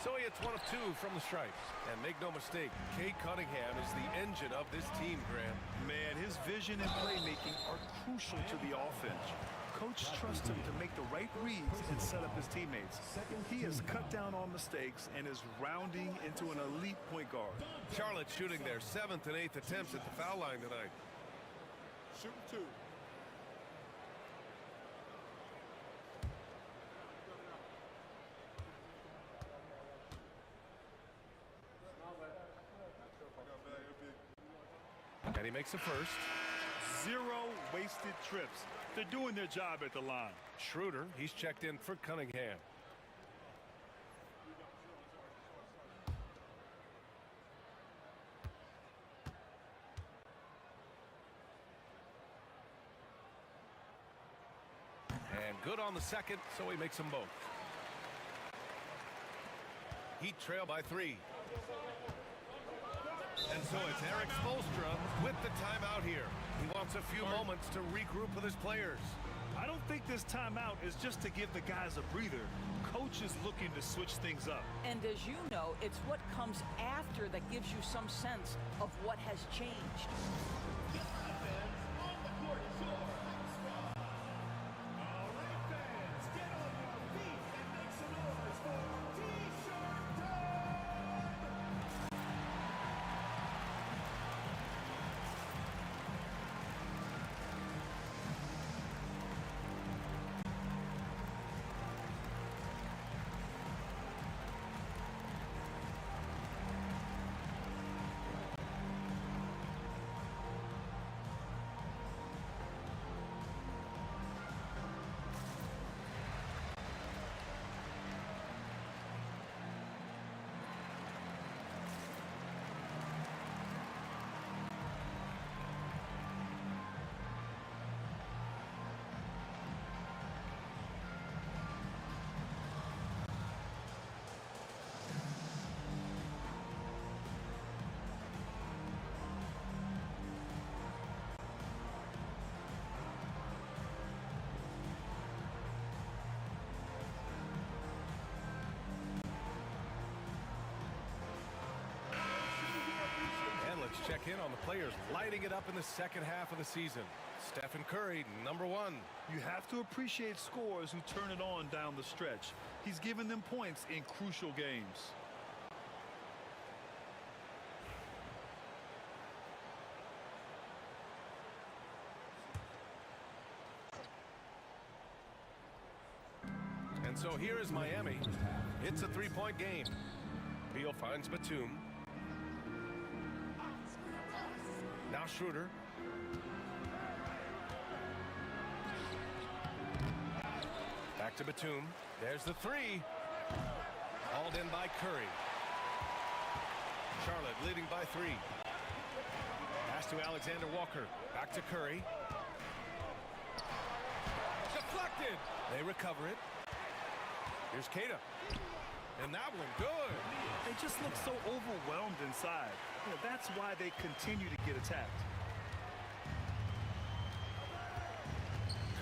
So he hits 1 of 2 from the stripe. And make no mistake, Cade Cunningham is the engine of this team, Graham. Man, his vision and playmaking are crucial to the offense. Coach trusts him to make the right reads and set up his teammates. He has cut down on mistakes and is rounding into an elite point guard. Charlotte shooting their 7th and 8th attempts at the foul line tonight. Shooting 2. And he makes the first. 0 wasted trips. They're doing their job at the line. Schroeder, he's checked in for Cunningham. And good on the second, so he makes them both. Heat trail by 3. And so it's Eric Spoelstra with the timeout here. He wants a few moments to regroup with his players. I don't think this timeout is just to give the guys a breather. Coach is looking to switch things up. And as you know, it's what comes after that gives you some sense of what has changed. Check in on the players lighting it up in the second half of the season. Stephen Curry, number 1. You have to appreciate scorers who turn it on down the stretch. He's given them points in crucial games. And so here is Miami. It's a three-point game. Beal finds Batum. Now Schroeder. Back to Batum. There's the three. Hauled in by Curry. Charlotte leading by 3. Pass to Alexander Walker. Back to Curry. Deflected. They recover it. Here's Keita. And that one good. They just look so overwhelmed inside. You know, that's why they continue to get attacked.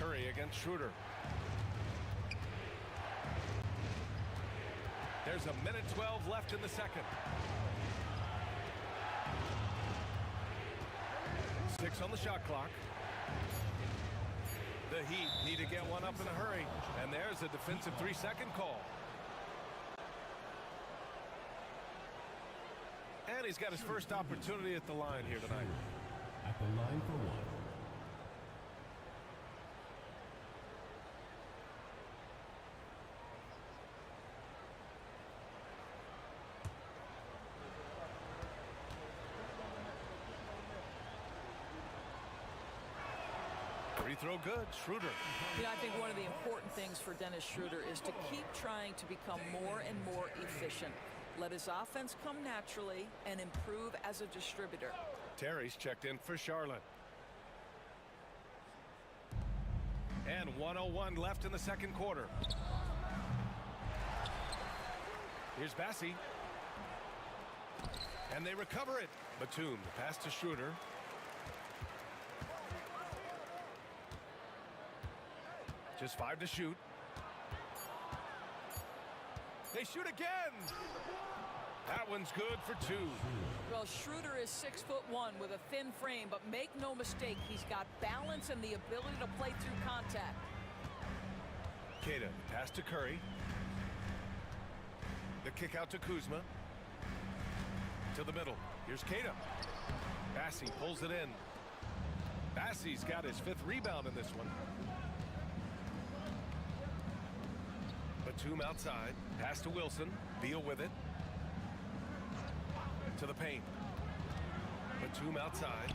Curry against Schroeder. There's a minute 12 left in the second. 6 on the shot clock. The Heat need to get one up in a hurry. And there's a defensive 3-second call. And he's got his first opportunity at the line here tonight. At the line for one. Free throw good. Schroeder. You know, I think one of the important things for Dennis Schroeder is to keep trying to become more and more efficient. Let his offense come naturally and improve as a distributor. Terry's checked in for Charlotte. And 1:01 left in the second quarter. Here's Bassi. And they recover it. Batum, the pass to Schroeder. Just 5 to shoot. They shoot again. That one's good for 2. Well, Schroeder is 6'1" with a thin frame, but make no mistake, he's got balance and the ability to play through contact. Keita, pass to Curry. The kick out to Kuzma. To the middle. Here's Keita. Bassi pulls it in. Bassi's got his 5th rebound in this one. Batum outside. Pass to Wilson. Beal with it. To the paint. Batum outside.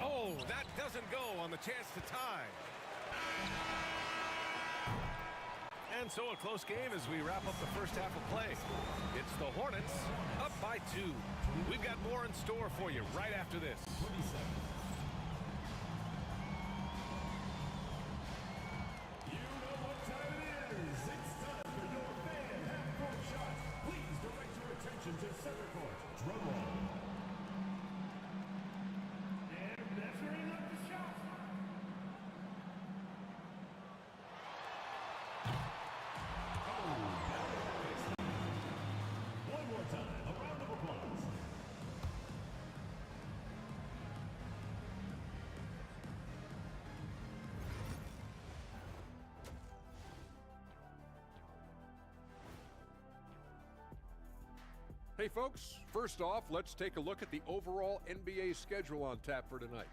Oh, that doesn't go on the chance to tie. And so a close game as we wrap up the first half of play. It's the Hornets up by 2. We've got more in store for you right after this. Hey folks, first off, let's take a look at the overall NBA schedule on tap for tonight.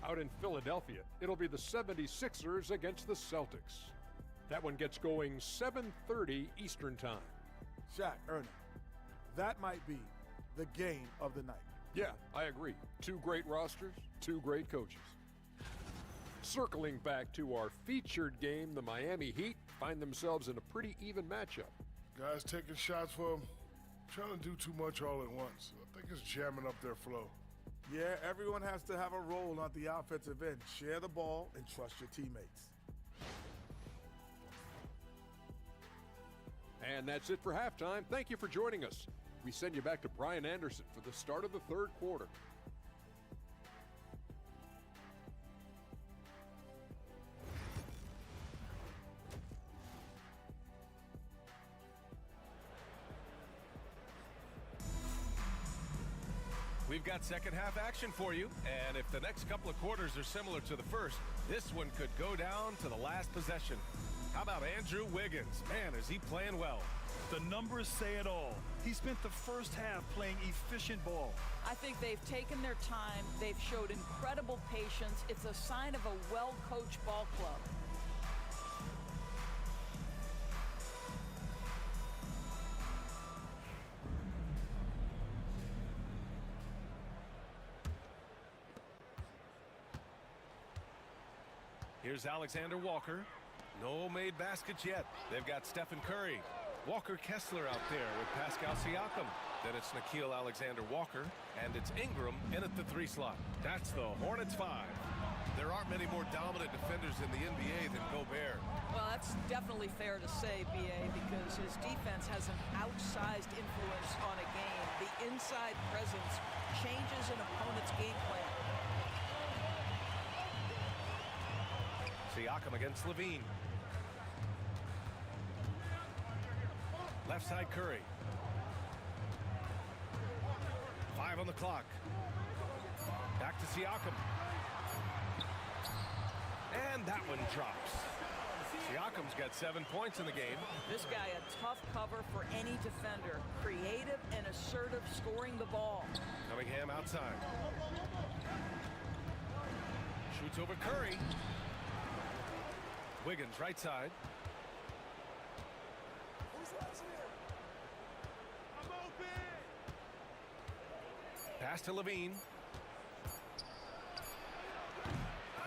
Out in Philadelphia, it'll be the 76ers against the Celtics. That one gets going 7:30 Eastern time. Shaq, Ernie, that might be the game of the night. Yeah, I agree. 2 great rosters, 2 great coaches. Circling back to our featured game, the Miami Heat find themselves in a pretty even matchup. Guys taking shots for them, trying to do too much all at once. I think it's jamming up their flow. Yeah, everyone has to have a role on the offensive end. Share the ball and trust your teammates. And that's it for halftime. Thank you for joining us. We send you back to Brian Anderson for the start of the third quarter. We've got second half action for you, and if the next couple of quarters are similar to the first, this one could go down to the last possession. How about Andrew Wiggins? Man, is he playing well. The numbers say it all. He spent the first half playing efficient ball. I think they've taken their time. They've showed incredible patience. It's a sign of a well-coached ball club. Here's Alexander Walker. No made baskets yet. They've got Stephen Curry. Walker Kessler out there with Pascal Siakam. Then it's Nickeil Alexander-Walker, and it's Ingram in at the 3 slot. That's the Hornets 5. There aren't many more dominant defenders in the NBA than Gobert. Well, that's definitely fair to say, B.A., because his defense has an outsized influence on a game. The inside presence changes an opponent's game plan. Siakam against Levine. Left side Curry. 5 on the clock. Back to Siakam. And that one drops. Siakam's got 7 points in the game. This guy a tough cover for any defender. Creative and assertive scoring the ball. Cunningham outside. Shoots over Curry. Wiggins right side. Pass to Levine.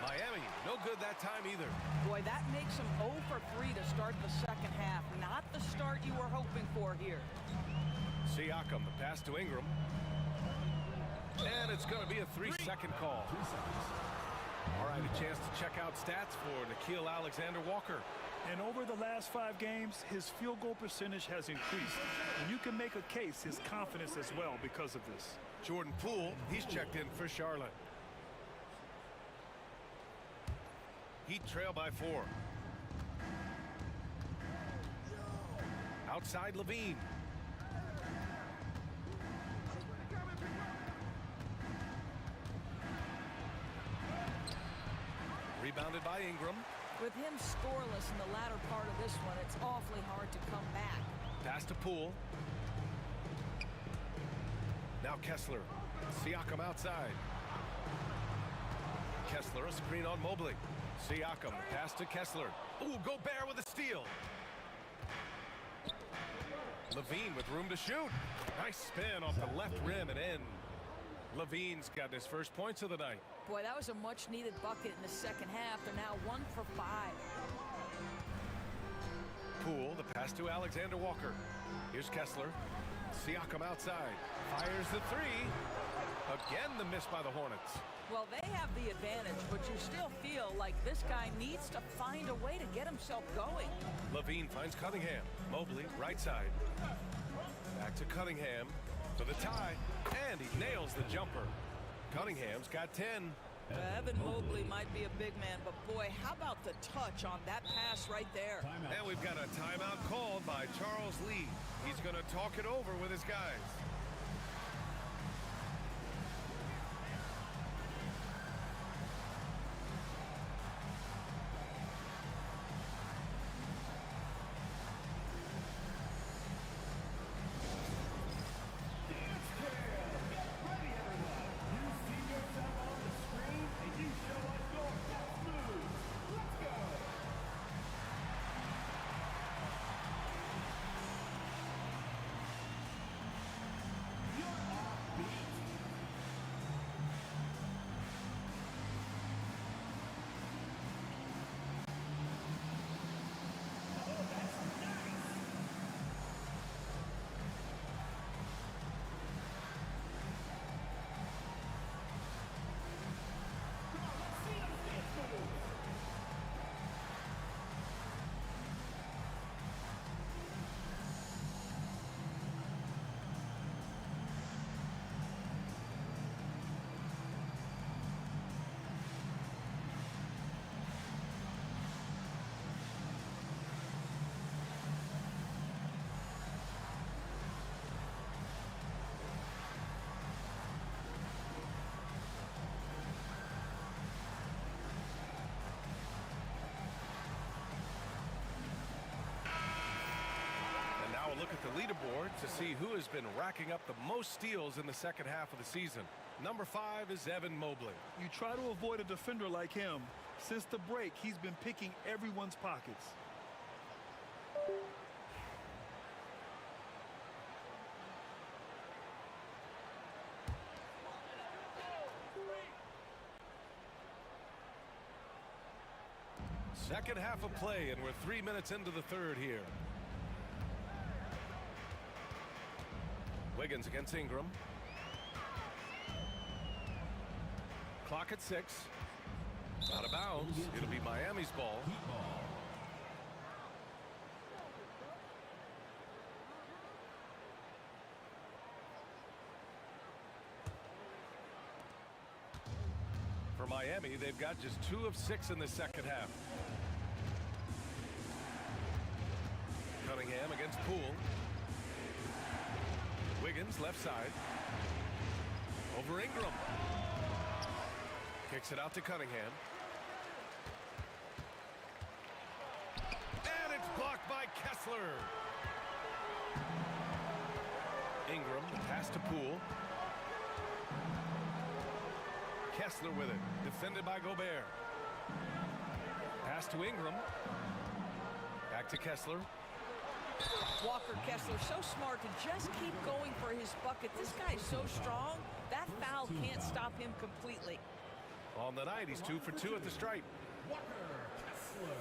Miami, no good that time either. Boy, that makes him 0 for 3 to start the second half. Not the start you were hoping for here. Siakam, the pass to Ingram. And it's going to be a 3-second call. All right, a chance to check out stats for Nickeil Alexander-Walker. And over the last 5 games, his field goal percentage has increased. And you can make a case his confidence as well because of this. Jordan Poole, he's checked in for Charlotte. Heat trail by 4. Outside Levine. Rebounded by Ingram. With him scoreless in the latter part of this one, it's awfully hard to come back. Pass to Poole. Now Kessler. Siakam outside. Kessler, a screen on Mobley. Siakam, pass to Kessler. Ooh, Gobert with a steal. Levine with room to shoot. Nice spin off the left rim and in. Levine's got his first points of the night. Boy, that was a much-needed bucket in the second half. They're now 1 for 5. Poole, the pass to Alexander Walker. Here's Kessler. Siakam outside. Fires the 3. Again, the miss by the Hornets. Well, they have the advantage, but you still feel like this guy needs to find a way to get himself going. Levine finds Cunningham. Mobley, right side. Back to Cunningham for the tie, and he nails the jumper. Cunningham's got 10. Evan Mobley might be a big man, but boy, how about the touch on that pass right there? And we've got a timeout called by Charles Lee. He's going to talk it over with his guys. Look at the leaderboard to see who has been racking up the most steals in the second half of the season. Number 5 is Evan Mobley. You try to avoid a defender like him. Since the break, he's been picking everyone's pockets. Second half of play, and we're 3 minutes into the third here. Wiggins against Ingram. Clock at 6. Out of bounds. It'll be Miami's ball. For Miami, they've got just 2 of 6 in the second half. Cunningham against Poole. Wiggins left side. Over Ingram. Kicks it out to Cunningham. And it's blocked by Kessler. Ingram, the pass to Poole. Kessler with it. Defended by Gobert. Pass to Ingram. Back to Kessler. Walker Kessler so smart to just keep going for his bucket. This guy's so strong, that foul can't stop him completely. On the night, he's 2 for 2 at the stripe. Walker Kessler.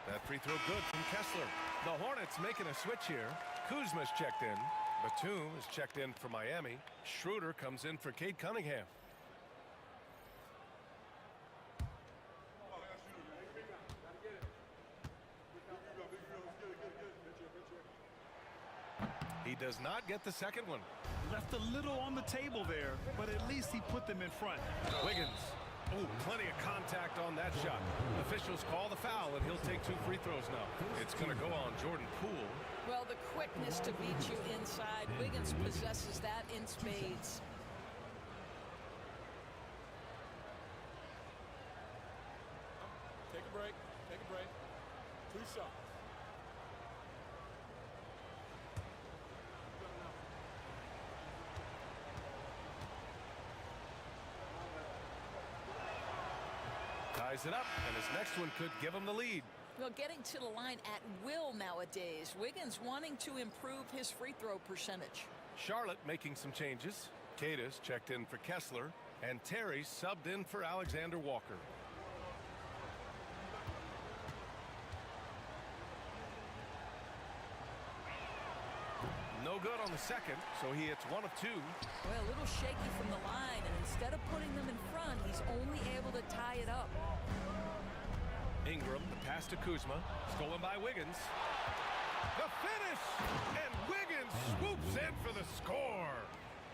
That free throw good from Kessler. The Hornets making a switch here. Kuzma's checked in. Batum is checked in for Miami. Schroeder comes in for Cade Cunningham. He does not get the second one. Left a little on the table there, but at least he put them in front. Wiggins. Oh, plenty of contact on that shot. Officials call the foul, and he'll take 2 free throws now. It's going to go on Jordan Poole. Well, the quickness to beat you inside, Wiggins possesses that in spades. Take a break. Take a break. 2 shots. Ties it up, and his next one could give him the lead. Well, getting to the line at will nowadays. Wiggins wanting to improve his free throw percentage. Charlotte making some changes. Cadiz checked in for Kessler, and Terry subbed in for Alexander Walker. No good on the second, so he hits 1 of 2. Well, a little shaky from the line, and instead of putting them in front, he's only able to tie it up. Ingram, the pass to Kuzma, stolen by Wiggins. The finish! And Wiggins swoops in for the score.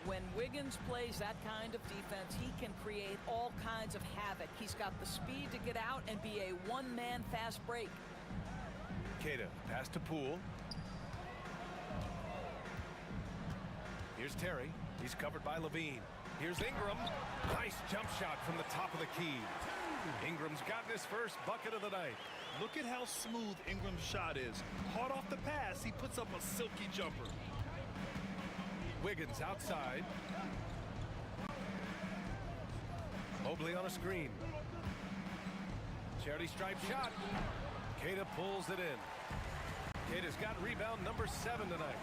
When Wiggins plays that kind of defense, he can create all kinds of havoc. He's got the speed to get out and be a one-man fast break. Queta, pass to Poole. Here's Terry. He's covered by Levine. Here's Ingram. Nice jump shot from the top of the key. Ingram's gotten his first bucket of the night. Look at how smooth Ingram's shot is. Hard off the pass, he puts up a silky jumper. Wiggins outside. Mobley on a screen. Charity stripe shot. Queta pulls it in. Queta's got rebound number 7 tonight.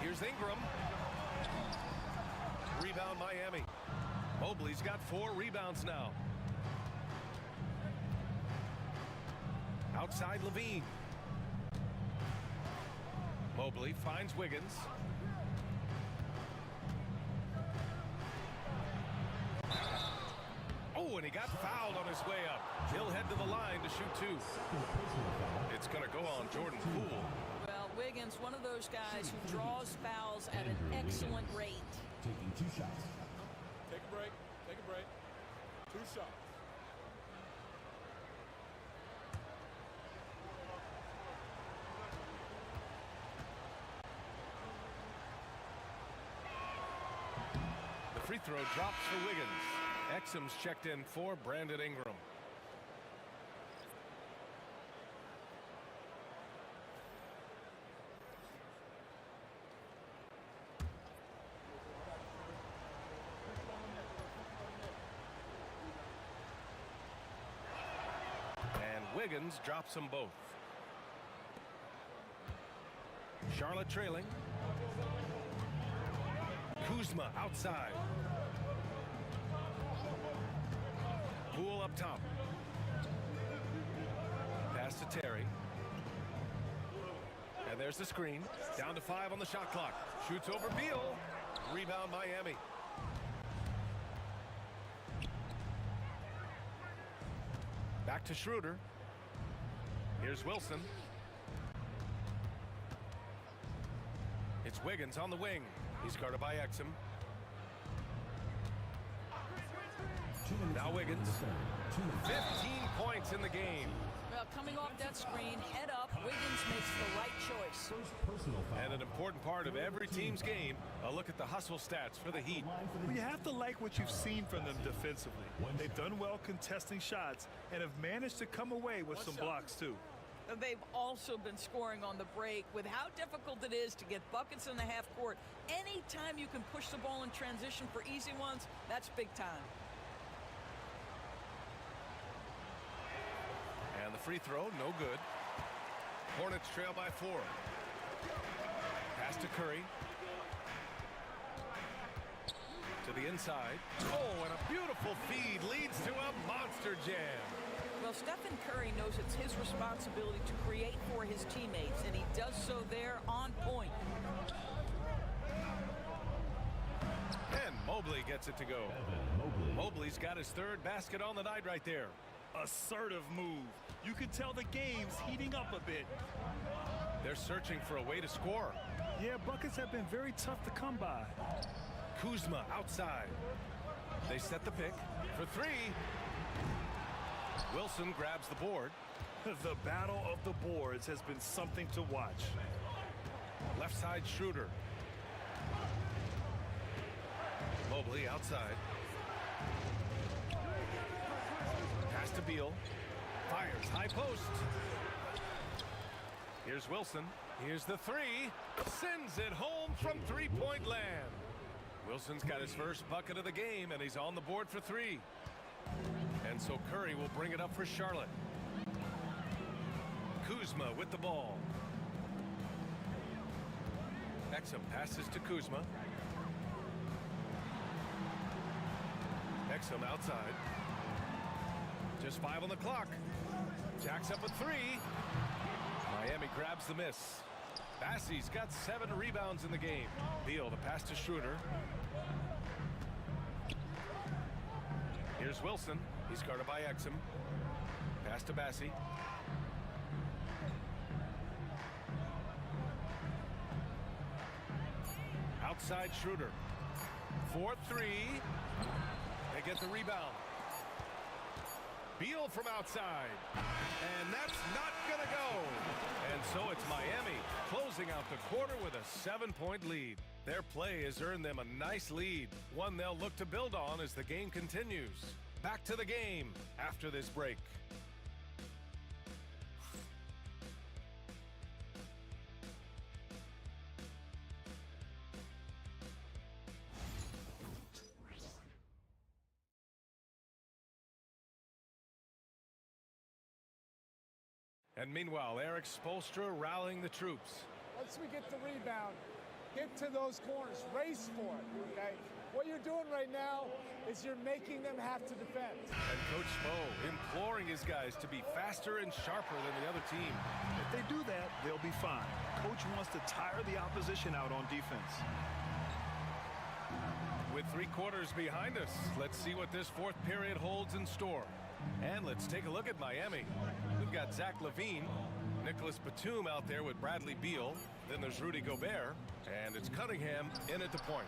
Here's Ingram. Rebound Miami. Mobley's got 4 rebounds now. Outside Levine. Mobley finds Wiggins. Oh, and he got fouled on his way up. He'll head to the line to shoot 2. It's going to go on Jordan Poole. Well, Wiggins, one of those guys who draws fouls at an excellent rate. Taking 2 shots. Take a break. Take a break. 2 shots. The free throw drops for Wiggins. Exum's checked in for Brandon Ingram. Wiggins drops them both. Charlotte trailing. Kuzma outside. Poole up top. Pass to Terry. And there's the screen. Down to 5 on the shot clock. Shoots over Beal. Rebound Miami. Back to Schroeder. Here's Wilson. It's Wiggins on the wing. He's guarded by Exum. Now Wiggins. 15 points in the game. Well, coming off that screen, head up, Wiggins makes the right choice. And an important part of every team's game, a look at the hustle stats for the Heat. Well, you have to like what you've seen from them defensively. They've done well contesting shots and have managed to come away with some blocks, too. They've also been scoring on the break. With how difficult it is to get buckets in the half court, anytime you can push the ball in transition for easy ones, that's big time. And the free throw, no good. Hornets trail by 4. Pass to Curry. To the inside. Oh, and a beautiful feed leads to a monster jam. Well, Stephen Curry knows it's his responsibility to create for his teammates, and he does so there on point. And Mobley gets it to go. Mobley's got his 3rd basket on the night right there. Assertive move. You can tell the game's heating up a bit. They're searching for a way to score. Yeah, buckets have been very tough to come by. Kuzma outside. They set the pick for 3. Wilson grabs the board. The battle of the boards has been something to watch. Left side Schroeder. Mobley outside. Pass to Beal. Fires high post. Here's Wilson. Here's the 3. Sends it home from 3-point land. Wilson's got his first bucket of the game, and he's on the board for 3. And so Curry will bring it up for Charlotte. Kuzma with the ball. Exum passes to Kuzma. Exum outside. Just 5 on the clock. Jacks up a 3. Miami grabs the miss. Bassey's got 7 rebounds in the game. Beal the pass to Schroeder. Here's Wilson. He's guarded by Exum. Pass to Bassey. Outside Schroeder. 4-3. They get the rebound. Beal from outside. And that's not going to go. And so it's Miami closing out the quarter with a 7-point lead. Their play has earned them a nice lead, one they'll look to build on as the game continues. Back to the game after this break. And meanwhile, Eric Spoelstra rallying the troops. Once we get the rebound, get to those corners, race for it, okay? What you're doing right now is you're making them have to defend. And Coach Spo imploring his guys to be faster and sharper than the other team. If they do that, they'll be fine. Coach wants to tire the opposition out on defense. With 3 quarters behind us, let's see what this 4th period holds in store. And let's take a look at Miami. We've got Zach LaVine, Nicholas Batum out there with Bradley Beal. Then there's Rudy Gobert, and it's Cunningham in at the point.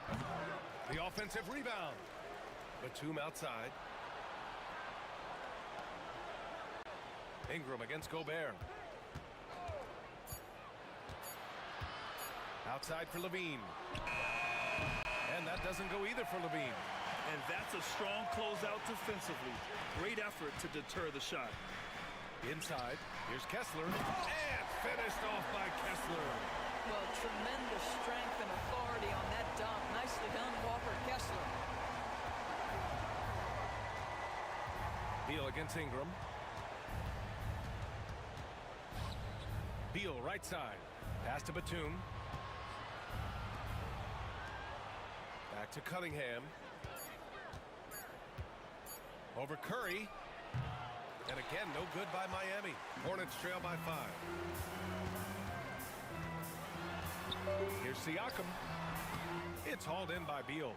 The offensive rebound. Batum outside. Ingram against Gobert. Outside for LaVine. And that doesn't go either for LaVine. And that's a strong closeout defensively. Great effort to deter the shot. Inside, here's Kessler. And finished off by Kessler. Well, tremendous strength and authority on that dunk. Nicely done, Walker Kessler. Beal against Ingram. Beal right side. Pass to Batum. Back to Cunningham. Over Curry. And again, no good by Miami. Hornets trail by 5. Here's Siakam. It's hauled in by Beal.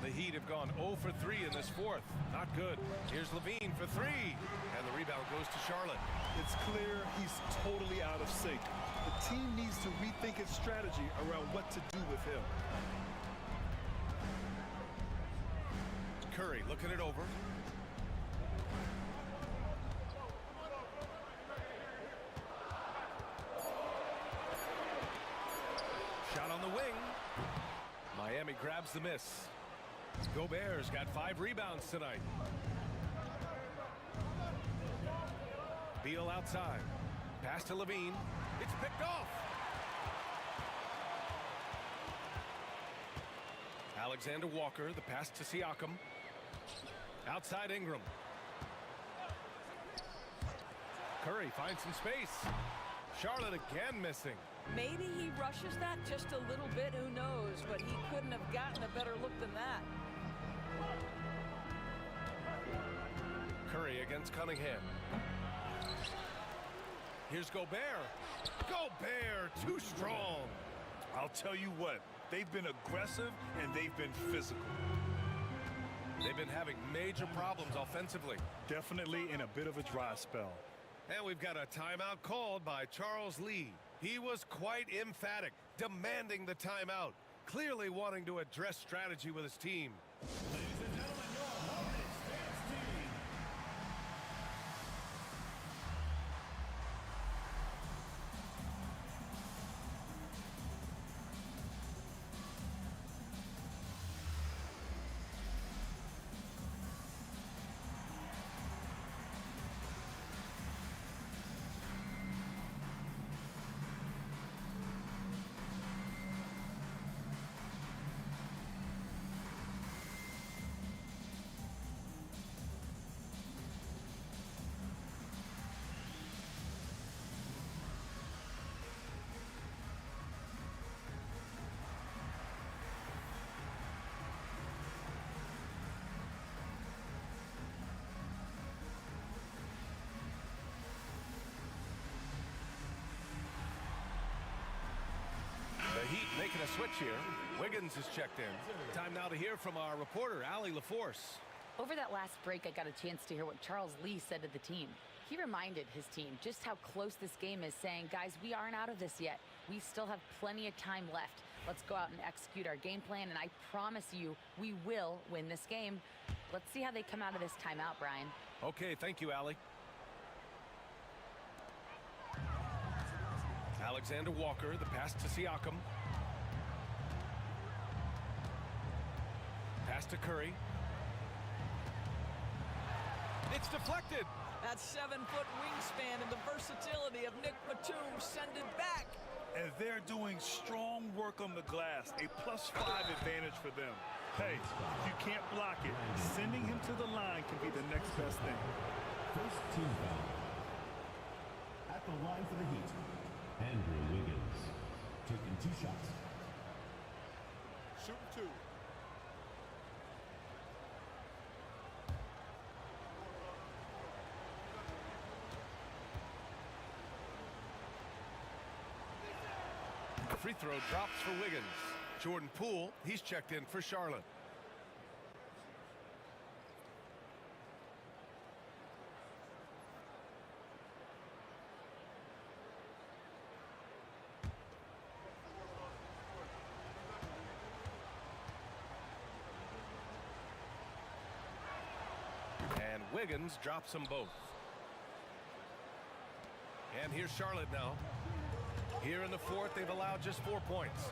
The Heat have gone 0 for 3 in this fourth. Not good. Here's Levine for 3. And the rebound goes to Charlotte. It's clear he's totally out of sync. The team needs to rethink its strategy around what to do with him. Curry looking it over. Shot on the wing. Miami grabs the miss. Gobert's got 5 rebounds tonight. Beal outside. Pass to Levine. It's picked off. Alexander Walker, the pass to Siakam. Outside Ingram. Curry finds some space. Charlotte again missing. Maybe he rushes that just a little bit, who knows, but he couldn't have gotten a better look than that. Curry against Cunningham. Here's Gobert. Gobert, too strong. I'll tell you what, they've been aggressive and they've been physical. They've been having major problems offensively. Definitely in a bit of a dry spell. And we've got a timeout called by Charles Lee. He was quite emphatic, demanding the timeout, clearly wanting to address strategy with his team. Ladies and gentlemen, your Hornets dance team. The Heat making a switch here. Wiggins is checked in. Time now to hear from our reporter, Allie LaForce. Over that last break, I got a chance to hear what Charles Lee said to the team. He reminded his team just how close this game is, saying, guys, we aren't out of this yet. We still have plenty of time left. Let's go out and execute our game plan, and I promise you, we will win this game. Let's see how they come out of this timeout, Brian. Okay, thank you, Allie. Alexander Walker, the pass to Siakam. Pass to Curry. It's deflected. That 7-foot wingspan and the versatility of Nick Batum send it back. And they're doing strong work on the glass, a +5 advantage for them. Hey, if you can't block it, sending him to the line can be the next best thing. First team foul. At the line for the Heat, Andrew Wiggins, taking 2 shots. Shooting 2. Free throw drops for Wiggins. Jordan Poole, he's checked in for Charlotte. And Wiggins drops them both. And here's Charlotte now. Here in the fourth, they've allowed just 4 points.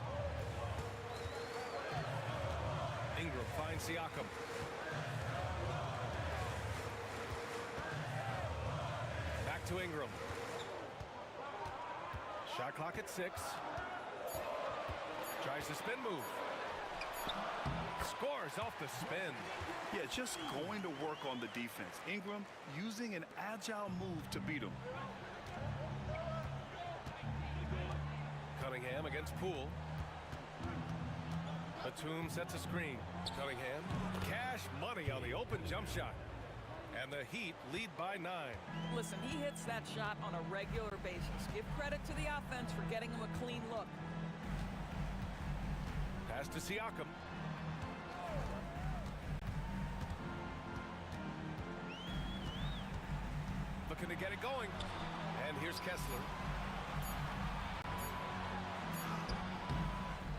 Ingram finds Siakam. Back to Ingram. Shot clock at 6. Tries the spin move. Scores off the spin. Yeah, just going to work on the defense. Ingram using an agile move to beat him. Cunningham against Poole. Batum sets a screen. Cunningham. Cash money on the open jump shot. And the Heat lead by 9. Listen, he hits that shot on a regular basis. Give credit to the offense for getting him a clean look. Pass to Siakam. Looking to get it going. And here's Kessler.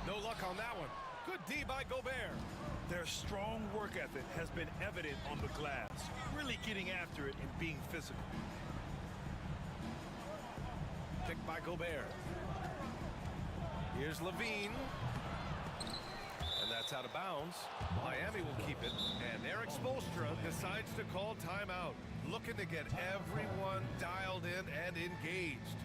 No luck on that one. Good D by Gobert. Their strong work ethic has been evident on the glass, really getting after it and being physical. Picked by Gobert. Here's Levine. And that's out of bounds. Miami will keep it. And Eric Spoelstra decides to call timeout. Looking to get everyone dialed in and engaged.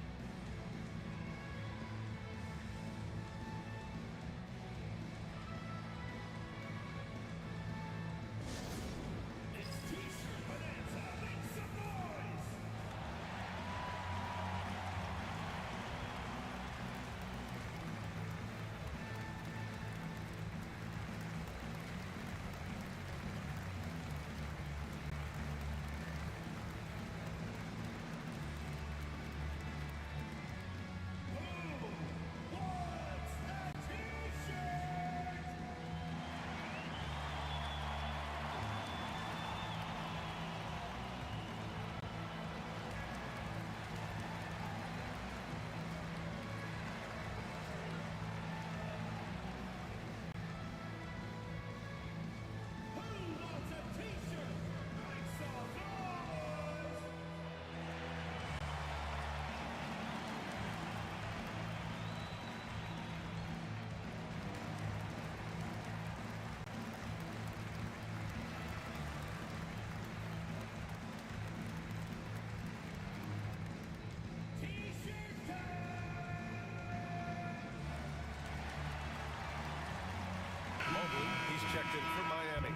He's checked in for Miami.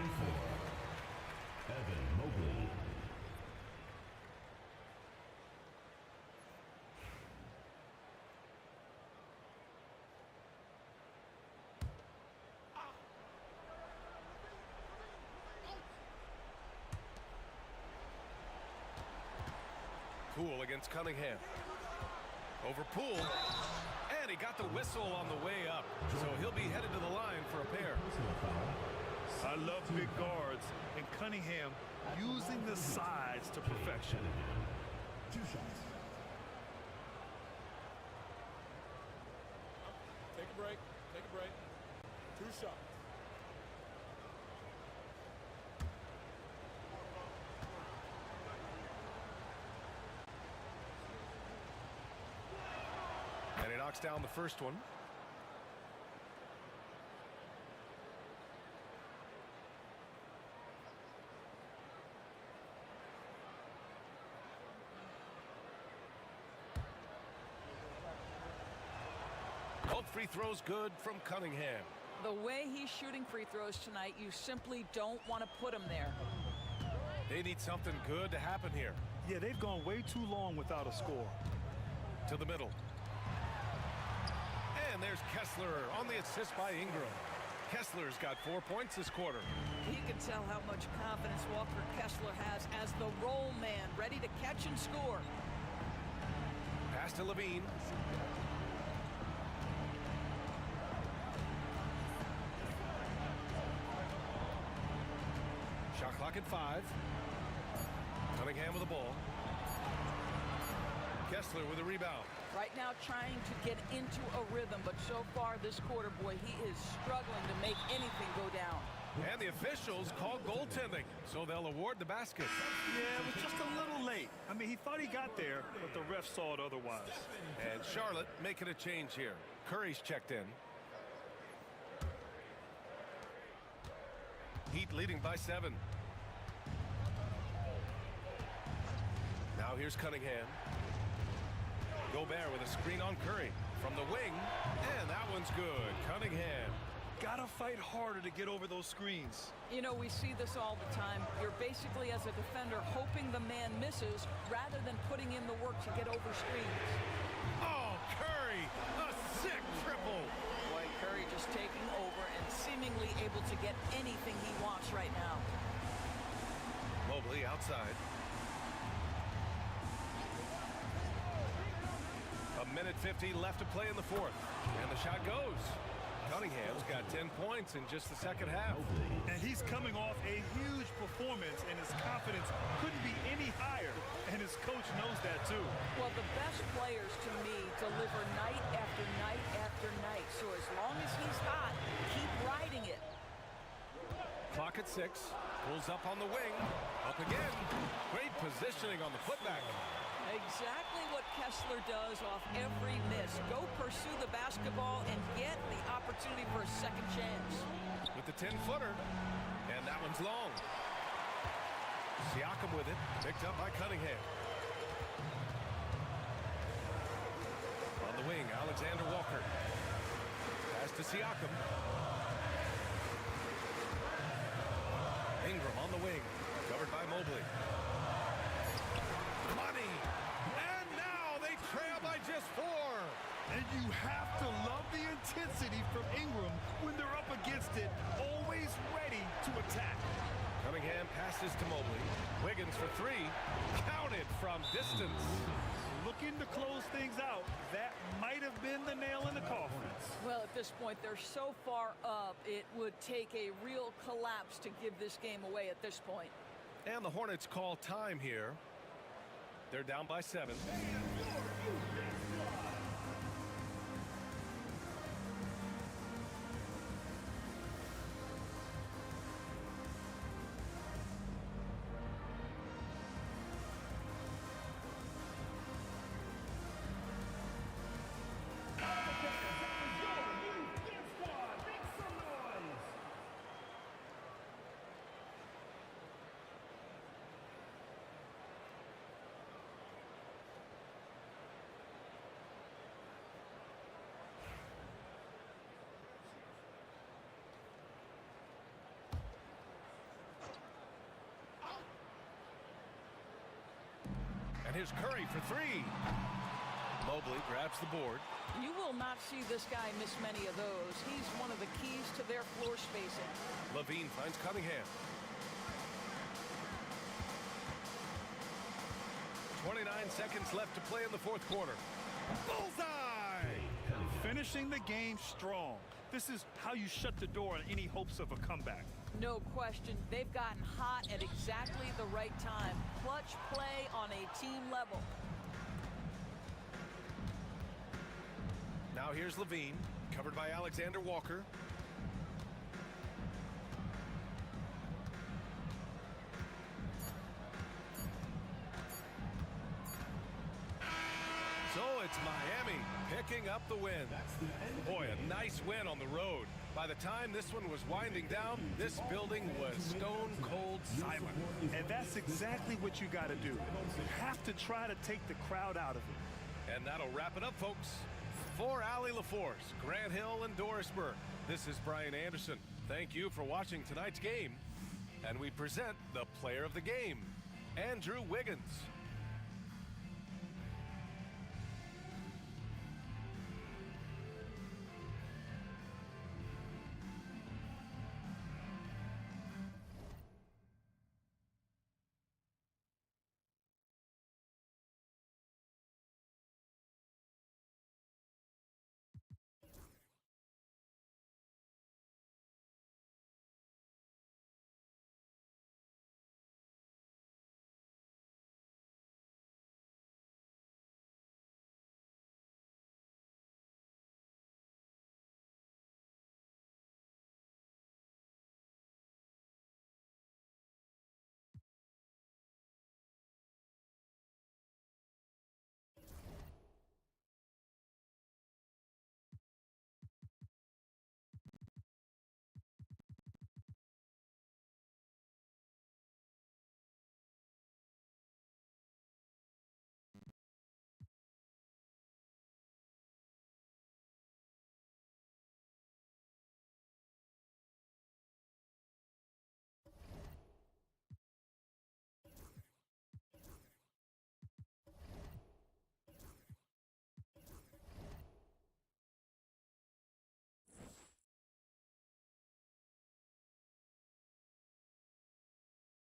Evan Mobley. Poole against Cunningham. Over Poole. And he got the whistle on the way up. So he'll be headed to the line for a pair. I love big guards, and Cunningham using the size to perfection. 2 shots. Take a break. Take a break. 2 shots. And he knocks down the first one. Both free throws good from Cunningham. The way he's shooting free throws tonight, you simply don't want to put him there. They need something good to happen here. Yeah, they've gone way too long without a score. To the middle. And there's Kessler on the assist by Ingram. Kessler's got 4 points this quarter. You can tell how much confidence Walker Kessler has as the roll man, ready to catch and score. Pass to Levine. Shot clock at 5. Cunningham with the ball. Kessler with a rebound. Right now trying to get into a rhythm, but so far this quarter, boy, he is struggling to make anything go down. And the officials call goaltending, so they'll award the basket. Yeah, it was just a little late. I mean, he thought he got there, but the ref saw it otherwise. And Charlotte making a change here. Curry's checked in. Heat leading by 7. Now here's Cunningham. Gobert with a screen on Curry from the wing, and that one's good. Cunningham gotta fight harder to get over those screens. You know, we see this all the time. You're basically, as a defender, hoping the man misses rather than putting in the work to get over screens. Oh, Curry, a sick triple. Boy, Curry just taking over and seemingly able to get anything he wants right now. Mobley outside. A minute 50 left to play in the fourth. And the shot goes. Cunningham's got 10 points in just the second half. And he's coming off a huge performance, and his confidence couldn't be any higher. And his coach knows that, too. Well, the best players, to me, deliver night after night after night. So as long as he's hot, keep riding it. Clock at 6. Pulls up on the wing. Up again. Great positioning on the putback. Exactly what Kessler does off every miss. Go pursue the basketball and get the opportunity for a second chance. With the 10-footer. And that one's long. Siakam with it. Picked up by Cunningham. On the wing, Alexander Walker. Pass to Siakam. Ingram on the wing. Covered by Mobley. Money. And now they trail by just 4. And you have to love the intensity from Ingram when they're up against it, always ready to attack. Cunningham passes to Mobley. Wiggins for 3. Counted from distance. Looking to close things out. That might have been the nail in the coffin. Well, at this point, they're so far up, it would take a real collapse to give this game away at this point. And the Hornets call time here. They're down by 7. And here's Curry for 3. Mobley grabs the board. You will not see this guy miss many of those. He's one of the keys to their floor spacing. Levine finds Cunningham. 29 seconds left to play in the fourth quarter. Bullseye! Finishing the game strong. This is how you shut the door on any hopes of a comeback. No question. They've gotten hot at exactly the right time. Clutch play on a team level. Now here's Levine, covered by Alexander Walker. So it's Miami picking up the win. Boy, a nice win on the road. By the time this one was winding down, this building was stone cold silent. And that's exactly what you got to do. You have to try to take the crowd out of it. And that'll wrap it up, folks. For Allie LaForce, Grant Hill, and Doris Burke, this is Brian Anderson. Thank you for watching tonight's game. And we present the player of the game, Andrew Wiggins.